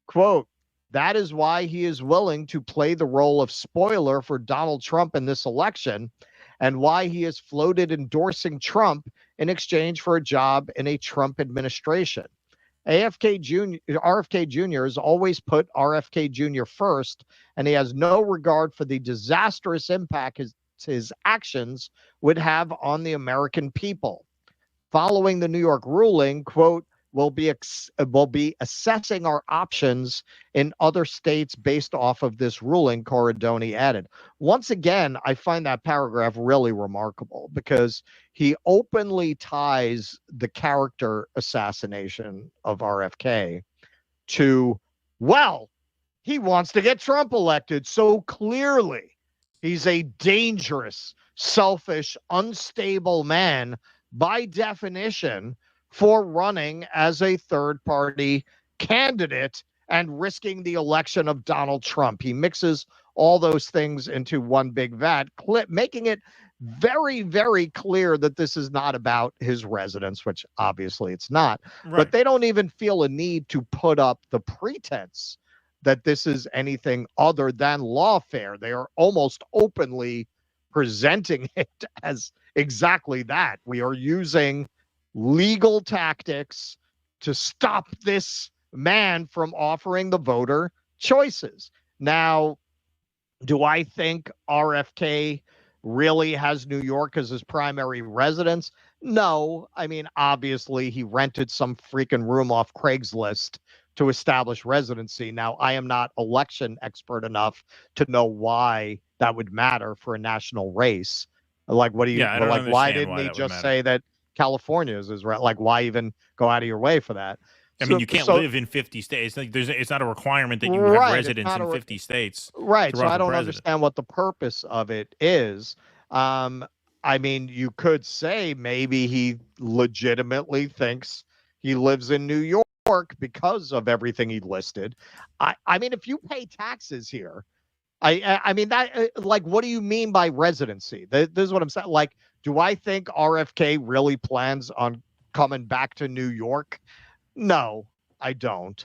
Quote, that is why he is willing to play the role of spoiler for Donald Trump in this election, and why he has floated endorsing Trump in exchange for a job in a Trump administration. RFK Jr. has always put RFK Jr. first, and he has no regard for the disastrous impact his actions would have on the American people. Following the New York ruling, quote, we'll be assessing our options in other states based off of this ruling, Corridoni added. Once again, I find that paragraph really remarkable because he openly ties the character assassination of RFK to, well, he wants to get Trump elected. So clearly he's a dangerous, selfish, unstable man by definition for running as a third-party candidate and risking the election of Donald Trump. He mixes all those things into one big vat, making it very, very clear that this is not about his residence, which obviously it's not. Right. But they don't even feel a need to put up the pretense that this is anything other than lawfare. They are almost openly presenting it as exactly that. We are using legal tactics to stop this man from offering the voter choices. Now, do I think RFK really has New York as his primary residence? No. I mean, obviously, he rented some freaking room off Craigslist to establish residency. Now, I am not election expert enough to know why that would matter for a national race. Like, what do you like? Why didn't he just say that California is his like? Why even go out of your way for that? I mean, you can't live in 50 states. Like, it's not a requirement that you have residence in 50 states. Right. So I don't understand what the purpose of it is. I mean, you could say maybe he legitimately thinks he lives in New York because of everything he listed. I mean, if you pay taxes here, I mean, that, like, what do you mean by residency? This is what I'm saying. Like, do I think RFK really plans on coming back to New York? No, I don't.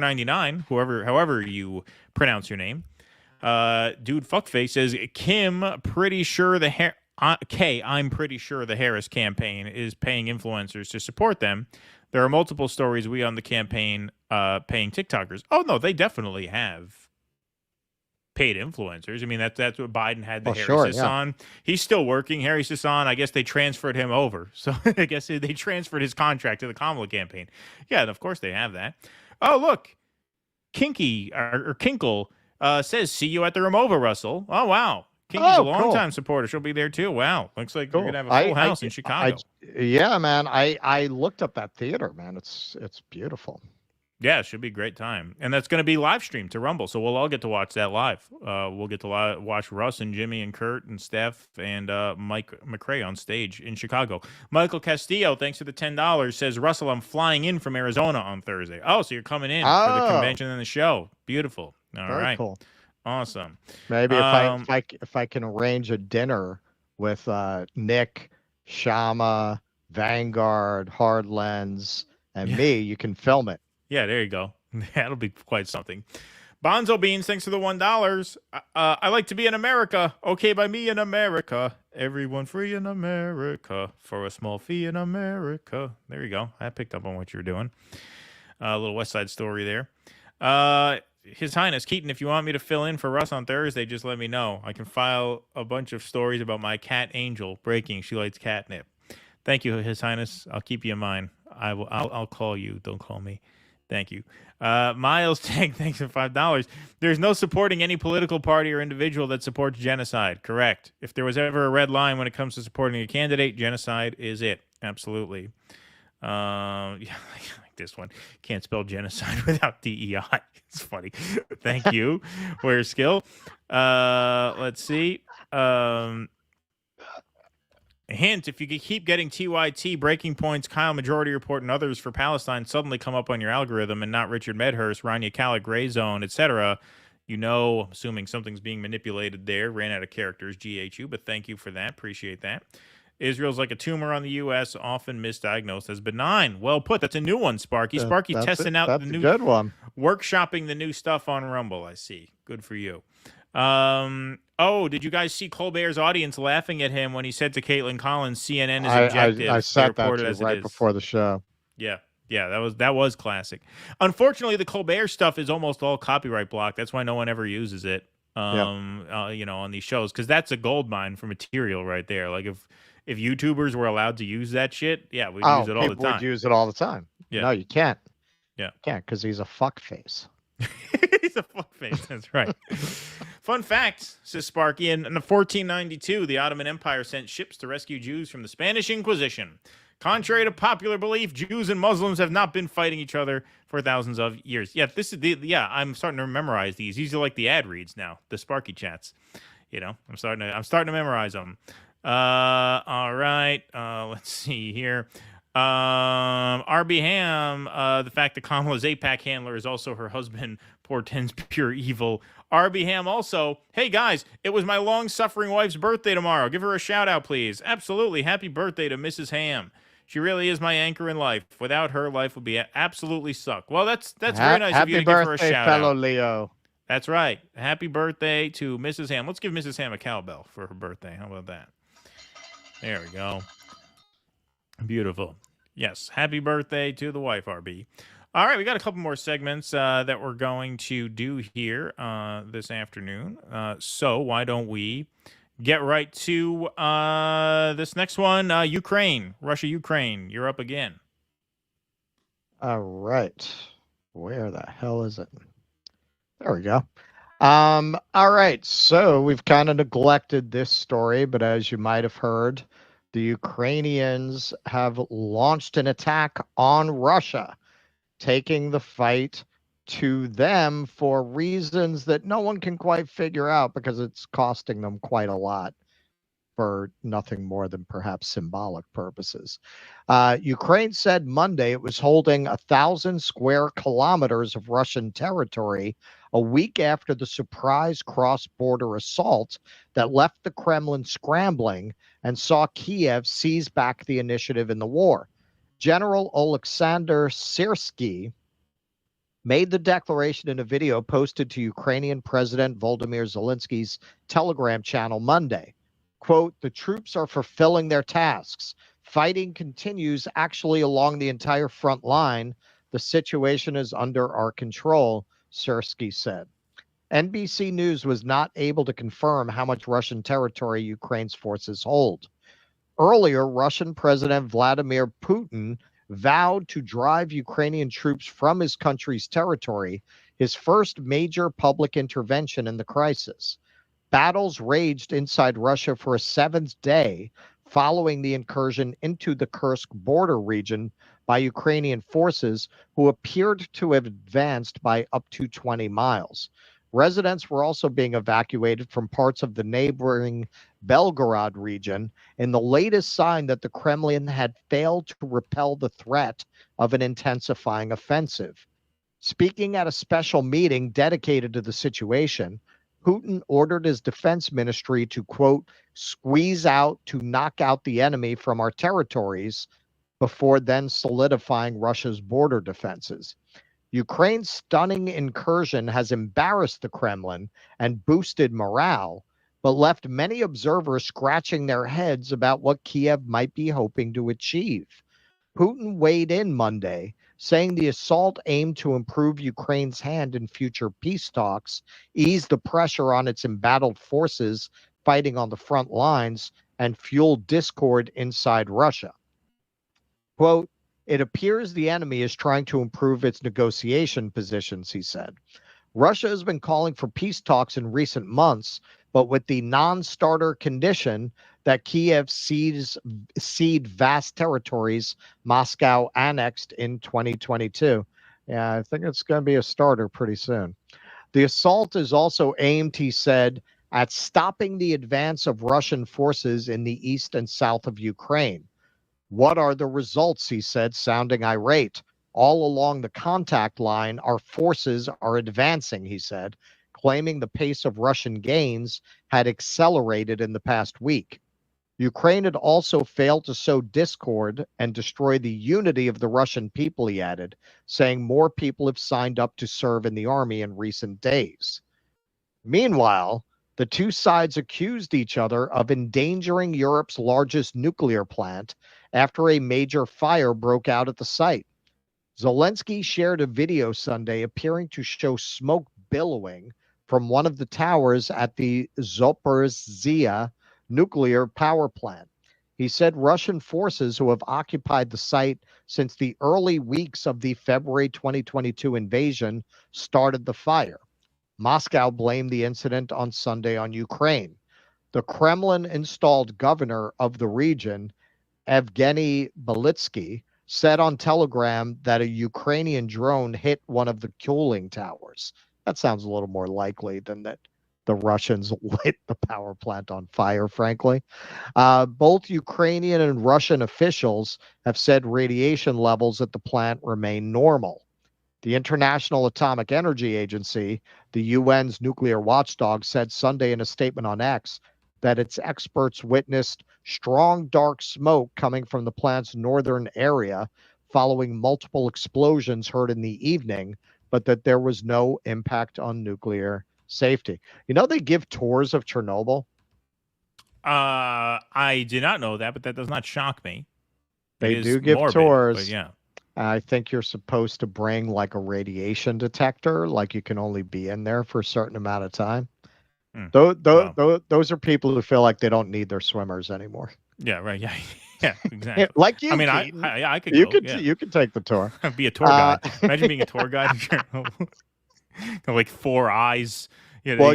84.99, however you pronounce your name. Dude Fuckface says, Kim, pretty sure I'm pretty sure the Harris campaign is paying influencers to support them. There are multiple stories we on the campaign paying TikTokers. Oh, no, they definitely have paid influencers. I mean, that's what Biden had the Harris on. He's still working. Harris is on. I guess they transferred him over. So I guess they transferred his contract to the Kamala campaign. Yeah, and of course they have that. Oh, look. Kinkle says, see you at the Ramova, Russell. Oh, wow. Kinky's a longtime supporter. She'll be there too. Wow. Looks like you're going to have a full house in Chicago. Yeah, man. I looked up that theater, man. It's beautiful. Yeah, it should be a great time. And that's going to be live streamed to Rumble, so we'll all get to watch that live. We'll get to watch Russ and Jimmy and Kurt and Steph and Mike McRae on stage in Chicago. Michael Castillo, thanks for the $10, says, Russell, I'm flying in from Arizona on Thursday. Oh, so you're coming in for the convention and the show. Beautiful. All right. Very cool. Awesome. Maybe if I can arrange a dinner with Nick, Shama, Vanguard, Hard Lens, and me, you can film it. Yeah, there you go. That'll be quite something. Bonzo Beans, thanks for the $1. I like to be in America. Okay, by me in America. Everyone free in America for a small fee in America. There you go. I picked up on what you were doing. A little West Side Story there. His Highness Keaton, if you want me to fill in for Russ on Thursday, just let me know. I can file a bunch of stories about my cat Angel breaking. She likes catnip. Thank you, His Highness. I'll keep you in mind. I'll call you. Don't call me. Thank you. Miles Tag, thanks for $5. There's no supporting any political party or individual that supports genocide. Correct. If there was ever a red line when it comes to supporting a candidate, genocide is it. Absolutely. Yeah, like this one. Can't spell genocide without DEI. It's funny. Thank you for your skill. Let's see. Hint, if you keep getting TYT, Breaking Points, Kyle Majority Report, and others for Palestine suddenly come up on your algorithm and not Richard Medhurst, Rania Khalek, Gray Zone, etc., you know, assuming something's being manipulated there, ran out of characters, GHU, but thank you for that. Appreciate that. Israel's like a tumor on the U.S., often misdiagnosed as benign. Well put. That's a new one, Sparky. Sparky testing out the new, good one. Workshopping the new stuff on Rumble, I see. Good for you. Oh, did you guys see Colbert's audience laughing at him when he said to Caitlin Collins, CNN is objective? I said that to you right before the show. Yeah, that was classic. Unfortunately, the Colbert stuff is almost all copyright blocked. That's why no one ever uses it. You know, on these shows, because that's a gold mine for material right there. Like if YouTubers were allowed to use that shit, yeah, we'd use it all the time. Would use it all the time. Yeah. No, you can't. Yeah, can't because he's a fuckface. He's a fuckface. That's right. Fun fact, says Sparky, in 1492, the Ottoman Empire sent ships to rescue Jews from the Spanish Inquisition. Contrary to popular belief, Jews and Muslims have not been fighting each other for thousands of years. Yeah, this is I'm starting to memorize these. These are like the ad reads now, the Sparky chats. You know, I'm starting to memorize them. All right. Let's see here. RB Ham, the fact that Kamala's APAC handler is also her husband portends pure evil. RB Ham also, hey guys, it was my long-suffering wife's birthday tomorrow. Give her a shout-out, please. Absolutely. Happy birthday to Mrs. Ham. She really is my anchor in life. Without her, life would be absolutely suck. Well, that's very nice of you to give her a shout-out. Happy birthday, fellow Leo. That's right. Happy birthday to Mrs. Ham. Let's give Mrs. Ham a cowbell for her birthday. How about that? There we go. Beautiful. Yes. Happy birthday to the wife, RB. All right. We got a couple more segments that we're going to do here this afternoon. So why don't we get right to this next one? Ukraine, Russia, Ukraine. You're up again. All right. Where the hell is it? There we go. All right. So we've kind of neglected this story, but as you might have heard, the Ukrainians have launched an attack on Russia, taking the fight to them for reasons that no one can quite figure out because it's costing them quite a lot for nothing more than perhaps symbolic purposes. Ukraine said Monday it was holding 1,000 square kilometers of Russian territory a week after the surprise cross-border assault that left the Kremlin scrambling and saw Kiev seize back the initiative in the war. General Oleksandr Syrsky made the declaration in a video posted to Ukrainian President Volodymyr Zelensky's Telegram channel Monday. Quote, the troops are fulfilling their tasks. Fighting continues actually along the entire front line. The situation is under our control, Syrsky said. NBC News was not able to confirm how much Russian territory Ukraine's forces hold. Earlier, Russian President Vladimir Putin vowed to drive Ukrainian troops from his country's territory, his first major public intervention in the crisis. Battles raged inside Russia for a seventh day following the incursion into the Kursk border region by Ukrainian forces who appeared to have advanced by up to 20 miles. Residents were also being evacuated from parts of the neighboring Belgorod region in the latest sign that the Kremlin had failed to repel the threat of an intensifying offensive. Speaking at a special meeting dedicated to the situation, Putin ordered his defense ministry to, quote, squeeze out to knock out the enemy from our territories before then solidifying Russia's border defenses. Ukraine's stunning incursion has embarrassed the Kremlin and boosted morale, but left many observers scratching their heads about what Kiev might be hoping to achieve. Putin weighed in Monday, saying the assault aimed to improve Ukraine's hand in future peace talks, ease the pressure on its embattled forces fighting on the front lines, and fuel discord inside Russia. Quote, It appears the enemy is trying to improve its negotiation positions, he said. Russia has been calling for peace talks in recent months, but with the non-starter condition that Kiev cede vast territories Moscow annexed in 2022. Yeah, I think it's going to be a starter pretty soon. The assault is also aimed, he said, at stopping the advance of Russian forces in the east and south of Ukraine. What are the results, he said, sounding irate. All along the contact line, our forces are advancing, he said, claiming the pace of Russian gains had accelerated in the past week. Ukraine had also failed to sow discord and destroy the unity of the Russian people, he added, saying more people have signed up to serve in the army in recent days. Meanwhile, the two sides accused each other of endangering Europe's largest nuclear plant after a major fire broke out at the site. Zelensky shared a video Sunday appearing to show smoke billowing from one of the towers at the Zaporizhzhia nuclear power plant. He said Russian forces who have occupied the site since the early weeks of the February 2022 invasion started the fire. Moscow blamed the incident on Sunday on Ukraine. The Kremlin-installed governor of the region, Evgeny Belitsky, said on Telegram that a Ukrainian drone hit one of the cooling towers. That sounds a little more likely than that the Russians lit the power plant on fire, frankly. Both Ukrainian and Russian officials have said radiation levels at the plant remain normal. The International Atomic Energy Agency, the UN's nuclear watchdog, said Sunday in a statement on X that its experts witnessed strong dark smoke coming from the plant's northern area following multiple explosions heard in the evening, but that there was no impact on nuclear safety. You know, they give tours of Chernobyl. I did not know that, but that does not shock me. They do give tours. Yeah. I think you're supposed to bring like a radiation detector, like you can only be in there for a certain amount of time. Those are people who feel like they don't need their swimmers anymore. Yeah, right. Yeah, yeah, exactly. Like you. I mean, I could. You go, could. Yeah. You could take the tour. Be a tour guide. Imagine being a tour guide. Like 4 eyes. You know,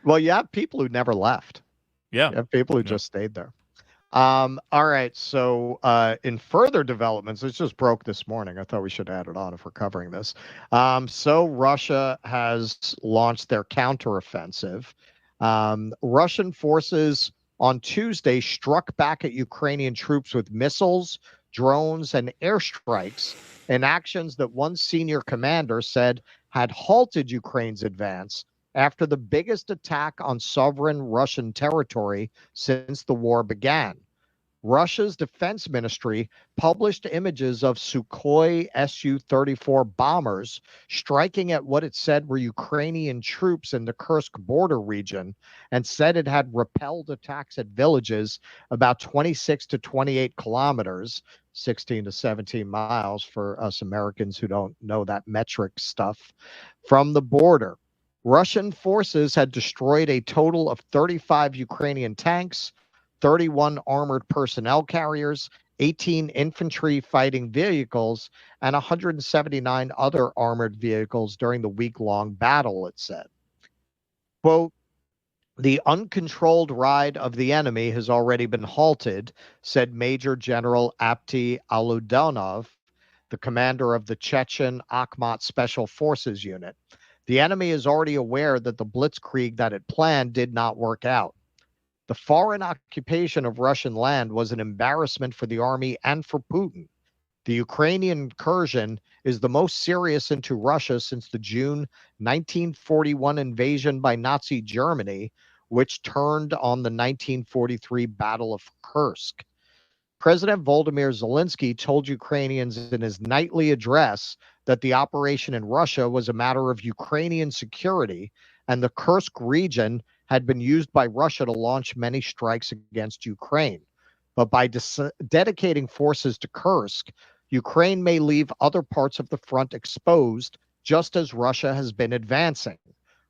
well, you have people who never left. Yeah. You have people who just stayed there. All right. So in further developments, it just broke this morning. I thought we should add it on if we're covering this. So Russia has launched their counteroffensive. Russian forces on Tuesday struck back at Ukrainian troops with missiles, drones, and airstrikes in actions that one senior commander said had halted Ukraine's advance after the biggest attack on sovereign Russian territory since the war began. Russia's defense ministry published images of Sukhoi Su-34 bombers striking at what it said were Ukrainian troops in the Kursk border region, and said it had repelled attacks at villages about 26 to 28 kilometers, 16 to 17 miles for us Americans who don't know that metric stuff, from the border. Russian forces had destroyed a total of 35 Ukrainian tanks, 31 armored personnel carriers, 18 infantry fighting vehicles, and 179 other armored vehicles during the week-long battle, it said. Quote, the uncontrolled ride of the enemy has already been halted, said Major General Apti Aludonov, the commander of the Chechen Akhmat Special Forces Unit. The enemy is already aware that the blitzkrieg that it planned did not work out. The foreign occupation of Russian land was an embarrassment for the army and for Putin. The Ukrainian incursion is the most serious into Russia since the June 1941 invasion by Nazi Germany, which turned on the 1943 Battle of Kursk. President Volodymyr Zelensky told Ukrainians in his nightly address that the operation in Russia was a matter of Ukrainian security, and the Kursk region had been used by Russia to launch many strikes against Ukraine. But by dedicating forces to Kursk, Ukraine may leave other parts of the front exposed, just as Russia has been advancing.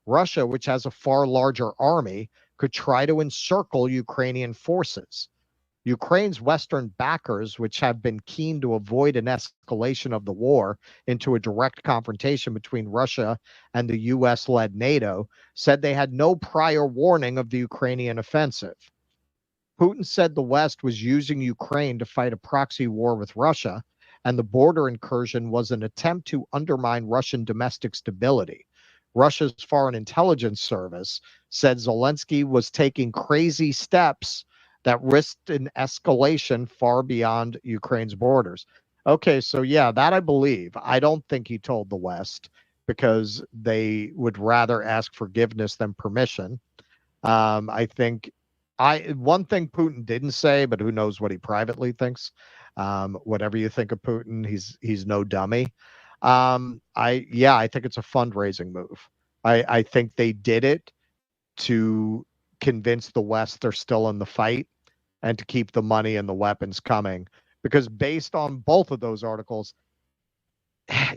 Russia, which has a far larger army, could try to encircle Ukrainian forces. Ukraine's Western backers, which have been keen to avoid an escalation of the war into a direct confrontation between Russia and the US-led NATO, said they had no prior warning of the Ukrainian offensive. Putin said the West was using Ukraine to fight a proxy war with Russia, and the border incursion was an attempt to undermine Russian domestic stability. Russia's Foreign Intelligence Service said Zelensky was taking crazy steps that risked an escalation far beyond Ukraine's borders. Okay, so yeah, that I believe. I don't think he told the West because they would rather ask forgiveness than permission. I think one thing Putin didn't say, but who knows what he privately thinks. Whatever you think of Putin, he's no dummy. I think it's a fundraising move. I think they did it to convince the West they're still in the fight and to keep the money and the weapons coming. Because based on both of those articles,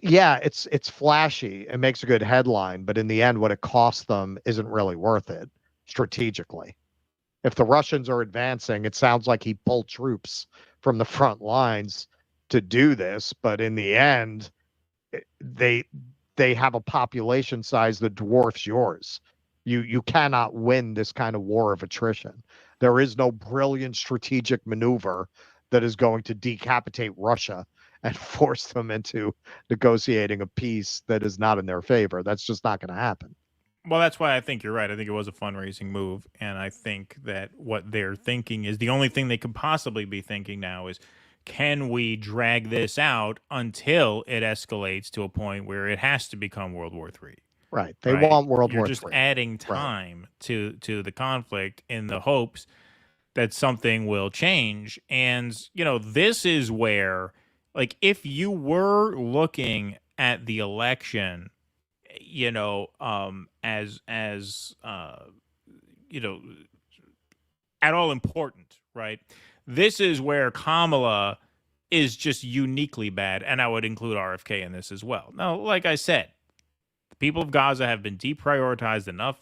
yeah, it's flashy. It makes a good headline, but in the end, what it costs them isn't really worth it strategically. If the Russians are advancing, it sounds like he pulled troops from the front lines to do this, but in the end, they have a population size that dwarfs yours. You cannot win this kind of war of attrition. There is no brilliant strategic maneuver that is going to decapitate Russia and force them into negotiating a peace that is not in their favor. That's just not going to happen. Well, that's why I think you're right. I think it was a fundraising move, and I think that what they're thinking is the only thing they could possibly be thinking now is, can we drag this out until it escalates to a point where it has to become World War III? Right. They want World War III. You're just adding time to the conflict in the hopes that something will change. And, this is where, like, if you were looking at the election, as at all important, right? This is where Kamala is just uniquely bad, and I would include RFK in this as well. Now, like I said, the people of Gaza have been deprioritized enough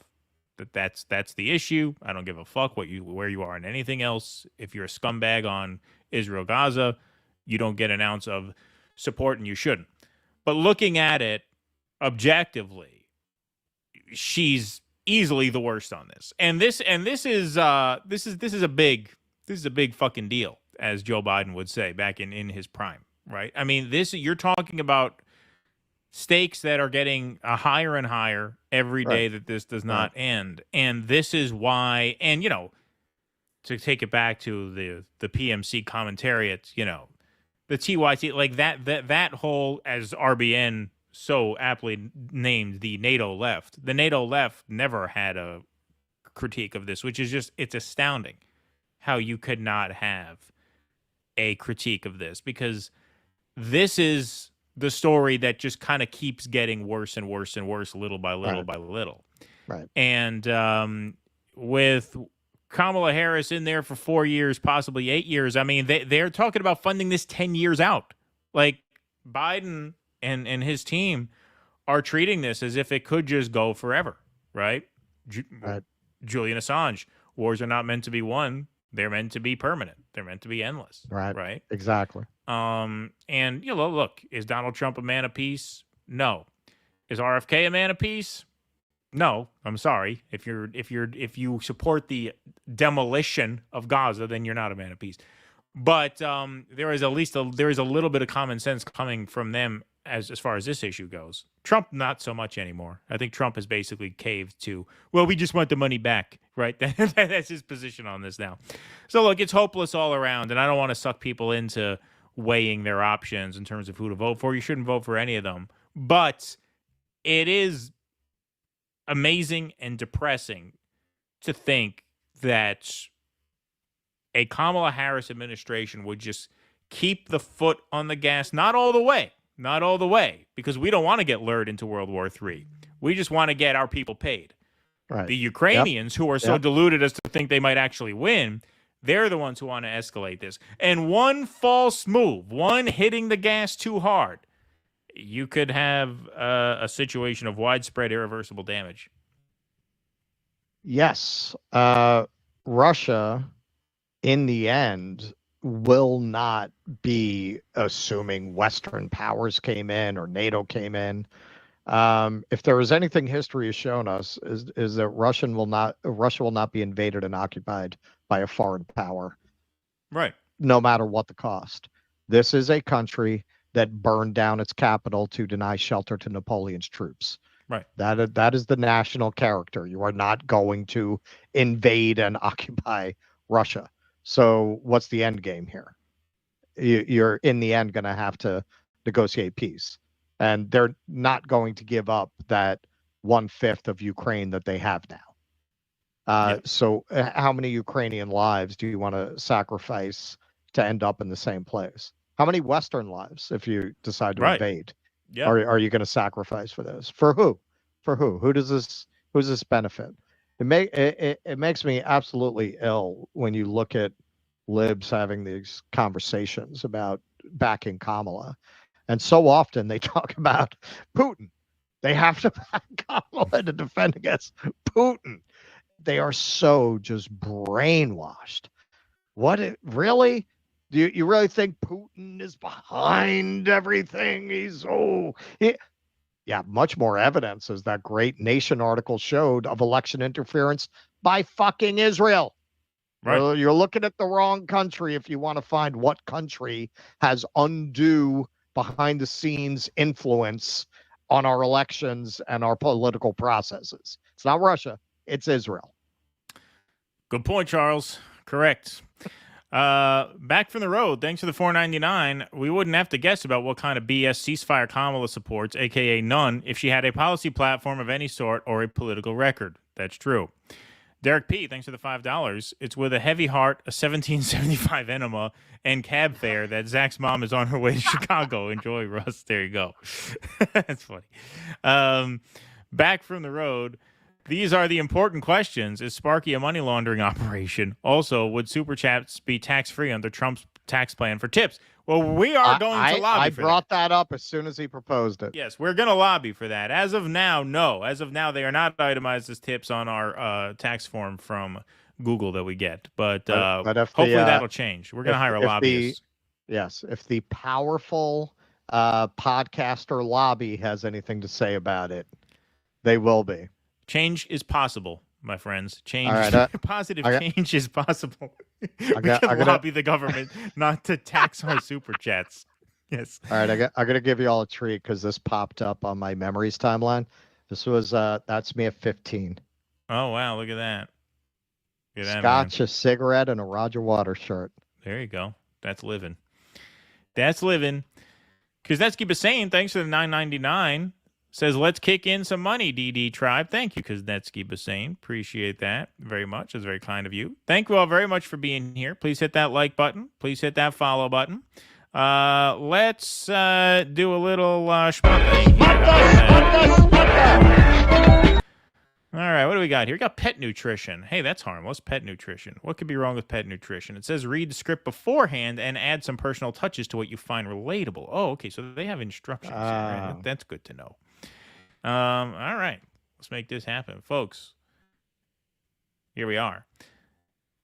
that's the issue. I don't give a fuck where you are in anything else. If you're a scumbag on Israel Gaza, you don't get an ounce of support, and you shouldn't. But looking at it objectively, she's easily the worst on this. And this is a big fucking deal, as Joe Biden would say back in his prime, right? I mean, you're talking about stakes that are getting higher and higher every day that this does not end. And this is why, and to take it back to the PMC commentariat, the TYT, like that whole, as RBN so aptly named, the NATO left. The NATO left never had a critique of this, which is just, it's astounding how you could not have a critique of this, because this is the story that just kind of keeps getting worse and worse and worse, little by little by little. Right. And with Kamala Harris in there for 4 years, possibly 8 years, I mean, they're talking about funding this 10 years out. Like, Biden and his team are treating this as if it could just go forever, right? Julian Assange, wars are not meant to be won. They're meant to be permanent. They're meant to be endless. Right. Exactly. And look, is Donald Trump a man of peace? No. Is RFK a man of peace? No. I'm sorry. If you support the demolition of Gaza, then you're not a man of peace. But there is a little bit of common sense coming from them as far as this issue goes. Trump, not so much anymore. I think Trump has basically caved to, well, we just want the money back, right? That's his position on this now. So look, it's hopeless all around, and I don't want to suck people into weighing their options in terms of who to vote for. You shouldn't vote for any of them. But it is amazing and depressing to think that a Kamala Harris administration would just keep the foot on the gas, not all the way, because we don't want to get lured into World War III. We just want to get our people paid. Right. The Ukrainians, who are so deluded as to think they might actually win, they're the ones who want to escalate this. And one false move, one hitting the gas too hard, you could have a situation of widespread irreversible damage. Yes. Russia in the end, will not be assuming Western powers came in or NATO came in. If there is anything history has shown us, is that Russia will not be invaded and occupied by a foreign power, right? No matter what the cost. This is a country that burned down its capital to deny shelter to Napoleon's troops. Right. That is the national character. You are not going to invade and occupy Russia. So what's the end game here? You're in the end going to have to negotiate peace. And they're not going to give up that 1/5 of Ukraine that they have now. So how many Ukrainian lives do you want to sacrifice to end up in the same place? How many Western lives, if you decide to invade, are you going to sacrifice for this? For who? For who? Who's this benefit? It makes me absolutely ill when you look at libs having these conversations about backing Kamala. And so often they talk about Putin. They have to back Kamala to defend against Putin. They are so just brainwashed. Really? Do you really think Putin is behind everything? Yeah, much more evidence, as that great Nation article showed, of election interference by fucking Israel. Right. You're looking at the wrong country if you want to find what country has undue behind-the-scenes influence on our elections and our political processes. It's not Russia. It's Israel. Good point, Charles. Correct. Back from the road, thanks for the $4.99. We wouldn't have to guess about what kind of BS ceasefire Kamala supports, a.k.a. none, if she had a policy platform of any sort or a political record. That's true. Derek P., thanks for the $5. It's with a heavy heart, a 1775 enema, and cab fare that Zach's mom is on her way to Chicago. Enjoy, Russ. There you go. That's funny. Back from the road. These are the important questions. Is Sparky a money laundering operation? Also, would Super Chats be tax-free under Trump's tax plan for tips? Well, we are going to lobby for that. I brought that up as soon as he proposed it. Yes, we're going to lobby for that. As of now, no. As of now, they are not itemized as tips on our tax form from Google that we get. But hopefully that'll change. We're going to hire a lobbyist. If the powerful podcaster lobby has anything to say about it, they will be. Change is possible, my friends. Change, positive change is possible. We can lobby the government not to tax our super chats. Yes. All right, I'm going to give you all a treat because this popped up on my memories timeline. This was that's me at 15. Oh wow, look at that. Look at that, Scotch, man. a cigarette, and a Roger Waters shirt. There you go. That's living. That's living. Kuznetsky Bassane, thanks for the $9.99. Says, let's kick in some money, DD Tribe. Thank you, Kuznetsky Bassane. Appreciate that very much. It's very kind of you. Thank you all very much for being here. Please hit that like button. Please hit that follow button. Let's do a little schmucking here. All right, what do we got here? We got pet nutrition. Hey, that's harmless. Pet nutrition. What could be wrong with pet nutrition? It says read the script beforehand and add some personal touches to what you find relatable. Oh, okay, so they have instructions. Right? That's good to know. All right, let's make this happen, folks. Here we are.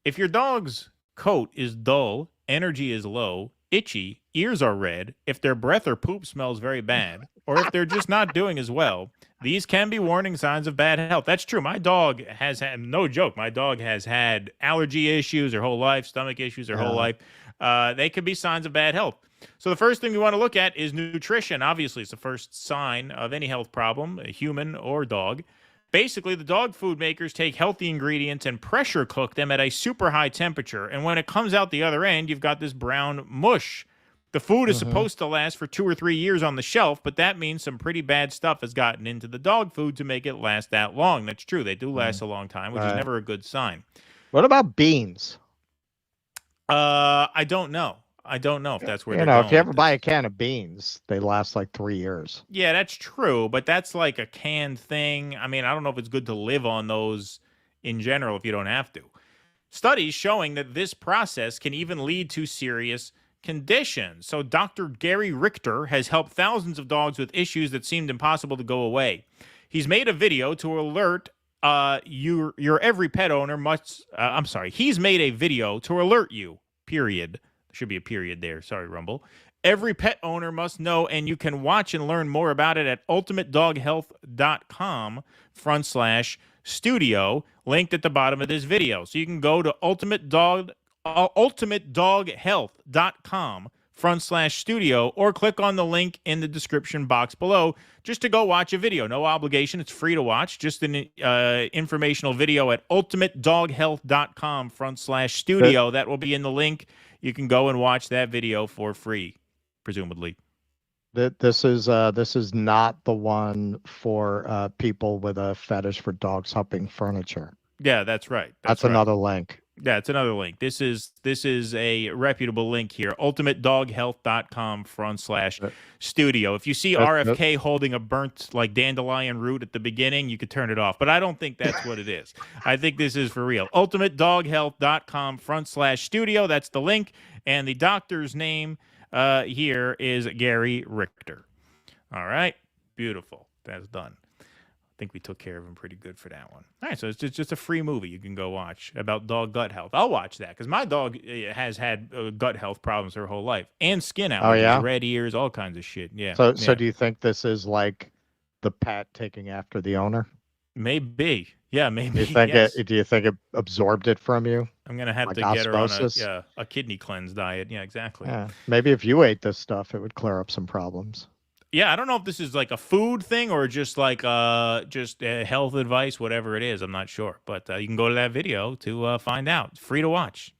If your dog's coat is dull, energy is low, itchy, ears are red, if their breath or poop smells very bad, or if they're just not doing as well, these can be warning signs of bad health. That's true. My dog has had, no joke, my dog has had allergy issues her whole life, stomach issues her whole life. They could be signs of bad health. So the first thing we want to look at is nutrition. Obviously, it's the first sign of any health problem, a human or dog. Basically, the dog food makers take healthy ingredients and pressure cook them at a super high temperature. And when it comes out the other end, you've got this brown mush. The food is supposed to last for 2 or 3 years on the shelf, but that means some pretty bad stuff has gotten into the dog food to make it last that long. That's true. They do last a long time, which is never a good sign. What about beans? I don't know. I don't know if that's where they're if going you ever with buy a can of beans, they last like 3 years. Yeah, that's true, but that's like a canned thing. I mean, I don't know if it's good to live on those in general if you don't have to. Studies showing that this process can even lead to serious conditions. So Dr. Gary Richter has helped thousands of dogs with issues that seemed impossible to go away. He's made a video to alert your every pet owner must. I'm sorry. He's made a video to alert you. Period. There should be a period there. Sorry, Rumble. Every pet owner must know, and you can watch and learn more about it at ultimatedoghealth.com/studio, linked at the bottom of this video. So you can go to ultimatedoghealth.com/studio or click on the link in the description box below just to go watch a video. No obligation. It's free to watch. Just an informational video at ultimatedoghealth.com/studio. That will be in the link. You can go and watch that video for free, presumably. This is not the one for people with a fetish for dogs humping furniture. Yeah, that's right. That's another link. Yeah, it's another link. This is a reputable link here. ultimatedoghealth.com/studio. If you see RFK holding a burnt like dandelion root at the beginning, you could turn it off. But I don't think that's what it is. I think this is for real. ultimatedoghealth.com/studio. That's the link. And the doctor's name here is Gary Richter. All right. Beautiful. That's done. I think we took care of him pretty good for that one. All right, so it's just a free movie you can go watch about dog gut health. I'll watch that because my dog has had gut health problems her whole life and skin allergies, red ears, all kinds of shit. Yeah. So do you think this is like the pet taking after the owner? Maybe. Yeah, maybe. Do you think do you think it absorbed it from you? I'm gonna have to get her on a kidney cleanse diet. Yeah, exactly. Yeah. Maybe if you ate this stuff, it would clear up some problems. Yeah, I don't know if this is like a food thing or just like health advice, whatever it is. I'm not sure, but you can go to that video to find out. It's free to watch.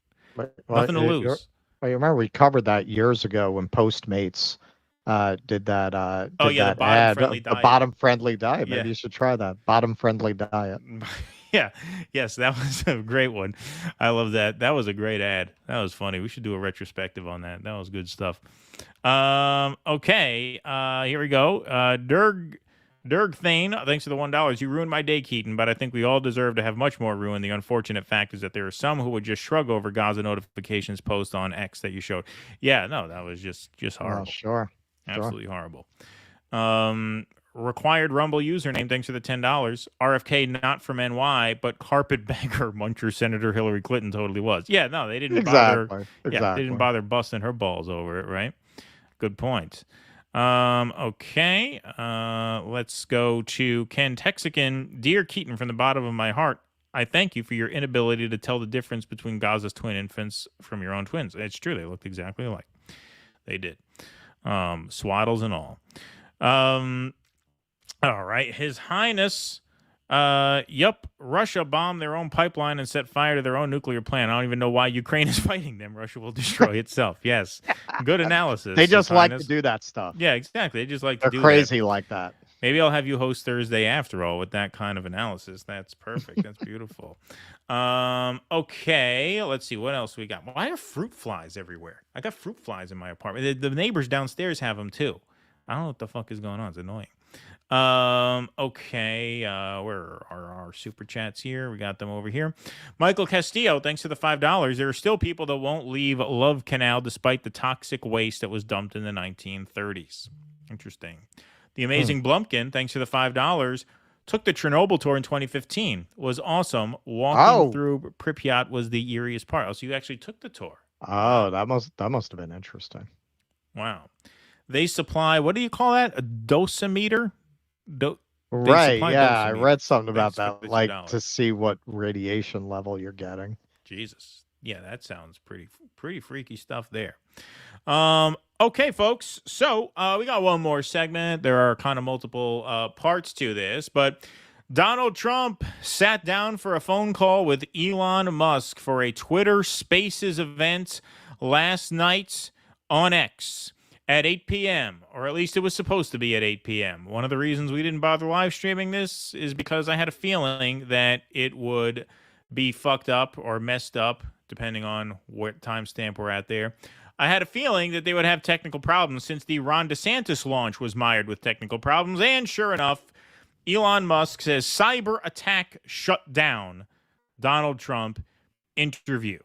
Nothing to lose. Well, you remember we covered that years ago when Postmates did that. The bottom-friendly diet. Maybe you should try that bottom-friendly diet. Yeah. Yes, that was a great one. I love that. That was a great ad. That was funny. We should do a retrospective on that. That was good stuff. Okay. Here we go. Derg Thane, thanks for the $1. You ruined my day, Keaton, but I think we all deserve to have much more ruin. The unfortunate fact is that there are some who would just shrug over Gaza notifications post on X that you showed. Yeah, no, that was just horrible. Oh, sure. Absolutely horrible. Required Rumble username, thanks for the $10. RFK not from NY, but carpetbagger muncher Senator Hillary Clinton totally was. Yeah, no, they didn't bother. Yeah, they didn't bother busting her balls over it, right? Good point. Okay, let's go to Ken Texican. Dear Keaton, from the bottom of my heart, I thank you for your inability to tell the difference between Gaza's twin infants from your own twins. It's true, they looked exactly alike. They did. Swaddles and all. All right, His Highness. Russia bombed their own pipeline and set fire to their own nuclear plant. I don't even know why Ukraine is fighting them. Russia will destroy itself. Yes. Good analysis. They just like to do that stuff. Yeah, exactly. They just like to do that. They're crazy like that. Maybe I'll have you host Thursday after all with that kind of analysis. That's perfect. That's beautiful. Okay, let's see. What else we got? Why are fruit flies everywhere? I got fruit flies in my apartment. The neighbors downstairs have them too. I don't know what the fuck is going on. It's annoying. Okay, where are our super chats here? We got them over here. Michael Castillo, thanks for the $5. There are still people that won't leave Love Canal despite the toxic waste that was dumped in the 1930s. Interesting. The Amazing Blumpkin, thanks for the $5. Took the Chernobyl tour in 2015. Was awesome. Walking through Pripyat was the eeriest part. Oh, so you actually took the tour. Oh, that must have been interesting. Wow. They supply, what do you call that? A dosimeter? Right, yeah, I read something about that, like to see what radiation level you're getting. Jesus. Yeah, that sounds pretty freaky stuff there. Okay, folks, so we got one more segment. There are kind of multiple parts to this, but Donald Trump sat down for a phone call with Elon Musk for a Twitter Spaces event last night on X. At 8 p.m., or at least it was supposed to be at 8 p.m. One of the reasons we didn't bother live streaming this is because I had a feeling that it would be fucked up or messed up, depending on what timestamp we're at there. I had a feeling that they would have technical problems since the Ron DeSantis launch was mired with technical problems. And sure enough, Elon Musk says cyber attack shut down Donald Trump interview.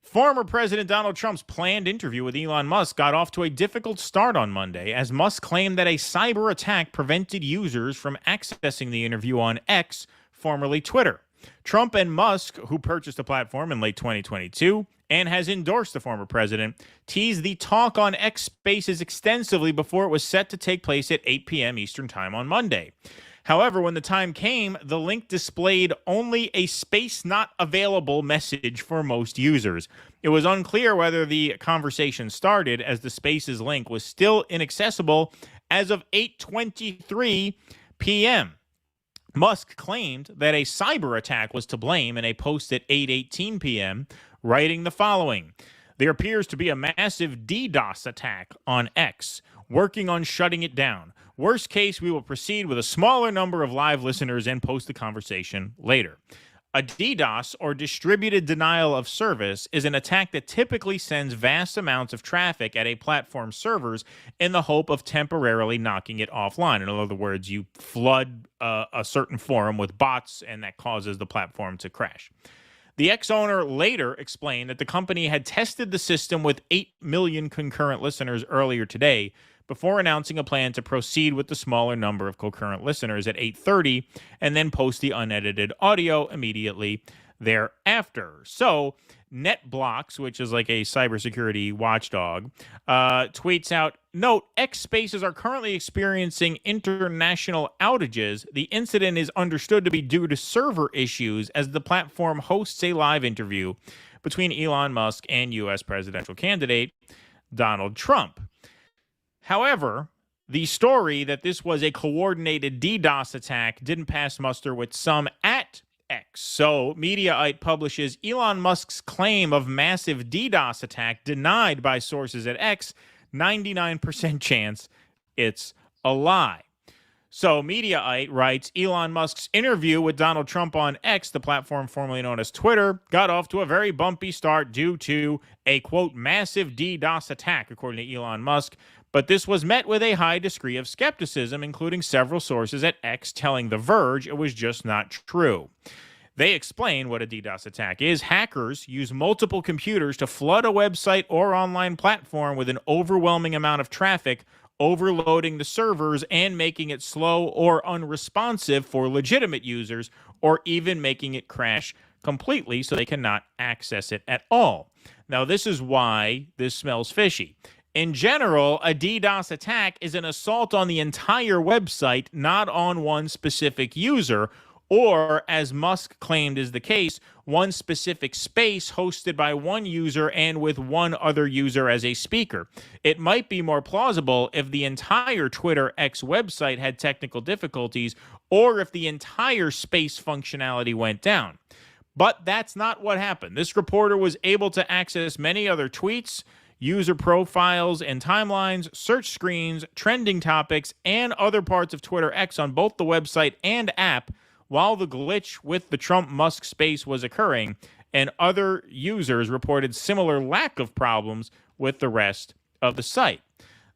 Former President Donald Trump's planned interview with Elon Musk got off to a difficult start on Monday, as Musk claimed that a cyber attack prevented users from accessing the interview on X formerly Twitter. Trump and Musk, who purchased the platform in late 2022 and has endorsed the former president, teased the talk on X Spaces extensively before it was set to take place at 8 p.m. Eastern Time on Monday. However, when the time came, the link displayed only a space not available message for most users. It was unclear whether the conversation started, as the Spaces link was still inaccessible as of 8:23 p.m. Musk claimed that a cyber attack was to blame in a post at 8:18 p.m., writing the following: "There appears to be a massive DDoS attack on X, working on shutting it down. Worst case, we will proceed with a smaller number of live listeners and post the conversation later." A DDoS, or distributed denial of service, is an attack that typically sends vast amounts of traffic at a platform's servers in the hope of temporarily knocking it offline. In other words, you flood a certain forum with bots, and that causes the platform to crash. The ex-owner later explained that the company had tested the system with 8 million concurrent listeners earlier today, before announcing a plan to proceed with the smaller number of concurrent listeners at 8:30 and then post the unedited audio immediately thereafter. So NetBlocks, which is like a cybersecurity watchdog, tweets out, "Note, X Spaces are currently experiencing international outages. The incident is understood to be due to server issues as the platform hosts a live interview between Elon Musk and U.S. presidential candidate Donald Trump." However, the story that this was a coordinated DDoS attack didn't pass muster with some at X. So, Mediaite publishes Elon Musk's claim of massive DDoS attack denied by sources at X, 99% chance it's a lie. So, Mediaite writes, Elon Musk's interview with Donald Trump on X, the platform formerly known as Twitter, got off to a very bumpy start due to a, quote, massive DDoS attack, according to Elon Musk. But this was met with a high degree of skepticism, including several sources at X telling The Verge it was just not true. They explain what a DDoS attack is. Hackers use multiple computers to flood a website or online platform with an overwhelming amount of traffic, overloading the servers and making it slow or unresponsive for legitimate users, or even making it crash completely so they cannot access it at all. Now, this is why this smells fishy. In general, a DDoS attack is an assault on the entire website, not on one specific user, or, as Musk claimed is the case, one specific space hosted by one user and with one other user as a speaker. It might be more plausible if the entire Twitter X website had technical difficulties, or if the entire space functionality went down. But that's not what happened. This reporter was able to access many other tweets, user profiles and timelines, search screens, trending topics, and other parts of Twitter X on both the website and app while the glitch with the Trump-Musk space was occurring, and other users reported similar lack of problems with the rest of the site.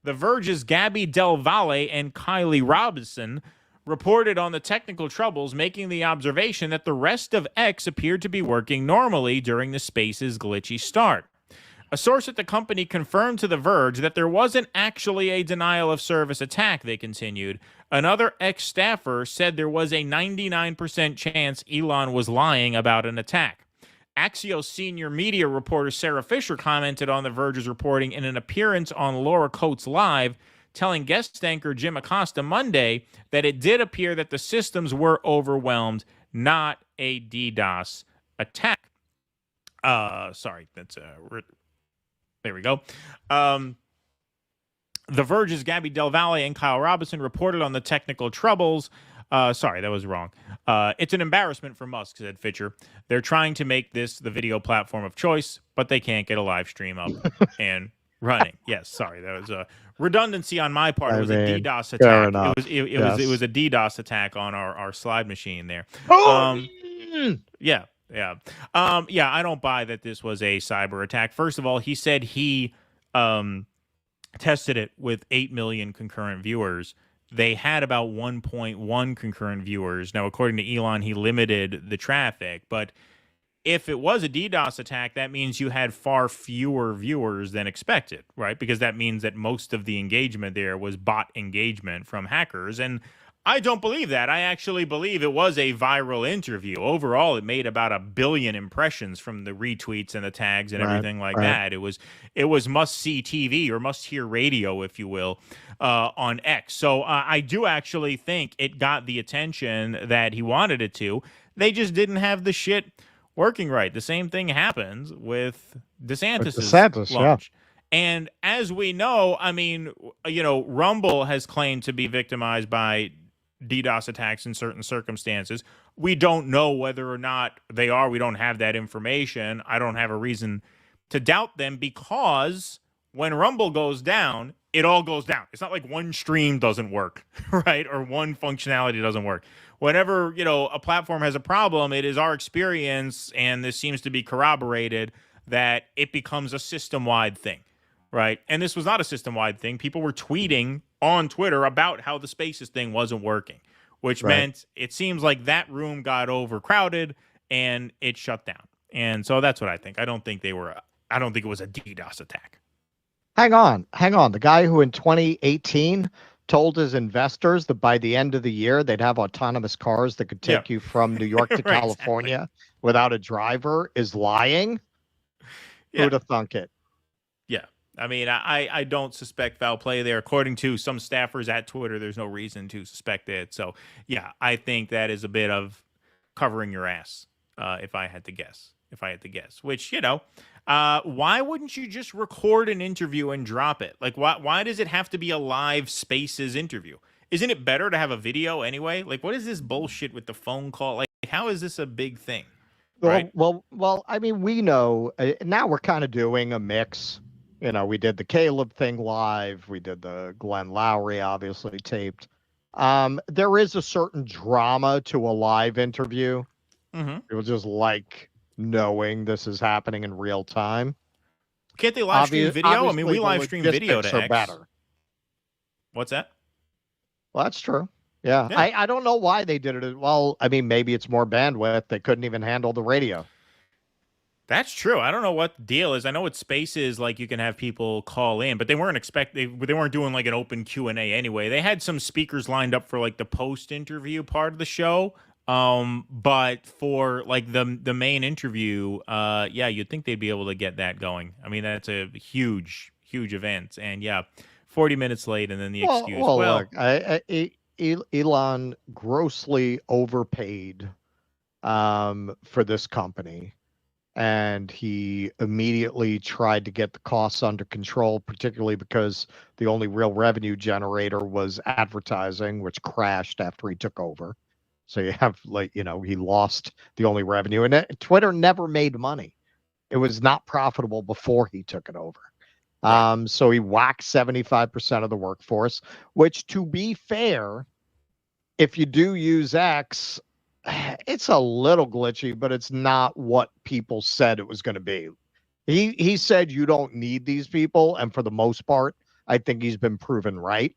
The Verge's Gabby Del Valle and Kylie Robinson reported on the technical troubles, making the observation that the rest of X appeared to be working normally during the space's glitchy start. A source at the company confirmed to The Verge that there wasn't actually a denial of service attack, they continued. Another ex-staffer said there was a 99% chance Elon was lying about an attack. Axios senior media reporter Sarah Fisher commented on The Verge's reporting in an appearance on Laura Coates Live, telling guest anchor Jim Acosta Monday that it did appear that the systems were overwhelmed, not a DDoS attack. There we go. The Verge's Gabby Del Valle and Kyle Robinson reported on the technical troubles. Sorry, that was wrong. It's an embarrassment for Musk, said Fisher. They're trying to make this the video platform of choice, but they can't get a live stream up and running. Yes, sorry, that was a redundancy on my part. It was a DDoS attack. It was a DDoS attack on our slide machine there. Yeah. I don't buy that this was a cyber attack. First of all, he said he tested it with 8 million concurrent viewers. They had about 1.1 concurrent viewers. Now, according to Elon, he limited the traffic. But if it was a DDoS attack, that means you had far fewer viewers than expected, right? Because that means that most of the engagement there was bot engagement from hackers. And I don't believe that. I actually believe it was a viral interview. Overall, it made about 1 billion impressions from the retweets and the tags and everything like that. It was must-see TV or must-hear radio, if you will, on X. So I do actually think it got the attention that he wanted it to. They just didn't have the shit working right. The same thing happens with DeSantis' launch. Yeah. And as we know, I mean, Rumble has claimed to be victimized by DDoS attacks in certain circumstances. We don't know whether or not they are. We don't have that information. I don't have a reason to doubt them, because when Rumble goes down, it all goes down. It's not like one stream doesn't work, right? Or one functionality doesn't work. Whenever, a platform has a problem, it is our experience, and this seems to be corroborated, that it becomes a system-wide thing, right? And this was not a system-wide thing. People were tweeting on Twitter about how the Spaces thing wasn't working, which meant it seems like that room got overcrowded and it shut down. And so that's what I think. I don't think it was a DDoS attack. Hang on. The guy who in 2018 told his investors that by the end of the year they'd have autonomous cars that could take you from New York to California without a driver is lying. Who'd have thunk it? Yeah. I mean, I don't suspect foul play there. According to some staffers at Twitter, there's no reason to suspect it. So, yeah, I think that is a bit of covering your ass, if I had to guess. Which, why wouldn't you just record an interview and drop it? Like, why does it have to be a live Spaces interview? Isn't it better to have a video anyway? Like, what is this bullshit with the phone call? Like, how is this a big thing? Right? Well, I mean, we know now we're kind of doing a mix. We did the Caleb thing live. We did the Glenn Lowry, obviously taped. There is a certain drama to a live interview. Mm-hmm. It was just like knowing this is happening in real time. Can't they live stream video? I mean, we live stream video to X. Better. What's that? Well, that's true. Yeah. I don't know why they did it. Well, I mean, maybe it's more bandwidth. They couldn't even handle the radio. That's true. I don't know what the deal is. I know with Spaces, like, you can have people call in, but they weren't they weren't doing like an open Q&A anyway. They had some speakers lined up for like the post-interview part of the show. But for like the main interview, you'd think they'd be able to get that going. I mean, that's a huge event, and 40 minutes late, and then the excuse. Look, Elon grossly overpaid for this company, and he immediately tried to get the costs under control, particularly because the only real revenue generator was advertising, which crashed after he took over. So you have he lost the only revenue, and Twitter never made money. It was not profitable before he took it over. So he whacked 75% of the workforce, which, to be fair, if you do use X, it's a little glitchy, but it's not what people said it was going to be. He said you don't need these people, and for the most part, I think he's been proven right.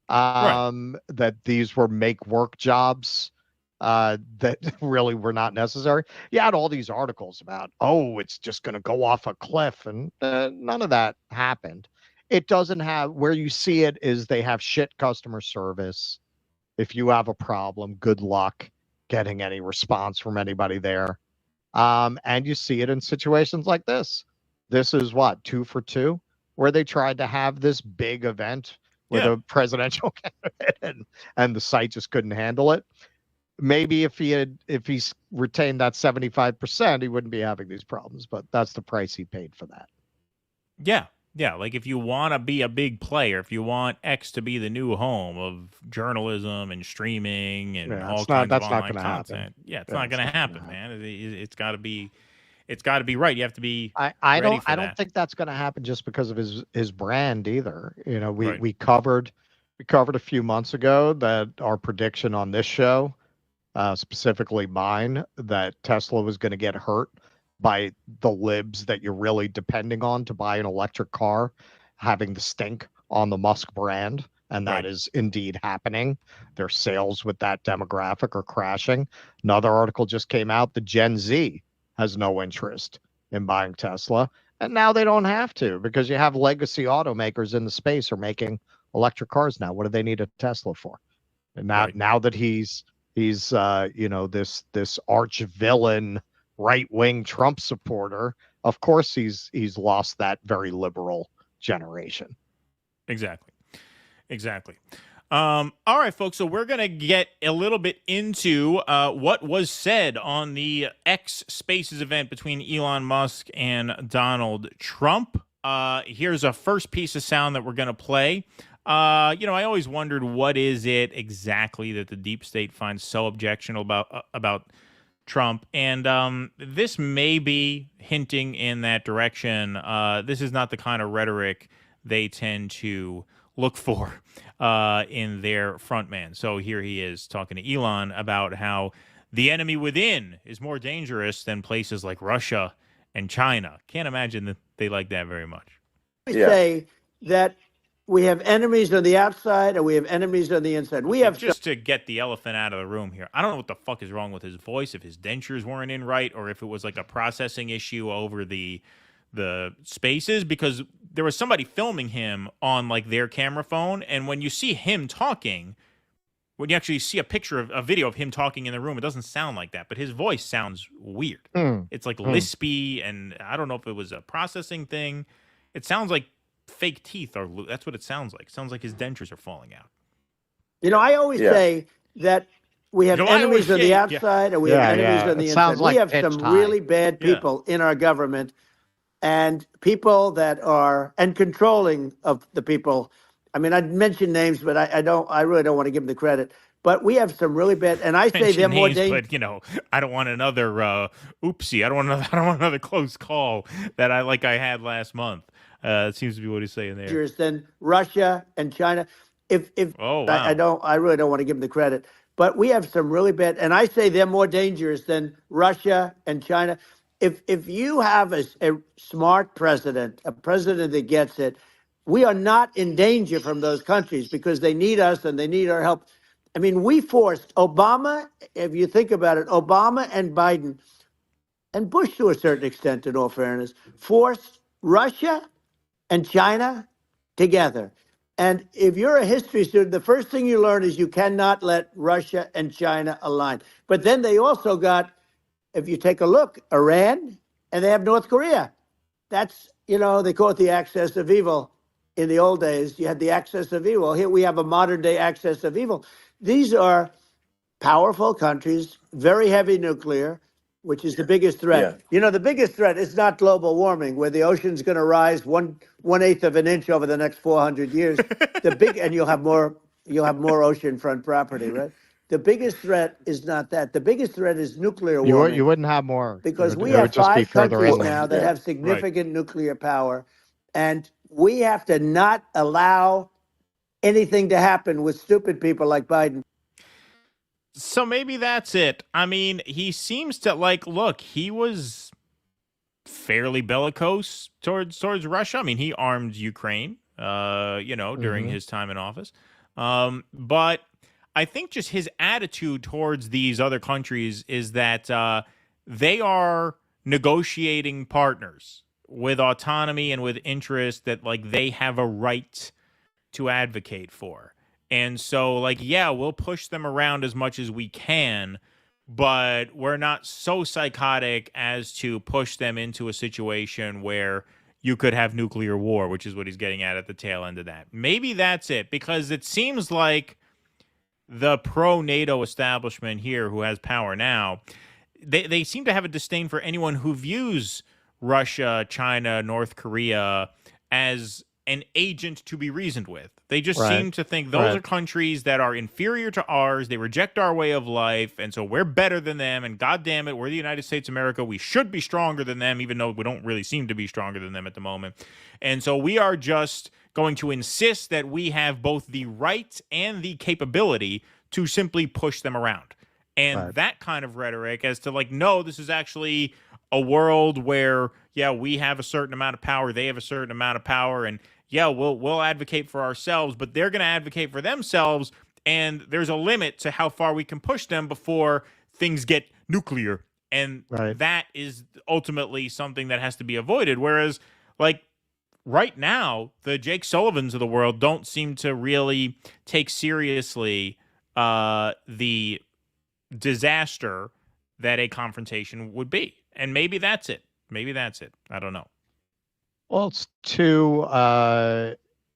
That these were make work jobs that really were not necessary. You had all these articles about, it's just going to go off a cliff, and none of that happened. It doesn't have, where you see it is they have shit customer service. If you have a problem, good luck getting any response from anybody there. And you see it in situations like this. This is 2 for 2, where they tried to have this big event with a presidential candidate, and the site just couldn't handle it. Maybe if he's retained that 75%, he wouldn't be having these problems, but that's the price he paid for that. Yeah. Like, if you want to be a big player, if you want X to be the new home of journalism and streaming and all kinds of online content, it's not going to happen, man. It's got to be right. You have to be. I don't think that's going to happen just because of his brand either. We covered a few months ago that our prediction on this show, specifically mine, that Tesla was going to get hurt by the libs that you're really depending on to buy an electric car, having the stink on the Musk brand. And that is indeed happening. Their sales with that demographic are crashing. Another article just came out. The Gen Z has no interest in buying Tesla. And now they don't have to, because you have legacy automakers in the space are making electric cars now. What do they need a Tesla for? And now that he's this arch villain, right-wing Trump supporter, of course he's lost that very liberal generation. Exactly. All right, folks. So we're gonna get a little bit into what was said on the X Spaces event between Elon Musk and Donald Trump. Here's a first piece of sound that we're gonna play. I always wondered, what is it exactly that the deep state finds so objectionable about Trump? And this may be hinting in that direction. This is not the kind of rhetoric they tend to look for in their frontman. So here he is talking to Elon about how the enemy within is more dangerous than places like Russia and China. Can't imagine that they like that very much. We say that we have enemies on the outside and we have enemies on the inside. We have just to get the elephant out of the room here. I don't know what the fuck is wrong with his voice, if his dentures weren't in right, or if it was like a processing issue over the spaces, because there was somebody filming him on like their camera phone, and when you see him talking, when you actually see a video of him talking in the room, it doesn't sound like that, but his voice sounds weird. It's like lispy, and I don't know if it was a processing thing. It sounds like fake teeth are. That's what it sounds like. It sounds like his dentures are falling out. I always say that we have enemies on the outside and we have enemies on the inside. We have some really bad people in our government, and people that are controlling of the people. I mean, I'd mention names, but I really don't want to give them the credit. But we have some really bad, and I say they're more dangerous. But I don't want another oopsie. I don't want another close call that I had last month. It seems to be what he's saying there. Dangerous than Russia and China. Wow. I really don't want to give them the credit. But we have some really bad, and I say they're more dangerous than Russia and China. If you have a smart president, a president that gets it, we are not in danger from those countries because they need us and they need our help. I mean, we forced Obama, if you think about it, Obama and Biden, and Bush to a certain extent, in all fairness, forced Russia and China together. And if you're a history student, the first thing you learn is you cannot let Russia and China align. But then they also got, if you take a look, Iran, and they have North Korea. That's, they call it the axis of evil. In the old days, you had the axis of evil. Here we have a modern day axis of evil. These are powerful countries, very heavy nuclear, which is the biggest threat. Yeah. The biggest threat is not global warming, where the ocean's going to rise 1/8 of an inch over the next 400 years. And you'll have more oceanfront property, right? The biggest threat is not that. The biggest threat is nuclear warming. You wouldn't have more. Because we have 5 countries now that have significant nuclear power, and we have to not allow anything to happen with stupid people like Biden. So maybe that's it. I mean, he seems to look, he was fairly bellicose towards Russia. I mean, he armed Ukraine, during his time in office. But I think just his attitude towards these other countries is that they are negotiating partners with autonomy and with interest that they have a right to advocate for. And so we'll push them around as much as we can, but we're not so psychotic as to push them into a situation where you could have nuclear war, which is what he's getting at the tail end of that. Maybe that's it, because it seems like the pro-NATO establishment here, who has power now, they seem to have a disdain for anyone who views Russia, China, North Korea as an agent to be reasoned with. They just seem to think those are countries that are inferior to ours. They reject our way of life, and so we're better than them, and God damn it, we're the United States of America. We should be stronger than them, even though we don't really seem to be stronger than them at the moment. And so we are just going to insist that we have both the right and the capability to simply push them around. And that kind of rhetoric as to no, this is actually a world where, we have a certain amount of power, they have a certain amount of power, and we'll advocate for ourselves, but they're going to advocate for themselves, and there's a limit to how far we can push them before things get nuclear. And that is ultimately something that has to be avoided. Whereas, right now, the Jake Sullivans of the world don't seem to really take seriously the disaster that a confrontation would be. And maybe that's it. Maybe that's it. I don't know. Well, it's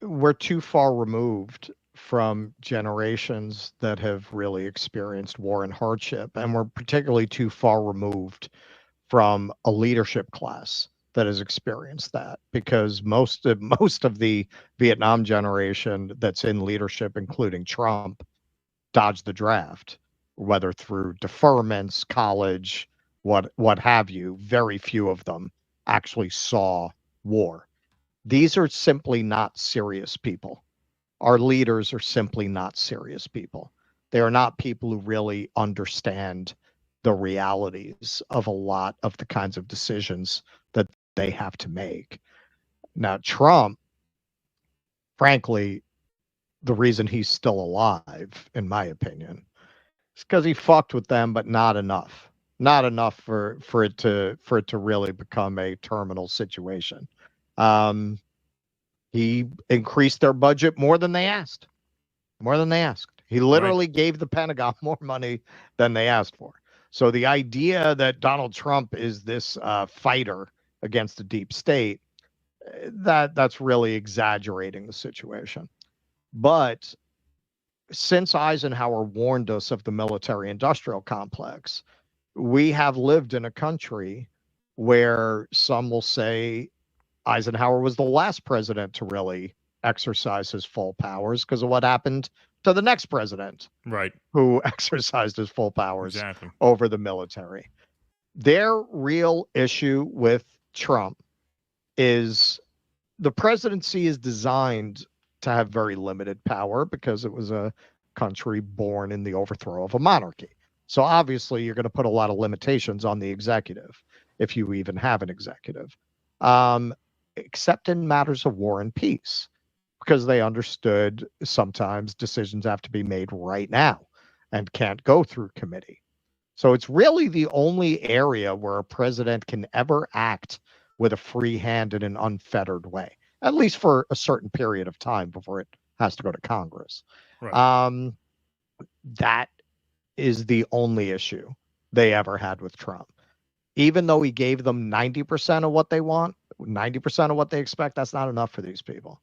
we're too far removed from generations that have really experienced war and hardship, and we're particularly too far removed from a leadership class that has experienced that, because most of the Vietnam generation that's in leadership, including Trump, dodged the draft, whether through deferments, college, what have you. Very few of them actually saw war. These are simply not serious people. Our leaders are simply not serious people. They are not people who really understand the realities of a lot of the kinds of decisions that they have to make. Now, Trump, frankly, the reason he's still alive, in my opinion, is because he fucked with them, but not enough. Not enough for it to really become a terminal situation. He increased their budget more than they asked. More than they asked. He literally gave the Pentagon more money than they asked for. So the idea that Donald Trump is this fighter against the deep state, that's really exaggerating the situation. But since Eisenhower warned us of the military-industrial complex, we have lived in a country where some will say Eisenhower was the last president to really exercise his full powers because of what happened to the next president, right, who exercised his full powers exactly over the military. Their real issue with Trump is the presidency is designed to have very limited power because it was a country born in the overthrow of a monarchy. So obviously you're going to put a lot of limitations on the executive, if you even have an executive, except in matters of war and peace, because they understood sometimes decisions have to be made right now and can't go through committee. So it's really the only area where a president can ever act with a free hand in an unfettered way, at least for a certain period of time before it has to go to Congress. Right. That is the only issue they ever had with Trump. Even though he gave them 90% of what they want, 90% of what they expect, that's not enough for these people.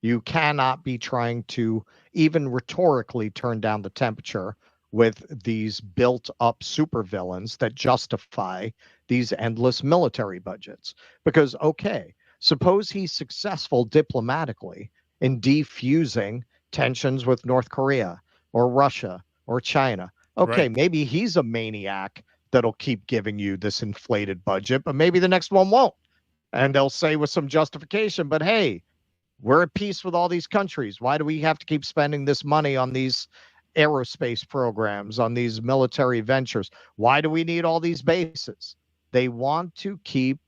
You cannot be trying to even rhetorically turn down the temperature with these built-up supervillains that justify these endless military budgets. Because, okay, suppose he's successful diplomatically in defusing tensions with North Korea or Russia or China. Okay, Right. maybe he's a maniac that'll keep giving you this inflated budget, but maybe the next one won't. And they'll say with some justification, but hey, we're at peace with all these countries. Why do we have to keep spending this money on these aerospace programs, on these military ventures? Why do we need all these bases? They want to keep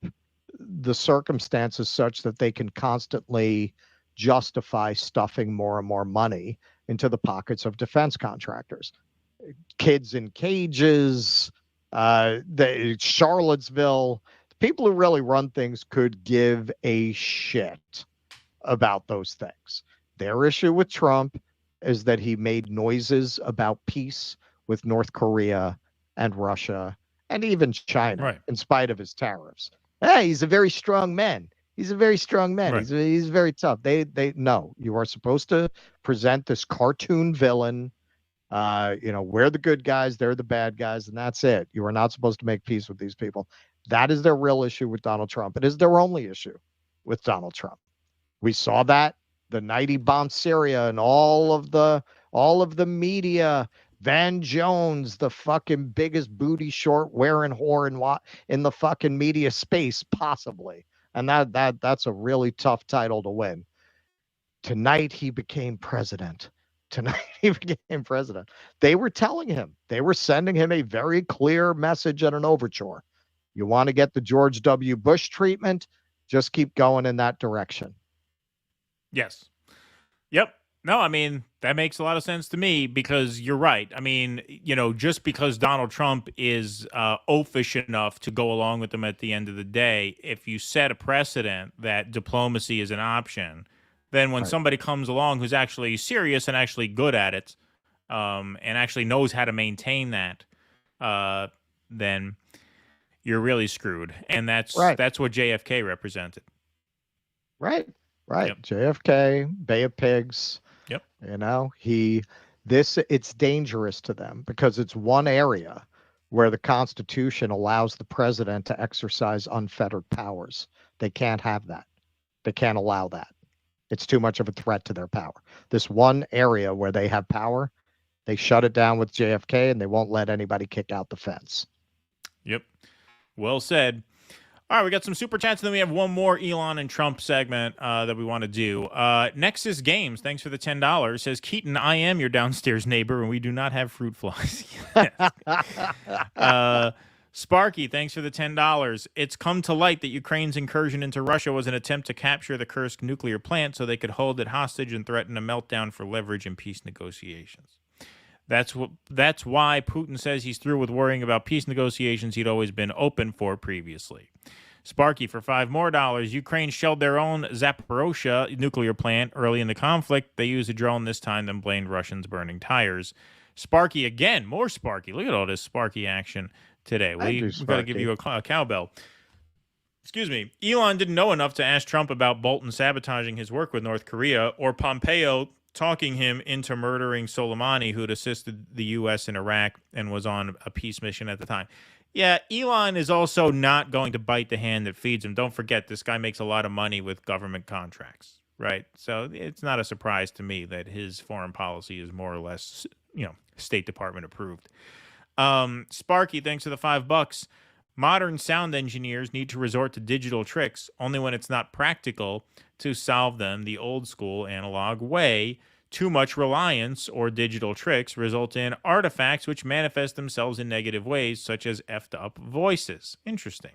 the circumstances such that they can constantly justify stuffing more and more money into the pockets of defense contractors. Kids in cages, Charlottesville, people who really run things could give a shit about those things. Their issue with Trump is that he made noises about peace with North Korea and Russia and even China, Right. in spite of his tariffs. Hey, he's a very strong man. He's a very strong man. Right. He's very tough. They no, you are supposed to present this cartoon villain. We're the good guys, they're the bad guys, and that's it. You are not supposed to make peace with these people. That is their real issue with Donald Trump. It is their only issue with Donald Trump. We saw that the night he bombed Syria, and all of the media, Van Jones, the fucking biggest booty short wearing whore in the fucking media space possibly. And that's a really tough title to win. Tonight he became president. They were telling him, they were sending him a very clear message and an overture. You want to get the George W. Bush treatment? Just keep going in that direction. Yes. Yep. No, I mean, that makes a lot of sense to me because you're right. I mean, just because Donald Trump is oafish enough to go along with them at the end of the day, if you set a precedent that diplomacy is an option, then when somebody comes along who's actually serious and actually good at it, and actually knows how to maintain that, then you're really screwed. And that's what JFK represented. Right. Yep. JFK, Bay of Pigs. Yep. You know, it's dangerous to them because it's one area where the Constitution allows the president to exercise unfettered powers. They can't have that. They can't allow that. It's too much of a threat to their power. This one area where they have power, they shut it down with JFK, and they won't let anybody kick out the fence. Yep. Well said. All right, we got some super chats, and then we have one more Elon and Trump segment that we want to do. Nexus Games, thanks for the $10, says, Keaton, I am your downstairs neighbor, and we do not have fruit flies. Sparky, thanks for the $10. It's come to light that Ukraine's incursion into Russia was an attempt to capture the Kursk nuclear plant so they could hold it hostage and threaten a meltdown for leverage in peace negotiations. That's why Putin says he's through with worrying about peace negotiations he'd always been open for previously. Sparky, for $5 more, Ukraine shelled their own Zaporozhye nuclear plant early in the conflict. They used a drone this time, then blamed Russians burning tires. Sparky again, more Sparky. Look at all this Sparky action today. We've got to give you a cowbell. Excuse me. Elon didn't know enough to ask Trump about Bolton sabotaging his work with North Korea or Pompeo talking him into murdering Soleimani, who'd assisted the U.S. in Iraq and was on a peace mission at the time. Yeah, Elon is also not going to bite the hand that feeds him. Don't forget, this guy makes a lot of money with government contracts, right? So it's not a surprise to me that his foreign policy is more or less, State Department approved. Sparky, thanks for the $5. Modern sound engineers need to resort to digital tricks only when it's not practical to solve them the old school analog way. Too much reliance or digital tricks result in artifacts which manifest themselves in negative ways, such as effed up voices. Interesting.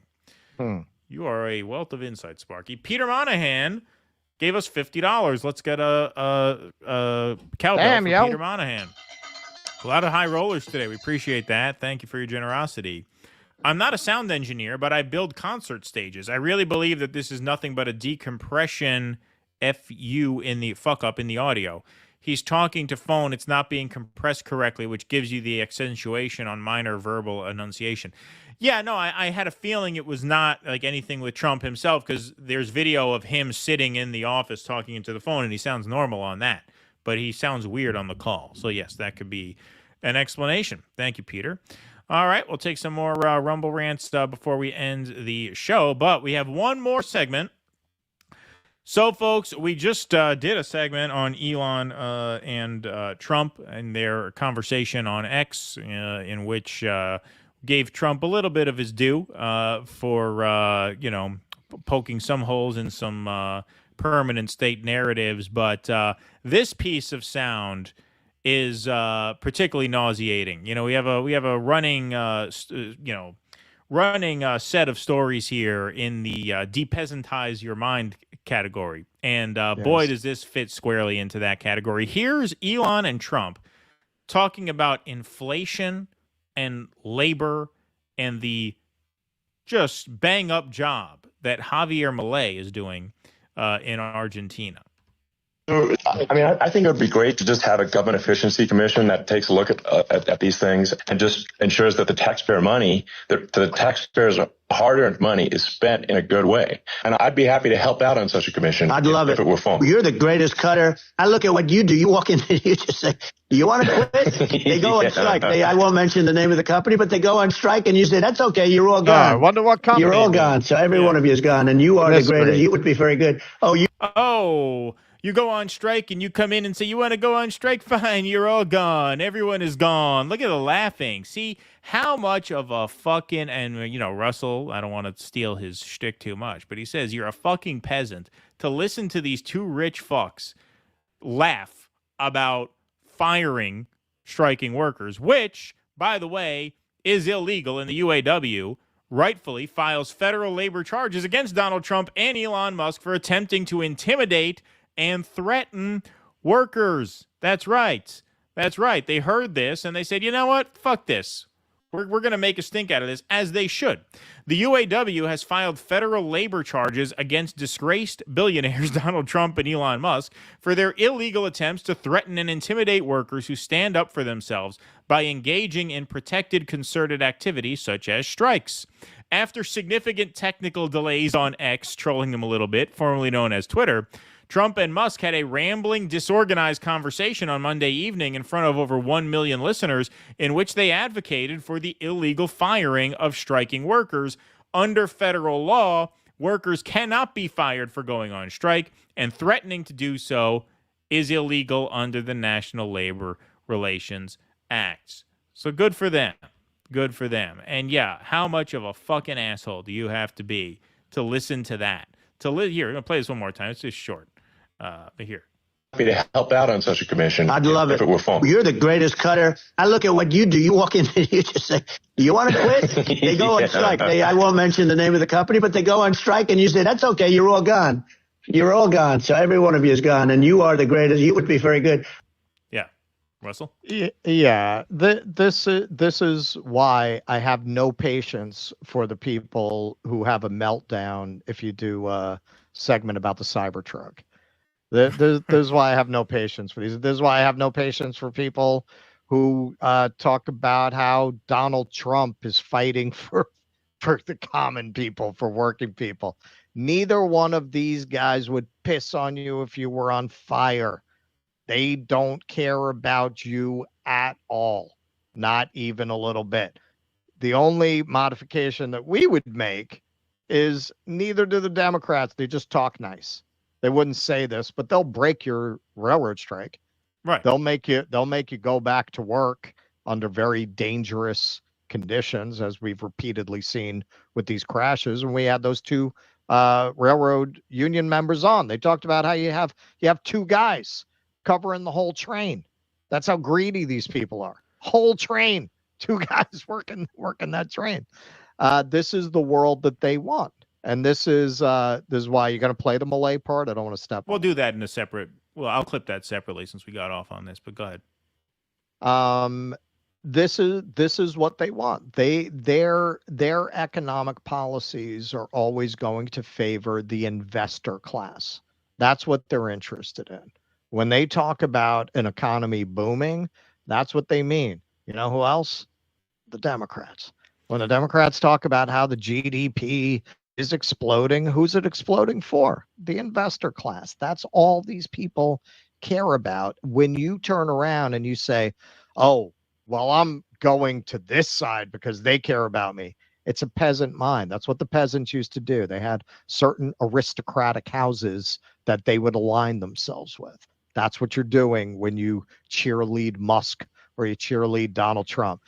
You are a wealth of insight, Sparky. Peter Monahan gave us $50. Let's get a cowbell for Peter Monahan. A lot of high rollers today. We appreciate that. Thank you for your generosity. I'm not a sound engineer, but I build concert stages. I really believe that this is nothing but a decompression fuck up in the audio. He's talking to phone. It's not being compressed correctly, which gives you the accentuation on minor verbal enunciation. Yeah, no, I had a feeling it was not like anything with Trump himself because there's video of him sitting in the office talking into the phone, and he sounds normal on that. But he sounds weird on the call. So, yes, that could be an explanation. Thank you, Peter. All right, we'll take some more Rumble rants before we end the show. But we have one more segment. So, folks, we just did a segment on Elon and Trump and their conversation on X in which gave Trump a little bit of his due for, poking some holes in some permanent state narratives. But this piece of sound is particularly nauseating. We have a running set of stories here in the depeasantize your mind category. And boy, does this fit squarely into that category. Here's Elon and Trump talking about inflation and labor and the just bang up job that Javier Milei is doing in Argentina. I think it would be great to just have a government efficiency commission that takes a look at these things and just ensures that the taxpayer money, the taxpayers' hard-earned money is spent in a good way. And I'd be happy to help out on such a commission. I'd love it. If it were fun. You're the greatest cutter. I look at what you do. You walk in and you just say, do you want to quit? They go on strike. I won't mention the name of the company, but they go on strike and you say, that's okay. You're all gone. I wonder what company. You're all gone. So every one of you is gone. And you are the greatest. You would be very good. You go on strike and you come in and say, you want to go on strike? Fine, you're all gone. Everyone is gone. Look at the laughing. See how much of a fucking, and Russell, I don't want to steal his shtick too much, but he says you're a fucking peasant to listen to these two rich fucks laugh about firing striking workers, which, by the way, is illegal, and the UAW rightfully files federal labor charges against Donald Trump and Elon Musk for attempting to intimidate and threaten workers. That's right. They heard this and they said, you know what? Fuck this. We're going to make a stink out of this, as they should. The UAW has filed federal labor charges against disgraced billionaires Donald Trump and Elon Musk for their illegal attempts to threaten and intimidate workers who stand up for themselves by engaging in protected concerted activities such as strikes. After significant technical delays on X, trolling them a little bit, formerly known as Twitter, Trump and Musk had a rambling, disorganized conversation on Monday evening in front of over 1 million listeners in which they advocated for the illegal firing of striking workers. Under federal law, workers cannot be fired for going on strike, and threatening to do so is illegal under the National Labor Relations Act. So good for them. Good for them. And yeah, how much of a fucking asshole do you have to be to listen to that? Here, I'm going to play this one more time. It's just short. Here. Happy to help out on such a commission. I'd love if it were fun. You're the greatest cutter. I look at what you do. You walk in and you just say, you want to quit? They go on strike. I won't mention the name of the company, but they go on strike and you say, that's okay. You're all gone. You're all gone. So every one of you is gone and you are the greatest. You would be very good. Yeah. Russell? Yeah. This is why I have no patience for the people who have a meltdown if you do a segment about the Cybertruck. This is why I have no patience for these. This is why I have no patience for people who talk about how Donald Trump is fighting for the common people, for working people. Neither one of these guys would piss on you if you were on fire. They don't care about you at all, not even a little bit. The only modification that we would make is neither do the Democrats. They just talk nice. They wouldn't say this, but they'll break your railroad strike. Right. They'll make you go back to work under very dangerous conditions, as we've repeatedly seen with these crashes. And we had those two railroad union members on. They talked about how you have two guys covering the whole train. That's how greedy these people are. Whole train, two guys working that train. This is the world that they want. And this is why you're going to play the Malay part. I don't want to step. We'll do that in a separate. Well, I'll clip that separately since we got off on this. But go ahead. This is what they want. Their economic policies are always going to favor the investor class. That's what they're interested in. When they talk about an economy booming, that's what they mean. You know who else? The Democrats. When the Democrats talk about how the GDP is exploding, who's it exploding for? The investor class. That's all these people care about. When you turn around and you say, oh, well, I'm going to this side because they care about me. It's a peasant mind. That's what the peasants used to do. They had certain aristocratic houses that they would align themselves with. That's what you're doing when you cheerlead Musk or you cheerlead Donald Trump.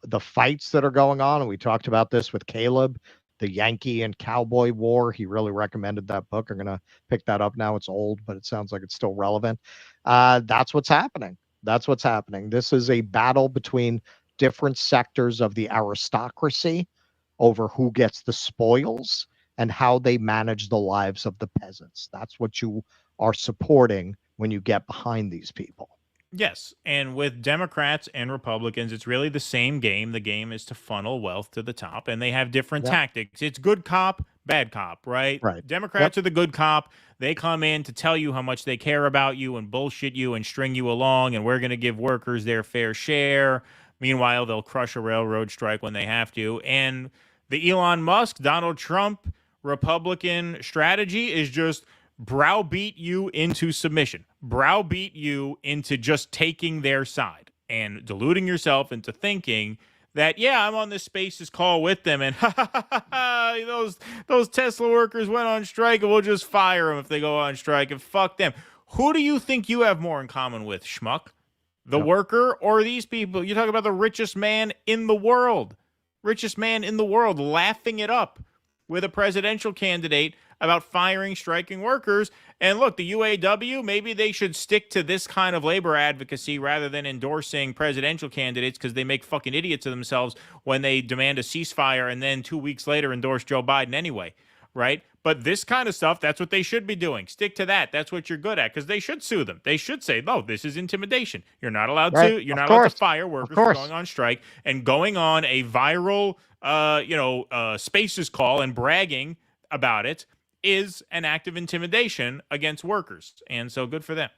The fights that are going on, and we talked about this with Caleb, the Yankee and Cowboy War. He really recommended that book. I'm going to pick that up now. It's old, but it sounds like it's still relevant. That's what's happening. That's what's happening. This is a battle between different sectors of the aristocracy over who gets the spoils and how they manage the lives of the peasants. That's what you are supporting when you get behind these people. Yes, and with Democrats and Republicans, it's really the same game. The game is to funnel wealth to the top, and they have different tactics. It's good cop, bad cop, right? Right. Democrats are the good cop. They come in to tell you how much they care about you and bullshit you and string you along, and we're going to give workers their fair share. Meanwhile, they'll crush a railroad strike when they have to. And the Elon Musk, Donald Trump, Republican strategy is just browbeat you into submission, browbeat you into just taking their side and deluding yourself into thinking that, yeah, I'm on this Spaces call with them and those Tesla workers went on strike and we'll just fire them if they go on strike and fuck them. Who do you think you have more in common with, schmuck? The worker or these people? You talk about the richest man in the world laughing it up with a presidential candidate about firing striking workers. And look, the UAW, maybe they should stick to this kind of labor advocacy rather than endorsing presidential candidates because they make fucking idiots of themselves when they demand a ceasefire and then 2 weeks later endorse Joe Biden anyway. right? But this kind of stuff, that's what they should be doing. Stick to that. That's what you're good at, because they should sue them. They should say, no, this is intimidation. You're not allowed to fire workers for going on strike, and going on a viral Spaces call and bragging about it is an act of intimidation against workers. And so good for them.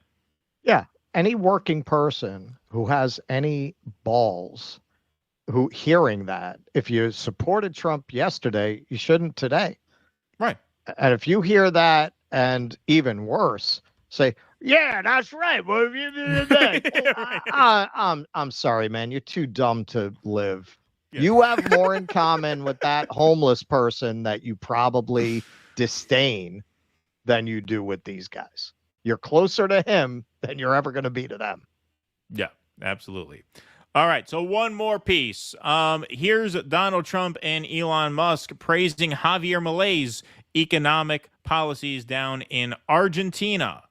Yeah. Any working person who has any balls who hearing that, if you supported Trump yesterday, you shouldn't today. Right. And if you hear that, and even worse, say, yeah, that's right. Well, I'm sorry, man. You're too dumb to live. Yeah. You have more in common with that homeless person that you probably disdain than you do with these guys. You're closer to him than you're ever going to be to them. Yeah, absolutely. All right, so one more piece. Here's Donald Trump and Elon Musk praising Javier Milei's economic policies down in Argentina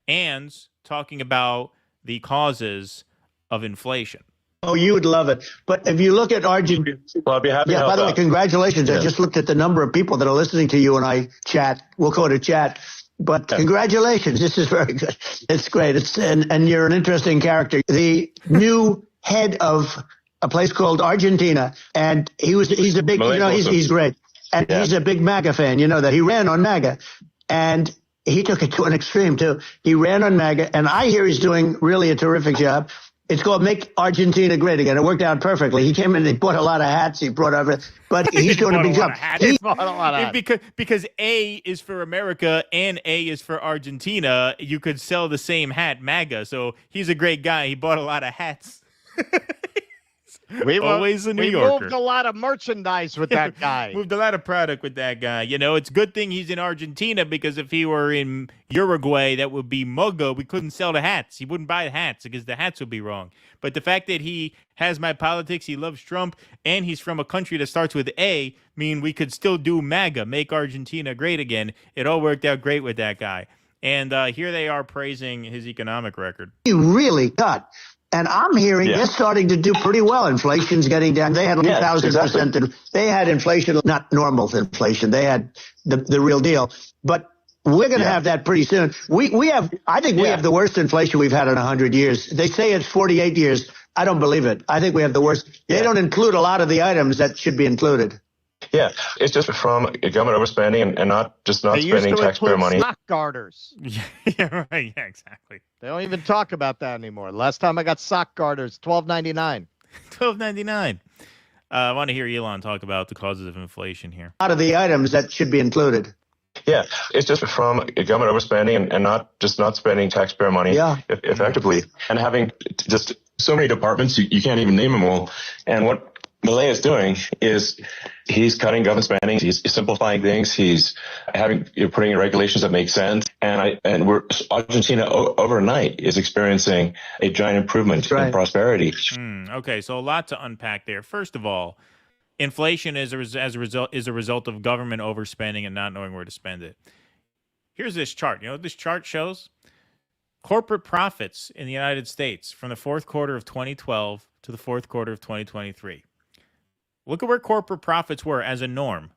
and talking about the causes of inflation. Oh, you would love it. But if you look at Argentina, well, I'd be happy to help by the way, out. congratulations. Yeah. I just looked at the number of people that are listening to you and I chat. We'll go to chat. But congratulations. This is very good. It's great. And you're an interesting character. The new head of a place called Argentina, and he's a big, he's great. And he's a big MAGA fan. You know that he ran on MAGA, and he took it to an extreme too. He ran on MAGA, and I hear he's doing really a terrific job. It's called Make Argentina Great Again. It worked out perfectly. He came in and he bought a lot of hats. He brought over, but he's doing a big job. Because A is for America and A is for Argentina. You could sell the same hat, MAGA. So he's a great guy. He bought a lot of hats. We always a New Yorker. Moved a lot of merchandise with that guy. Moved a lot of product with that guy. You know, it's a good thing he's in Argentina, because if he were in Uruguay, that would be Muggo. We couldn't sell the hats. He wouldn't buy the hats because the hats would be wrong. But the fact that he has my politics, he loves Trump, and he's from a country that starts with A, mean we could still do MAGA, Make Argentina Great Again. It all worked out great with that guy. And here they are praising his economic record. He really got. And I'm hearing they're starting to do pretty well. Inflation's getting down. They had 1,000%. They had inflation, not normal inflation. They had the real deal. But we're going to have that pretty soon. I think we have the worst inflation we've had in 100 years. They say it's 48 years. I don't believe it. I think we have the worst. They don't include a lot of the items that should be included. Yeah, it's just from government overspending and not spending taxpayer money. Sock garters. Yeah, right. Yeah, exactly. They don't even talk about that anymore. Last time I got sock garters, $12.99. $12.99. I want to hear Elon talk about the causes of inflation here. A lot of the items that should be included. Yeah, it's just from government overspending and not spending taxpayer money effectively, and having just so many departments you can't even name them all. And what Milei is doing is he's cutting government spending, he's simplifying things, he's putting in regulations that make sense, and Argentina overnight is experiencing a giant improvement in prosperity. Okay, so a lot to unpack there. First of all, inflation is a result of government overspending and not knowing where to spend it. Here's this chart. You know what this chart shows? Corporate profits in the United States from the fourth quarter of 2012 to the fourth quarter of 2023. Look at where corporate profits were as a norm,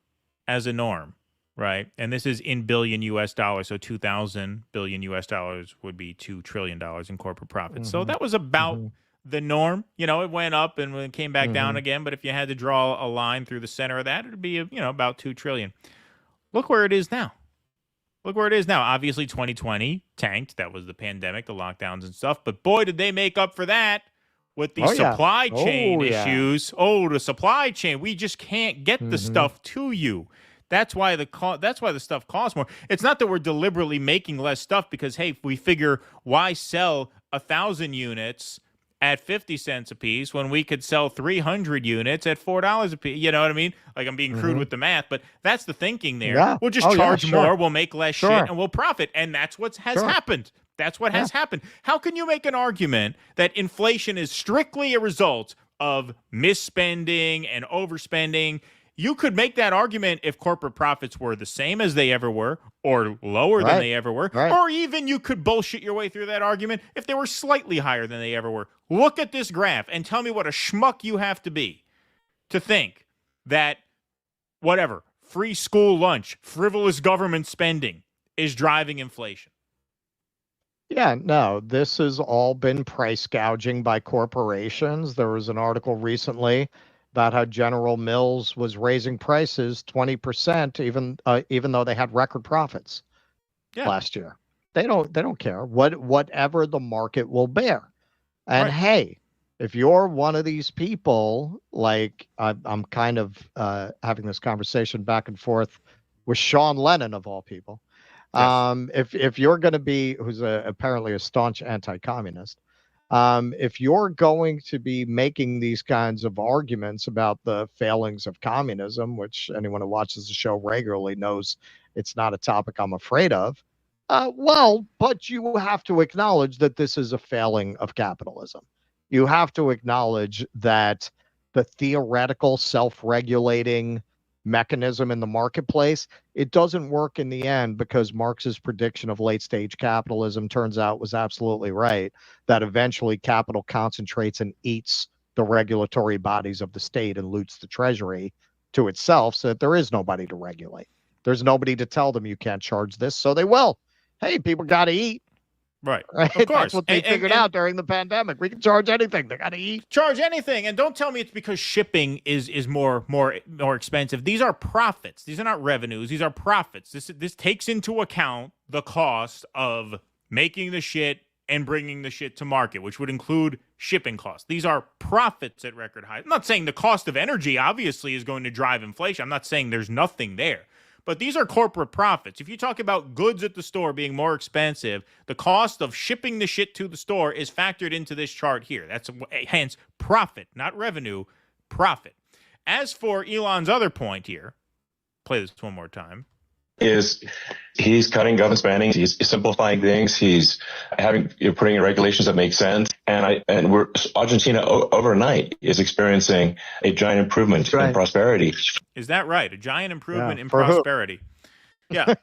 right? And this is in billion US dollars. So 2,000 billion US dollars would be $2 trillion in corporate profits. So that was about the norm. You know, it went up and it came back down again. But if you had to draw a line through the center of that, it would be, about 2 trillion. Look where it is now. Obviously, 2020 tanked. That was the pandemic, the lockdowns and stuff. But boy, did they make up for that with the supply chain issues. Oh, the supply chain. We just can't get the stuff to you. That's why the stuff costs more. It's not that we're deliberately making less stuff because, hey, we figure why sell 1,000 units at 50 cents a piece when we could sell 300 units at $4 a piece. You know what I mean? Like, I'm being crude with the math, but that's the thinking there. Yeah. We'll just charge more, we'll make less shit, and we'll profit. And that's what has happened. That's what has happened. How can you make an argument that inflation is strictly a result of misspending and overspending? You could make that argument if corporate profits were the same as they ever were or lower than they ever were. Or even you could bullshit your way through that argument if they were slightly higher than they ever were. Look at this graph and tell me what a schmuck you have to be to think that, free school lunch, frivolous government spending is driving inflation. Yeah, no, this has all been price gouging by corporations. There was an article recently about how General Mills was raising prices 20%, even though they had record profits last year. They don't care whatever the market will bear. And hey, if you're one of these people, like I'm kind of having this conversation back and forth with Sean Lennon of all people. If you're going to be, who's apparently a staunch anti-communist, if you're going to be making these kinds of arguments about the failings of communism, which anyone who watches the show regularly knows it's not a topic I'm afraid of, but you have to acknowledge that this is a failing of capitalism. You have to acknowledge that the theoretical self-regulating mechanism in the marketplace, it doesn't work in the end, because Marx's prediction of late stage capitalism turns out was absolutely right, that eventually capital concentrates and eats the regulatory bodies of the state and loots the treasury to itself, so that there is nobody to regulate. There's nobody to tell them you can't charge this, so they will. Hey, people got to eat. Right. Of course. That's what they figured out during the pandemic. We can charge anything. They got to eat. Charge anything. And don't tell me it's because shipping is more expensive. These are profits. These are not revenues. These are profits. This takes into account the cost of making the shit and bringing the shit to market, which would include shipping costs. These are profits at record highs. I'm not saying the cost of energy obviously is going to drive inflation. I'm not saying there's nothing there. But these are corporate profits. If you talk about goods at the store being more expensive, the cost of shipping the shit to the store is factored into this chart here. That's hence profit, not revenue, profit. As for Elon's other point here, play this one more time. Is he's cutting government spending, he's simplifying things, he's putting in regulations that make sense, and Argentina overnight is experiencing a giant improvement in prosperity. Is that right? A giant improvement in prosperity. Yeah.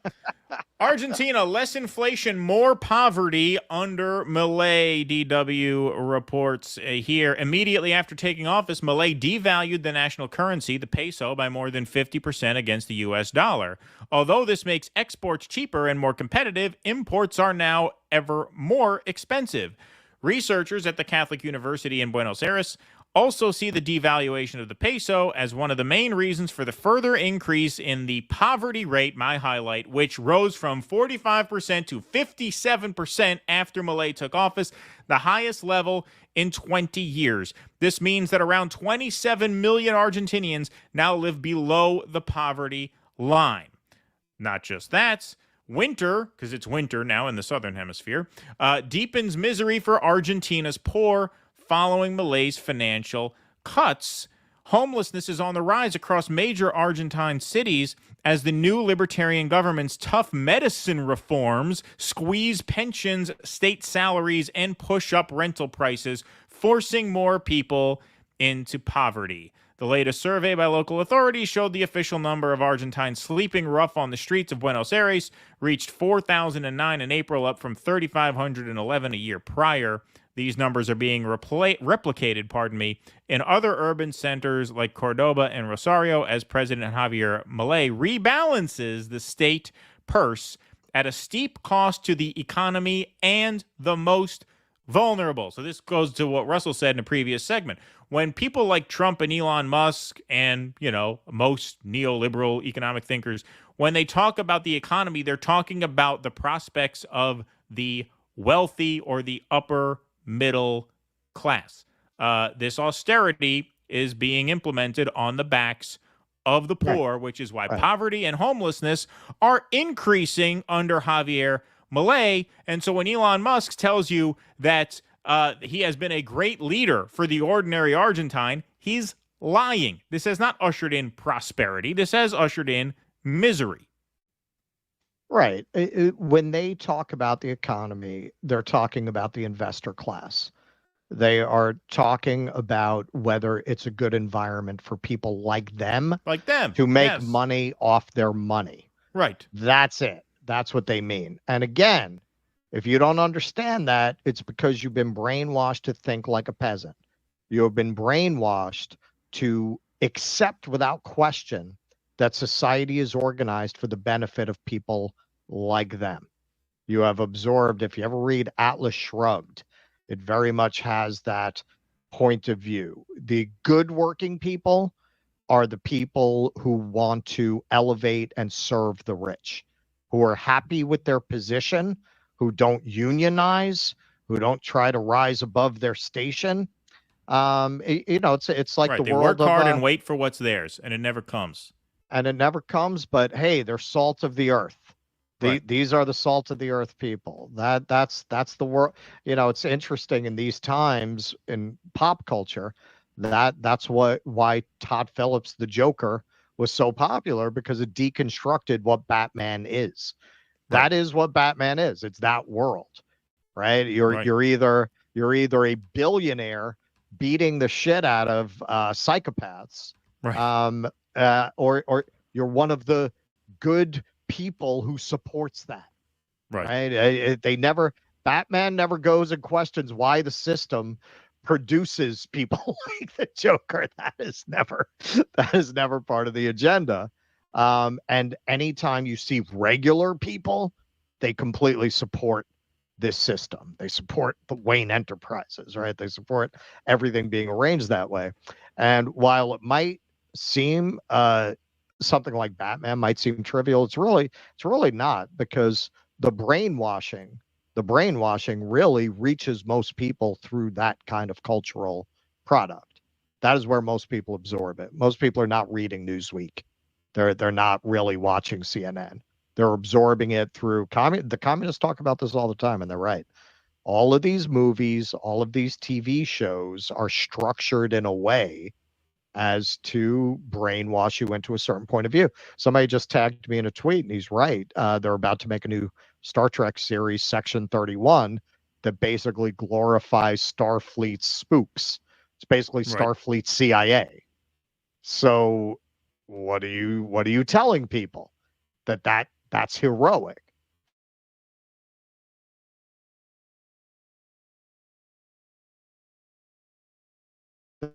Argentina, less inflation, more poverty under Milei, DW reports here. Immediately after taking office, Milei devalued the national currency, the peso, by more than 50% against the U.S. dollar. Although this makes exports cheaper and more competitive, imports are now ever more expensive. Researchers at the Catholic University in Buenos Aires also see the devaluation of the peso as one of the main reasons for the further increase in the poverty rate, my highlight, which rose from 45% to 57% after Milei took office, the highest level in 20 years. This means that around 27 million Argentinians now live below the poverty line. Not just that, winter, because it's winter now in the southern hemisphere, deepens misery for Argentina's poor, following Milei's financial cuts. Homelessness is on the rise across major Argentine cities as the new libertarian government's tough medicine reforms squeeze pensions, state salaries, and push up rental prices, forcing more people into poverty. The latest survey by local authorities showed the official number of Argentines sleeping rough on the streets of Buenos Aires reached 4,009 in April, up from 3,511 a year prior. These numbers are being replicated, in other urban centers like Cordoba and Rosario as President Javier Milei rebalances the state purse at a steep cost to the economy and the most vulnerable. So this goes to what Russell said in a previous segment. When people like Trump and Elon Musk and, most neoliberal economic thinkers, when they talk about the economy, they're talking about the prospects of the wealthy or the upper middle class. This austerity is being implemented on the backs of the poor, which is why poverty and homelessness are increasing under Javier Milei. And so when Elon Musk tells you that he has been a great leader for the ordinary Argentine, he's lying. This has not ushered in prosperity. This has ushered in misery. Right. When they talk about the economy, they're talking about the investor class. They are talking about whether it's a good environment for people like them to make money off their money. Right. That's it. That's what they mean. And again, if you don't understand that, it's because you've been brainwashed to think like a peasant. You have been brainwashed to accept without question that society is organized for the benefit of people like them. You have absorbed, if you ever read Atlas Shrugged, it very much has that point of view. The good working people are the people who want to elevate and serve the rich, who are happy with their position, who don't unionize, who don't try to rise above their station. It's like right, the they world work hard of, and wait for what's theirs, and it never comes. And it never comes. But hey, they're salt of the earth. These are the salt of the earth people. That's the world. It's interesting in these times in pop culture. That's why Todd Phillips, the Joker, was so popular, because it deconstructed what Batman is. That is what Batman is. It's that world, right? You're either a billionaire beating the shit out of psychopaths, or you're one of the good people who supports that. Right? Batman never goes and questions why the system produces people like the Joker. That is never part of the agenda. And anytime you see regular people, they completely support this system. They support the Wayne Enterprises, right? They support everything being arranged that way. And while it might seem something like Batman might seem trivial, it's really not, because the brainwashing really reaches most people through that kind of cultural product. That is where most people absorb it. Most people are not reading Newsweek. They're not really watching CNN. They're absorbing it through the communists talk about this all the time, and they're right. All of these movies, all of these TV shows are structured in a way as to brainwash you into a certain point of view. Somebody just tagged me in a tweet, and he's right. They're about to make a new Star Trek series, Section 31, that basically glorifies Starfleet spooks. It's basically Starfleet CIA. So what are you telling people? That's heroic?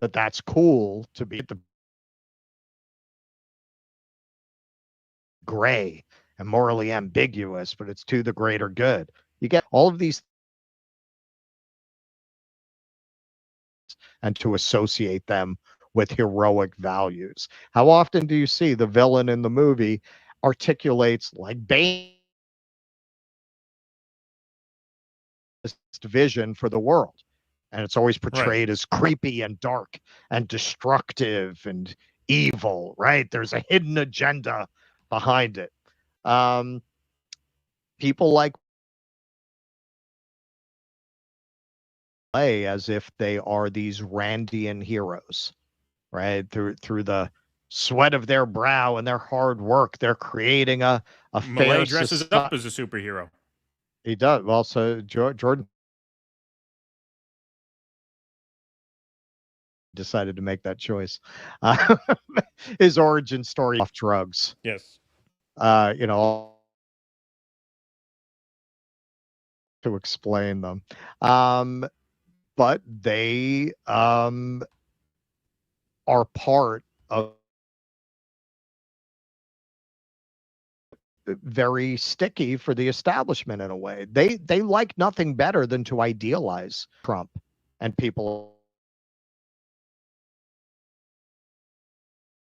That's cool to be the gray and morally ambiguous, but it's to the greater good. You get all of these, and to associate them with heroic values. How often do you see the villain in the movie articulates like Bane vision for the world? And it's always portrayed as creepy and dark and destructive and evil, right? There's a hidden agenda behind it. People like play as if they are these Randian heroes, right? Through the sweat of their brow and their hard work, they're creating a Malay dresses up as a superhero. He does. Well, so Jordan decided to make that choice. His origin story off drugs. Yes. To explain them. But they are part of very sticky for the establishment in a way. They like nothing better than to idealize Trump and people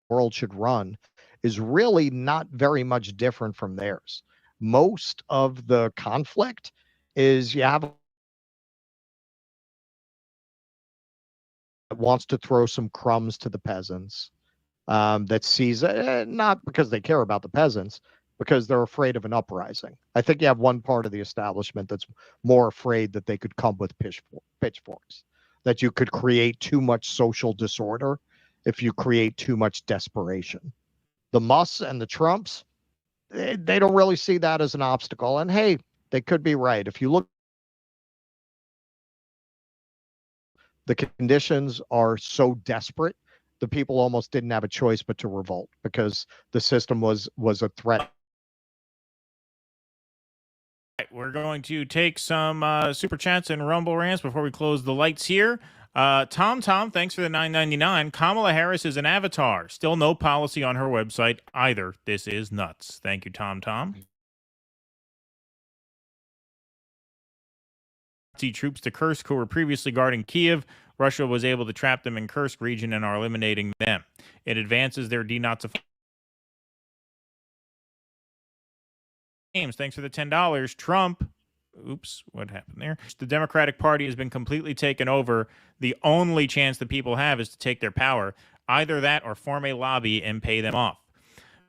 the world should run is really not very much different from theirs. Most of the conflict is you have wants to throw some crumbs to the peasants, that sees not because they care about the peasants, because they're afraid of an uprising. I think you have one part of the establishment that's more afraid that they could come with pitchforks, that you could create too much social disorder if you create too much desperation. The Musks and the Trumps, they don't really see that as an obstacle. And hey, they could be right. If you look, the conditions are so desperate, the people almost didn't have a choice but to revolt because the system was a threat. We're going to take some super chats and rumble rants before we close the lights here. Tom, thanks for the $9.99. Kamala Harris is an avatar. Still no policy on her website either. This is nuts. Thank you, Tom. Troops to Kursk who were previously guarding Kiev. Russia was able to trap them in Kursk region and are eliminating them. It advances their denazification. Thanks for the $10. Trump. Oops, what happened there? The Democratic Party has been completely taken over. The only chance the people have is to take their power. Either that or form a lobby and pay them off.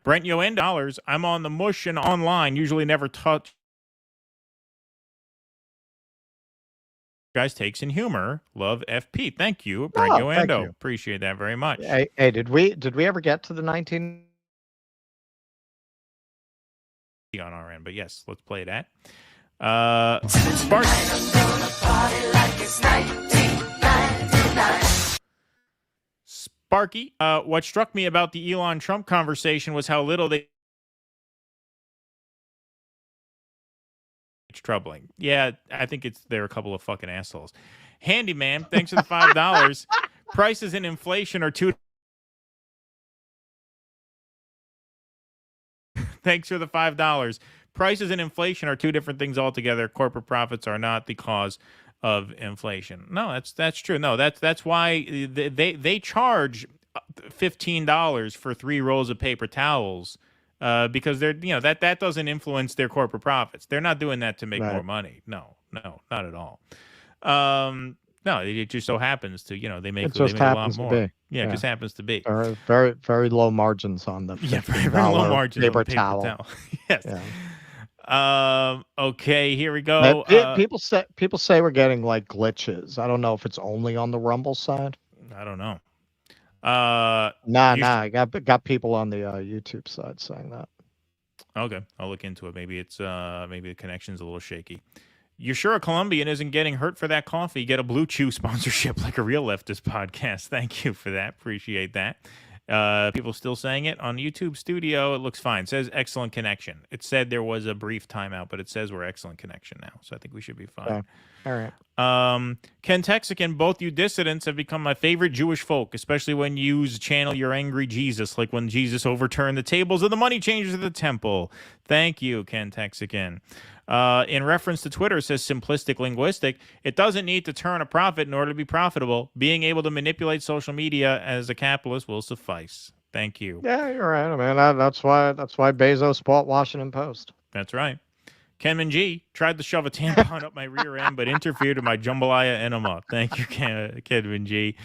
Brent Yoen dollars. I'm on the mush and online. Usually never touch. Guys takes in humor. Love FP. Thank you, Brent Yoendo. Appreciate that very much. Hey, did we ever get to the 19 on our end? But yes, let's play that. Sparky, what struck me about the Elon Trump conversation was how little they. It's troubling. Yeah, I think they're a couple of fucking assholes. Handyman, thanks for the $5. Prices and inflation are two. Thanks for the $5. Prices and inflation are two different things altogether. Corporate profits are not the cause of inflation. No, that's true. No, that's why they charge $15 for 3 rolls of paper towels because they're that doesn't influence their corporate profits. They're not doing that to make more money. No, not at all. No, it just so happens to they make a lot more. Yeah, it just happens to be very very low margins on the very low margins paper on the paper towel. Yes. Yeah. Okay, here we go. People say we're getting like glitches. I don't know if it's only on the Rumble side. I don't know. I got people on the YouTube side saying that. Okay, I'll look into it. Maybe it's maybe the connection's a little shaky. You're sure a Colombian isn't getting hurt for that coffee? Get a Blue Chew sponsorship like a real leftist podcast. Thank you for that. Appreciate that. People still saying it on YouTube Studio. It looks fine. It says excellent connection. It said there was a brief timeout, but it says we're excellent connection now. So I think we should be fine. All right. Ken Texican, both you dissidents have become my favorite Jewish folk, especially when you channel your angry Jesus, like when Jesus overturned the tables of the money changers at the temple. Thank you, Ken Texican. In reference to Twitter, it says simplistic linguistic. It doesn't need to turn a profit in order to be profitable. Being able to manipulate social media as a capitalist will suffice. Thank you. Yeah, you're right. I mean, that's why Bezos bought Washington Post. That's right. Kenman G tried to shove a tampon up my rear end, but interfered with my jambalaya enema. Thank you, Kenman G.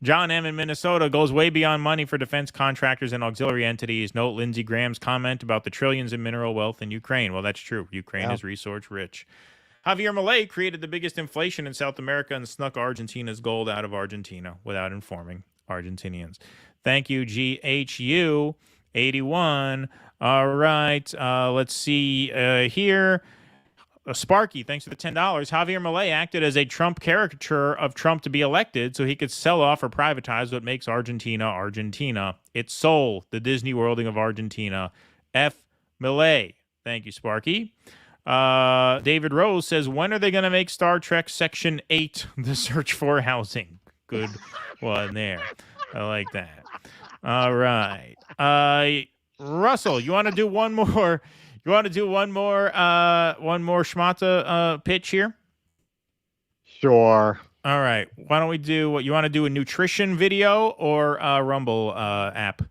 John M. in Minnesota goes way beyond money for defense contractors and auxiliary entities. Note Lindsey Graham's comment about the trillions in mineral wealth in Ukraine. Well, that's true. Ukraine is resource rich. Javier Milei created the biggest inflation in South America and snuck Argentina's gold out of Argentina without informing Argentinians. Thank you, GHU 81. All right. Let's see here. Sparky, thanks for the $10. Javier Milei acted as a Trump caricature of Trump to be elected so he could sell off or privatize what makes Argentina Argentina. Its soul, the Disney worlding of Argentina. F. Milei. Thank you, Sparky. David Rose says, when are they going to make Star Trek Section 8, The Search for Housing? Good one there. I like that. All right. Russell, you want to do one more? You want to do one more schmata pitch here? Sure. All right. Why don't we do what you want to do? A nutrition video or a Rumble app?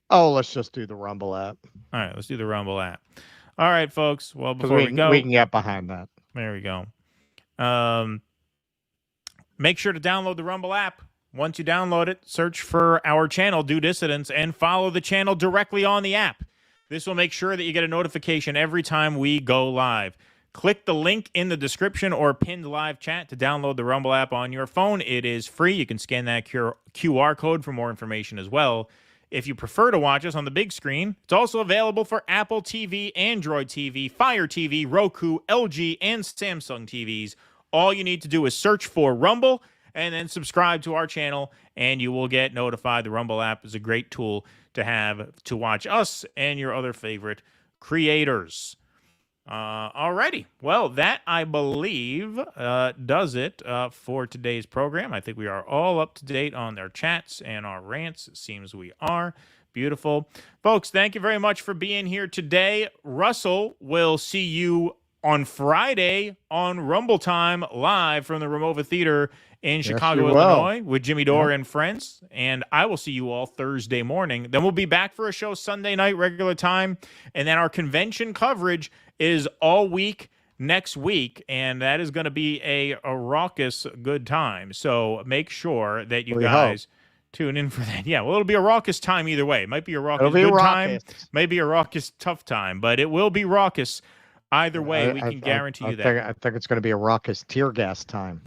Oh, let's just do the Rumble app. All right, let's do the Rumble app. All right, folks. Well, before we go, we can get behind that. There we go. Make sure to download the Rumble app. Once you download it, search for our channel, Do Dissidents, and follow the channel directly on the app. This will make sure that you get a notification every time we go live. Click the link in the description or pinned live chat to download the Rumble app on your phone. It is free. You can scan that QR code for more information as well. If you prefer to watch us on the big screen, it's also available for Apple TV, Android TV, Fire TV, Roku, LG, and Samsung TVs. All you need to do is search for Rumble and then subscribe to our channel, and you will get notified. The Rumble app is a great tool to have to watch us and your other favorite creators. Alrighty. Well, that, I believe, does it for today's program. I think we are all up to date on their chats and our rants. It seems we are. Beautiful. Folks, thank you very much for being here today. Russell, will see you on Friday on Rumble Time live from the Ramova Theater in Chicago, Illinois with Jimmy Dore and friends. And I will see you all Thursday morning. Then we'll be back for a show Sunday night, regular time. And then our convention coverage is all week next week. And that is going to be a raucous good time. So make sure that you guys tune in for that. Yeah, well, it'll be a raucous time either way. It might be a raucous good time, maybe a raucous tough time, but it will be raucous. Either way, we can guarantee you that. I think it's going to be a raucous tear gas time.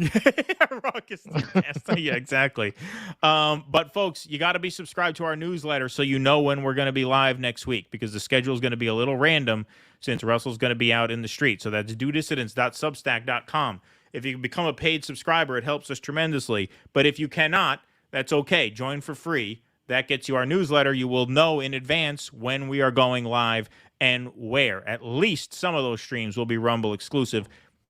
Raucous tear gas time. Yeah, exactly. But folks, you got to be subscribed to our newsletter so you know when we're going to be live next week, because the schedule is going to be a little random since Russell's going to be out in the street. So that's dudissidents.substack.com. If you can become a paid subscriber, it helps us tremendously. But if you cannot, that's okay. Join for free. That gets you our newsletter. You will know in advance when we are going live and where. At least some of those streams will be Rumble exclusive,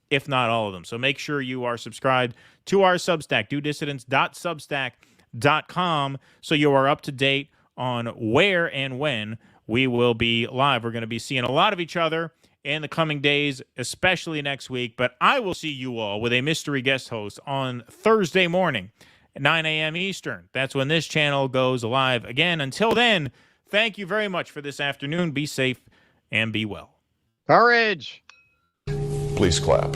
if not all of them. So make sure you are subscribed to our Substack, dudissidents.substack.com, so you are up to date on where and when we will be live. We're going to be seeing a lot of each other in the coming days, especially next week. But I will see you all with a mystery guest host on Thursday morning at 9 a.m. Eastern. That's when this channel goes live again. Until then, thank you very much for this afternoon. Be safe and be well. Courage. Please clap.